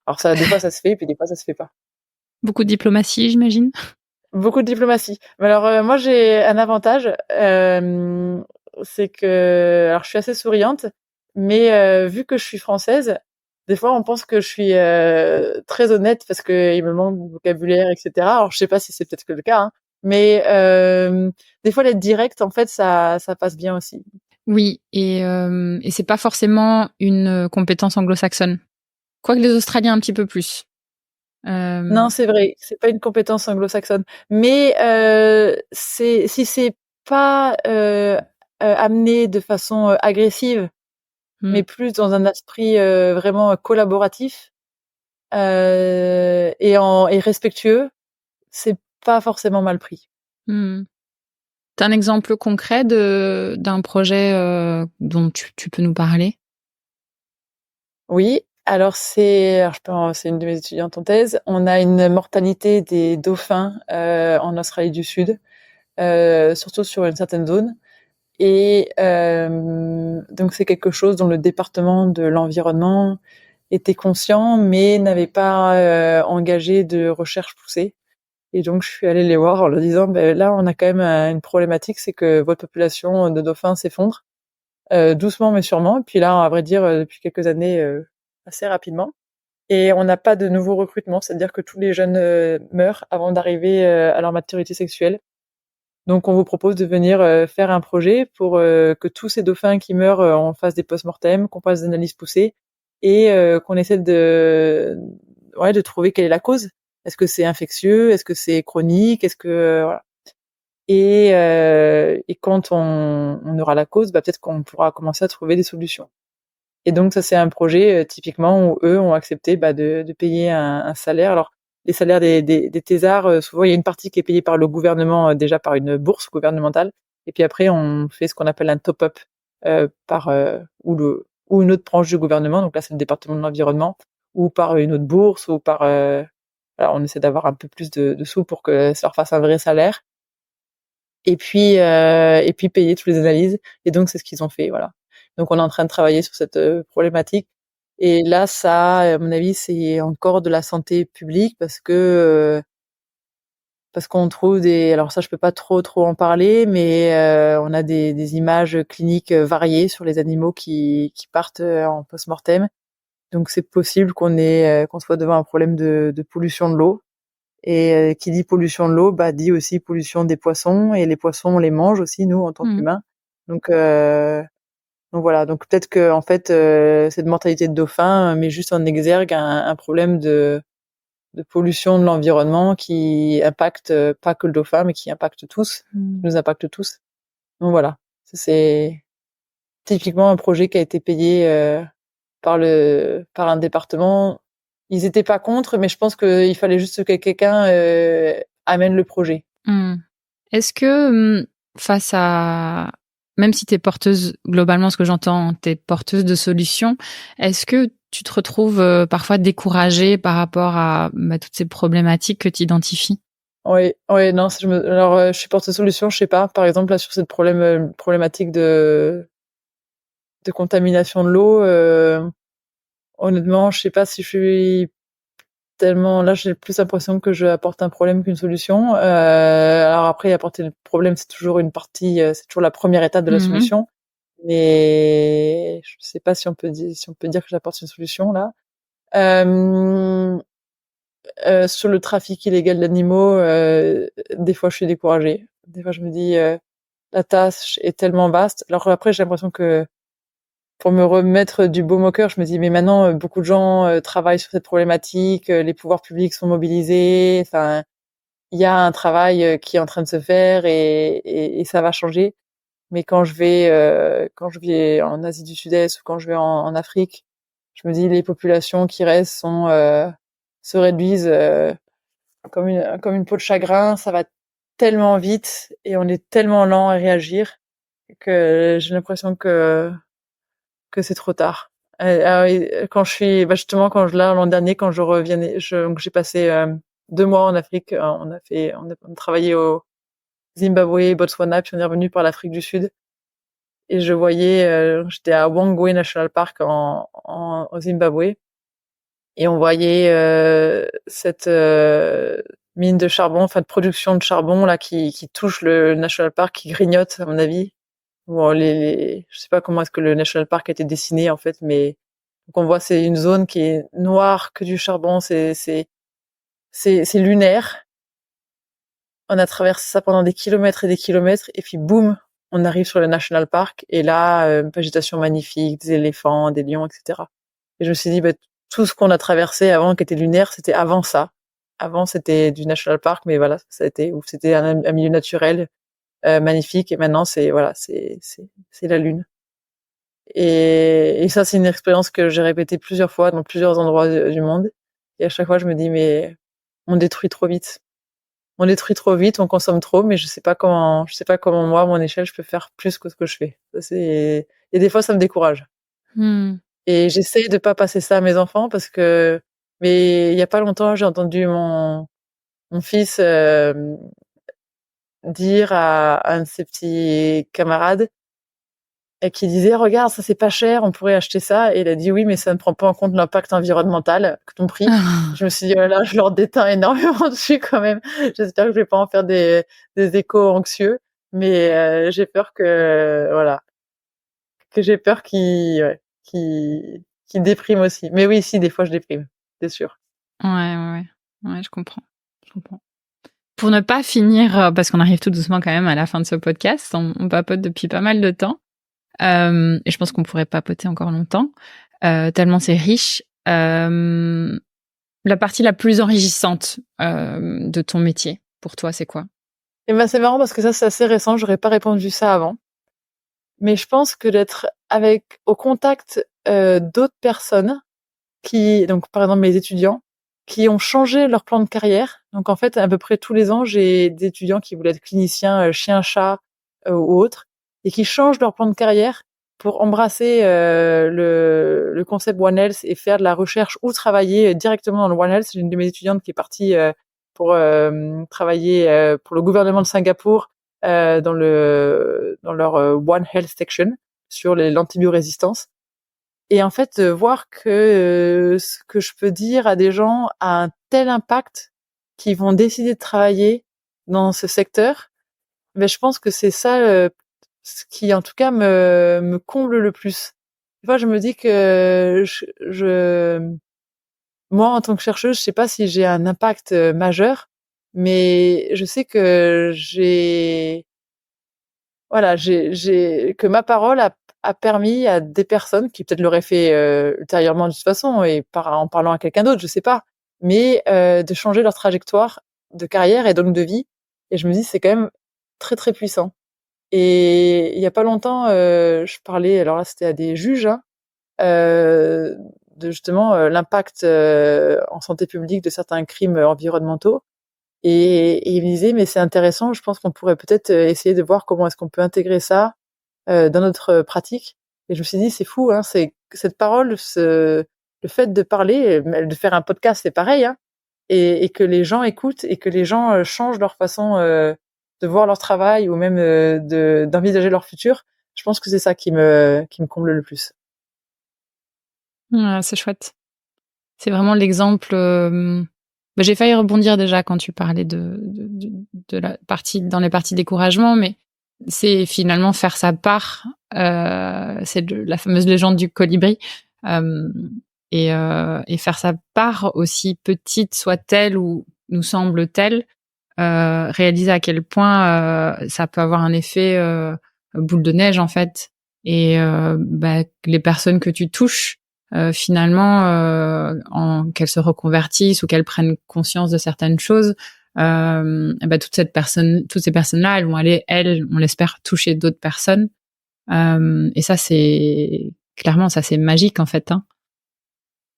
Alors ça, des fois ça se fait, puis des fois ça se fait pas. Beaucoup de diplomatie, j'imagine. Beaucoup de diplomatie. Mais alors moi j'ai un avantage, c'est que alors je suis assez souriante, mais vu que je suis française, des fois on pense que je suis très honnête parce que il me manque du vocabulaire, etc. Alors je sais pas si c'est peut-être que le cas, hein, mais des fois l'être direct, en fait, ça passe bien aussi. Oui, et c'est pas forcément une compétence anglo-saxonne. Quoique les Australiens un petit peu plus. Non, c'est vrai, c'est pas une compétence anglo-saxonne, mais si c'est pas amené de façon agressive, mais plus dans un esprit vraiment collaboratif et respectueux, c'est pas forcément mal pris. T'as un exemple concret d'un projet dont tu peux nous parler? Oui, alors c'est une de mes étudiantes en thèse. On a une mortalité des dauphins en Australie du Sud, surtout sur une certaine zone. Et donc c'est quelque chose dont le département de l'environnement était conscient, mais n'avait pas engagé de recherche poussée. Et donc je suis allée les voir en leur disant, là on a quand même une problématique, c'est que votre population de dauphins s'effondre doucement mais sûrement. Et puis là, à vrai dire, depuis quelques années, assez rapidement. Et on n'a pas de nouveaux recrutements, c'est-à-dire que tous les jeunes meurent avant d'arriver à leur maturité sexuelle. Donc on vous propose de venir faire un projet pour que tous ces dauphins qui meurent, on fasse des post-mortem, qu'on fasse des analyses poussées et qu'on essaie de trouver quelle est la cause. Est-ce que c'est infectieux? Est-ce que c'est chronique? Est-ce que voilà. Et quand on aura la cause, peut-être qu'on pourra commencer à trouver des solutions. Et donc ça, c'est un projet typiquement où eux ont accepté de payer un salaire. Alors les salaires des thésards, souvent il y a une partie qui est payée par le gouvernement, déjà par une bourse gouvernementale, et puis après on fait ce qu'on appelle un top-up par ou une autre branche du gouvernement. Donc là c'est le département de l'environnement, ou par une autre bourse, ou par voilà, on essaie d'avoir un peu plus de sous pour que ça leur fasse un vrai salaire. Et puis payer toutes les analyses. Et donc c'est ce qu'ils ont fait, voilà. Donc on est en train de travailler sur cette problématique Et là, ça, à mon avis, c'est encore de la santé publique parce qu'on trouve alors ça, je peux pas trop en parler, mais on a des images cliniques variées sur les animaux qui partent en post-mortem. Donc c'est possible qu'on soit devant un problème de pollution de l'eau. Et qui dit pollution de l'eau, dit aussi pollution des poissons. Et les poissons, on les mange aussi, nous, en tant qu'humains. Donc voilà. Donc peut-être que en fait, cette mortalité de dauphins met juste en exergue un problème de pollution de l'environnement qui impacte pas que le dauphin, mais qui impacte tous, nous impacte tous. Donc voilà. Ça, c'est typiquement un projet qui a été payé par un département. Ils étaient pas contre, mais je pense qu'il fallait juste que quelqu'un amène le projet. Est-ce que face à, même si t'es porteuse, globalement, ce que j'entends, t'es porteuse de solutions, est-ce que tu te retrouves parfois découragée par rapport à toutes ces problématiques que tu identifies? Oui, non, alors je suis porteuse de solutions, je sais pas. Par exemple, là, sur cette problématique de contamination de l'eau, honnêtement, je sais pas si je suis tellement là, j'ai plus l'impression que je apporte un problème qu'une solution. Alors après, apporter le problème, c'est toujours une partie, c'est toujours la première étape de la solution. Mais je sais pas si on peut dire que j'apporte une solution là. Sur le trafic illégal d'animaux, des fois, je suis découragée. Des fois, je me dis, la tâche est tellement vaste. Alors après, j'ai l'impression que pour me remettre du baume au cœur, je me dis mais maintenant beaucoup de gens travaillent sur cette problématique, les pouvoirs publics sont mobilisés, enfin il y a un travail qui est en train de se faire et ça va changer. Mais quand je vais en Asie du Sud-Est ou quand je vais en Afrique, je me dis les populations qui restent se réduisent comme une peau de chagrin, ça va tellement vite et on est tellement lent à réagir que j'ai l'impression que c'est trop tard. Quand je suis, justement, l'an dernier, quand je revenais, donc j'ai passé 2 mois en Afrique. On a travaillé au Zimbabwe, Botswana, puis on est revenu par l'Afrique du Sud. Et je voyais, j'étais à Wangwe National Park au Zimbabwe, et on voyait cette mine de charbon, enfin de production de charbon là qui touche le National Park, qui grignote à mon avis. Bon, je sais pas comment est-ce que le National Park a été dessiné en fait, mais donc on voit c'est une zone qui est noire que du charbon, c'est lunaire. On a traversé ça pendant des kilomètres et des kilomètres, et puis boum, on arrive sur le National Park, et là, végétation magnifique, des éléphants, des lions, etc. Et je me suis dit, tout ce qu'on a traversé avant, qui était lunaire, c'était avant ça. Avant, c'était du National Park, mais voilà, c'était un milieu naturel magnifique, et maintenant, c'est la lune. Et ça, c'est une expérience que j'ai répétée plusieurs fois dans plusieurs endroits du monde. Et à chaque fois, je me dis, mais on détruit trop vite. On détruit trop vite, on consomme trop, mais je sais pas comment moi, à mon échelle, je peux faire plus que ce que je fais. Et des fois, ça me décourage. Et j'essaie de pas passer ça à mes enfants mais il y a pas longtemps, j'ai entendu mon fils dire à un de ses petits camarades, et qui disait regarde, ça c'est pas cher, on pourrait acheter ça, et il a dit oui, mais ça ne prend pas en compte l'impact environnemental que ton prix. Je me suis dit oh là, je leur déteins énormément dessus quand même. J'espère que je vais pas en faire des échos anxieux, mais j'ai peur qu'ils dépriment aussi. Mais oui, si des fois je déprime, c'est sûr. Ouais, je comprends. Pour ne pas finir, parce qu'on arrive tout doucement quand même à la fin de ce podcast, on papote depuis pas mal de temps. Et je pense qu'on pourrait papoter encore longtemps, tellement c'est riche. La partie la plus enrichissante de ton métier, pour toi, c'est quoi? Et c'est marrant parce que ça, c'est assez récent, j'aurais pas répondu ça avant. Mais je pense que d'être au contact d'autres personnes donc par exemple mes étudiants, qui ont changé leur plan de carrière. Donc en fait, à peu près tous les ans, j'ai des étudiants qui voulaient être cliniciens, chien-chat ou autres, et qui changent leur plan de carrière pour embrasser le concept One Health et faire de la recherche ou travailler directement dans le One Health. J'ai une de mes étudiantes qui est partie pour travailler pour le gouvernement de Singapour dans leur One Health section sur l'antibiorésistance. Et en fait, voir que ce que je peux dire à des gens a un tel impact qu'ils vont décider de travailler dans ce secteur, mais je pense que c'est ça ce qui, en tout cas, me comble le plus. Des fois, je me dis que moi, en tant que chercheuse, je sais pas si j'ai un impact majeur, mais je sais que que ma parole a permis à des personnes qui peut-être l'auraient fait ultérieurement de toute façon et en parlant à quelqu'un d'autre, je sais pas, mais de changer leur trajectoire de carrière et donc de vie. Et je me dis c'est quand même très très puissant. Et il y a pas longtemps, je parlais, alors là c'était à des juges, hein, de justement l'impact en santé publique de certains crimes environnementaux. Et il me disait, mais c'est intéressant, je pense qu'on pourrait peut-être essayer de voir comment est-ce qu'on peut intégrer ça dans notre pratique. Et je me suis dit, c'est fou, hein, c'est cette parole, le fait de parler, de faire un podcast, c'est pareil, hein, et que les gens écoutent et que les gens changent leur façon de voir leur travail ou même d'envisager leur futur. Je pense que c'est ça qui me comble le plus. Ouais, c'est chouette. C'est vraiment l'exemple. J'ai failli rebondir déjà quand tu parlais de la partie dans les parties découragement, mais c'est finalement faire sa part. C'est la fameuse légende du colibri, et faire sa part, aussi petite soit-elle ou nous semble-t-elle, réaliser à quel point ça peut avoir un effet boule de neige en fait, et les personnes que tu touches, finalement, qu'elles se reconvertissent ou qu'elles prennent conscience de certaines choses, toutes ces personnes-là, elles vont aller, on l'espère, toucher d'autres personnes. Et ça, c'est clairement, ça c'est magique en fait, hein.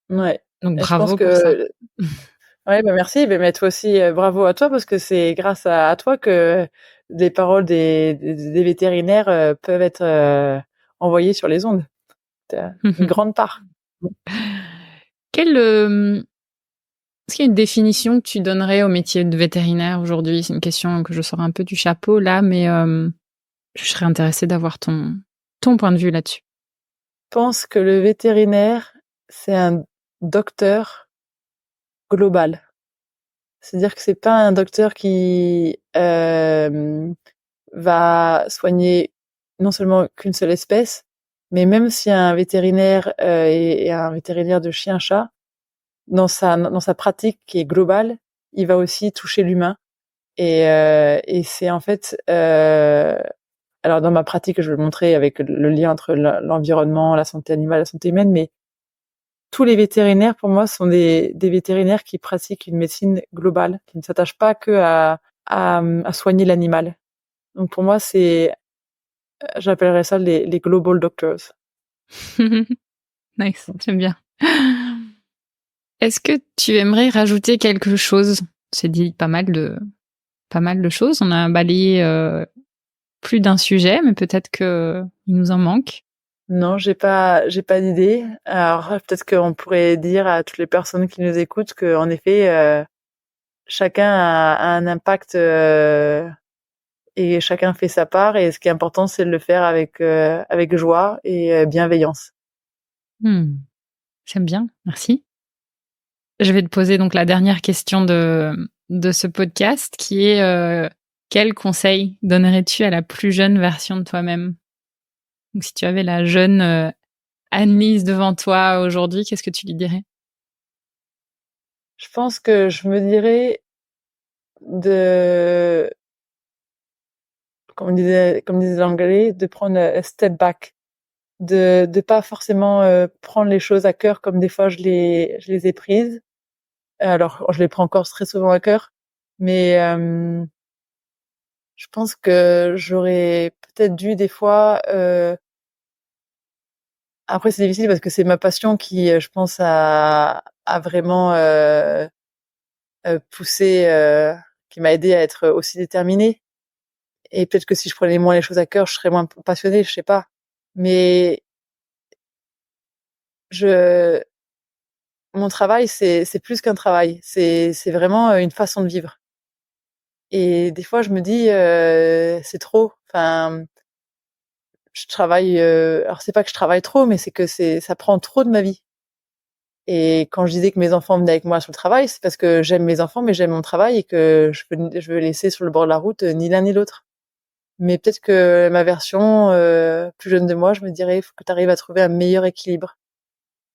Ouais. Donc Et je pense bravo pour ça. que ouais, merci. Mais toi aussi, bravo à toi parce que c'est grâce à toi que des paroles des vétérinaires peuvent être envoyées sur les ondes. T'as une grande part. Quelle, est-ce qu'il y a une définition que tu donnerais au métier de vétérinaire aujourd'hui? C'est une question que je sors un peu du chapeau là, mais je serais intéressée d'avoir ton point de vue là-dessus. Je pense que le vétérinaire, c'est un docteur global. C'est-à-dire que c'est pas un docteur qui va soigner non seulement qu'une seule espèce, mais même si un vétérinaire est un vétérinaire de chien-chat, dans sa pratique qui est globale, il va aussi toucher l'humain. Et c'est en fait, alors dans ma pratique, je vais le montrer avec le lien entre l'environnement, la santé animale, la santé humaine, mais tous les vétérinaires, pour moi, sont des vétérinaires qui pratiquent une médecine globale, qui ne s'attachent pas que à soigner l'animal. Donc pour moi, j'appellerais ça les global doctors. Nice, j'aime bien. Est-ce que tu aimerais rajouter quelque chose? C'est dit pas mal de choses. On a balayé plus d'un sujet, mais peut-être que il nous en manque. Non, j'ai pas d'idée. Alors peut-être qu'on pourrait dire à toutes les personnes qui nous écoutent que, en effet, chacun a un impact et chacun fait sa part. Et ce qui est important, c'est de le faire avec joie et bienveillance. J'aime bien, merci. Je vais te poser donc la dernière question de ce podcast, qui est quel conseil donnerais-tu à la plus jeune version de toi-même? Donc si tu avais la jeune Anne-Lise devant toi aujourd'hui, qu'est-ce que tu lui dirais? Je pense que je me dirais de, comme disait l'anglais, de prendre un step back, de pas forcément prendre les choses à cœur comme des fois je les ai prises. Alors je les prends encore très souvent à cœur, mais je pense que j'aurais peut-être dû des fois. Après c'est difficile parce que c'est ma passion qui, je pense, a vraiment poussé, qui m'a aidé à être aussi déterminée. Et peut-être que si je prenais moins les choses à cœur, je serais moins passionnée, je sais pas. Mais je mon travail, c'est plus qu'un travail. C'est vraiment une façon de vivre. Et des fois, je me dis, c'est trop. Enfin, je travaille. Alors c'est pas que je travaille trop, mais c'est que ça prend trop de ma vie. Et quand je disais que mes enfants venaient avec moi sur le travail, c'est parce que j'aime mes enfants, mais j'aime mon travail et que je veux laisser sur le bord de la route ni l'un ni l'autre. Mais peut-être que ma version plus jeune de moi, je me dirais, il faut que tu arrives à trouver un meilleur équilibre.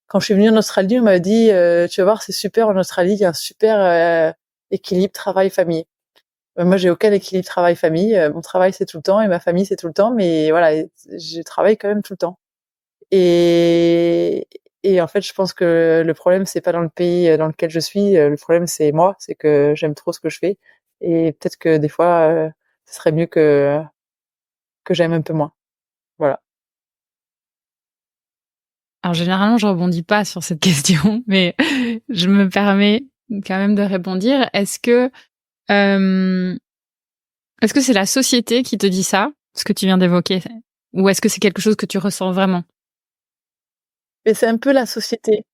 Quand je suis venue en Australie, on m'a dit, tu vas voir, c'est super en Australie, il y a un super équilibre travail-famille. Moi, j'ai aucun équilibre travail-famille. Mon travail, c'est tout le temps et ma famille, c'est tout le temps. Mais voilà, je travaille quand même tout le temps. Et en fait, je pense que le problème, c'est pas dans le pays dans lequel je suis. Le problème, c'est moi. C'est que j'aime trop ce que je fais. Et peut-être que des fois, ce serait mieux que j'aime un peu moins. Voilà. Alors généralement, je rebondis pas sur cette question, mais je me permets quand même de répondre. Est-ce que c'est la société qui te dit ça, ce que tu viens d'évoquer, ou est-ce que c'est quelque chose que tu ressens vraiment? Mais c'est un peu la société.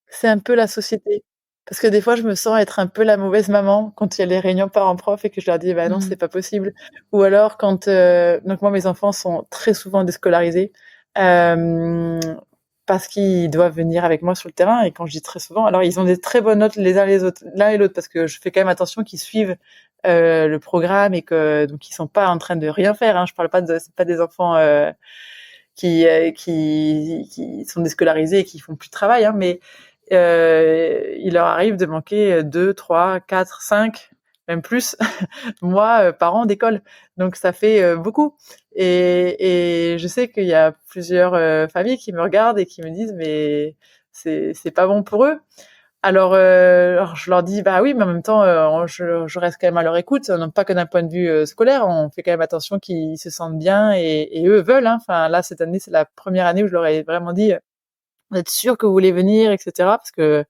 C'est un peu la société. Parce que des fois, je me sens être un peu la mauvaise maman quand il y a les réunions parents-prof et que je leur dis, bah non, c'est pas possible. Ou alors quand, donc moi, mes enfants sont très souvent déscolarisés, parce qu'ils doivent venir avec moi sur le terrain. Et quand je dis très souvent, alors ils ont des très bonnes notes l'un et l'autre, parce que je fais quand même attention qu'ils suivent le programme et que donc ils sont pas en train de rien faire. Hein. Je parle pas c'est pas des enfants qui sont déscolarisés et qui font plus de travail, hein, mais il leur arrive de manquer 2, 3, 4, 5, même plus mois par an d'école. Donc ça fait beaucoup. Et je sais qu'il y a plusieurs familles qui me regardent et qui me disent mais c'est pas bon pour eux. Alors je leur dis bah oui, mais en même temps je reste quand même à leur écoute, non pas que d'un point de vue scolaire, on fait quand même attention qu'ils se sentent bien et eux veulent. Hein. Enfin là cette année c'est la première année où je leur ai vraiment dit vous êtes sûr que vous voulez venir, etc. Parce que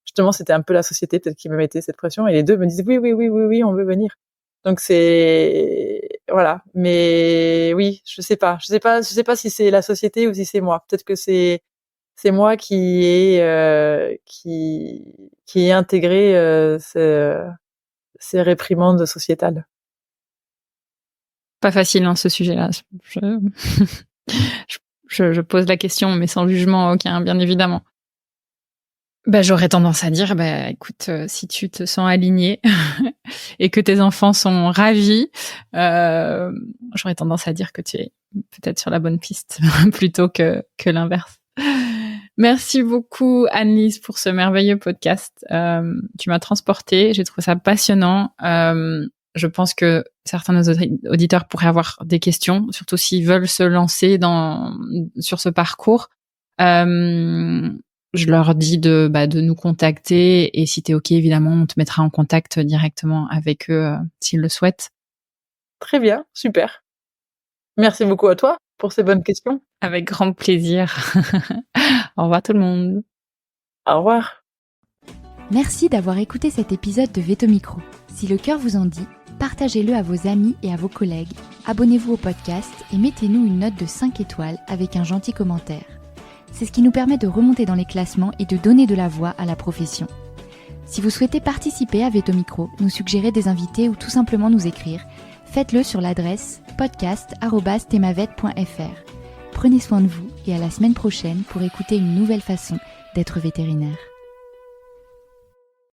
justement c'était un peu la société peut-être qui me mettait cette pression et les deux me disent oui on veut venir. Donc c'est voilà, mais oui je sais pas si c'est la société ou si c'est moi. Peut-être que c'est moi qui ai intégré ces réprimandes sociétales. Pas facile hein, ce sujet-là. Je pose la question, mais sans jugement aucun, bien évidemment. Bah, j'aurais tendance à dire, bah, écoute, si tu te sens aligné et que tes enfants sont ravis, j'aurais tendance à dire que tu es peut-être sur la bonne piste plutôt que l'inverse. Merci beaucoup, Anne-Lise, pour ce merveilleux podcast. Tu m'as transportée, j'ai trouvé ça passionnant. Je pense que certains de nos auditeurs pourraient avoir des questions, surtout s'ils veulent se lancer sur ce parcours. Je leur dis de nous contacter et si t'es OK, évidemment, on te mettra en contact directement avec eux s'ils le souhaitent. Très bien, super. Merci beaucoup à toi pour ces bonnes questions. Avec grand plaisir. Au revoir tout le monde. Au revoir. Merci d'avoir écouté cet épisode de Veto Micro. Si le cœur vous en dit, partagez-le à vos amis et à vos collègues, abonnez-vous au podcast et mettez-nous une note de 5 étoiles avec un gentil commentaire. C'est ce qui nous permet de remonter dans les classements et de donner de la voix à la profession. Si vous souhaitez participer à Veto Micro, nous suggérer des invités ou tout simplement nous écrire, faites-le sur l'adresse podcast@themavet.fr. Prenez soin de vous et à la semaine prochaine pour écouter une nouvelle façon d'être vétérinaire.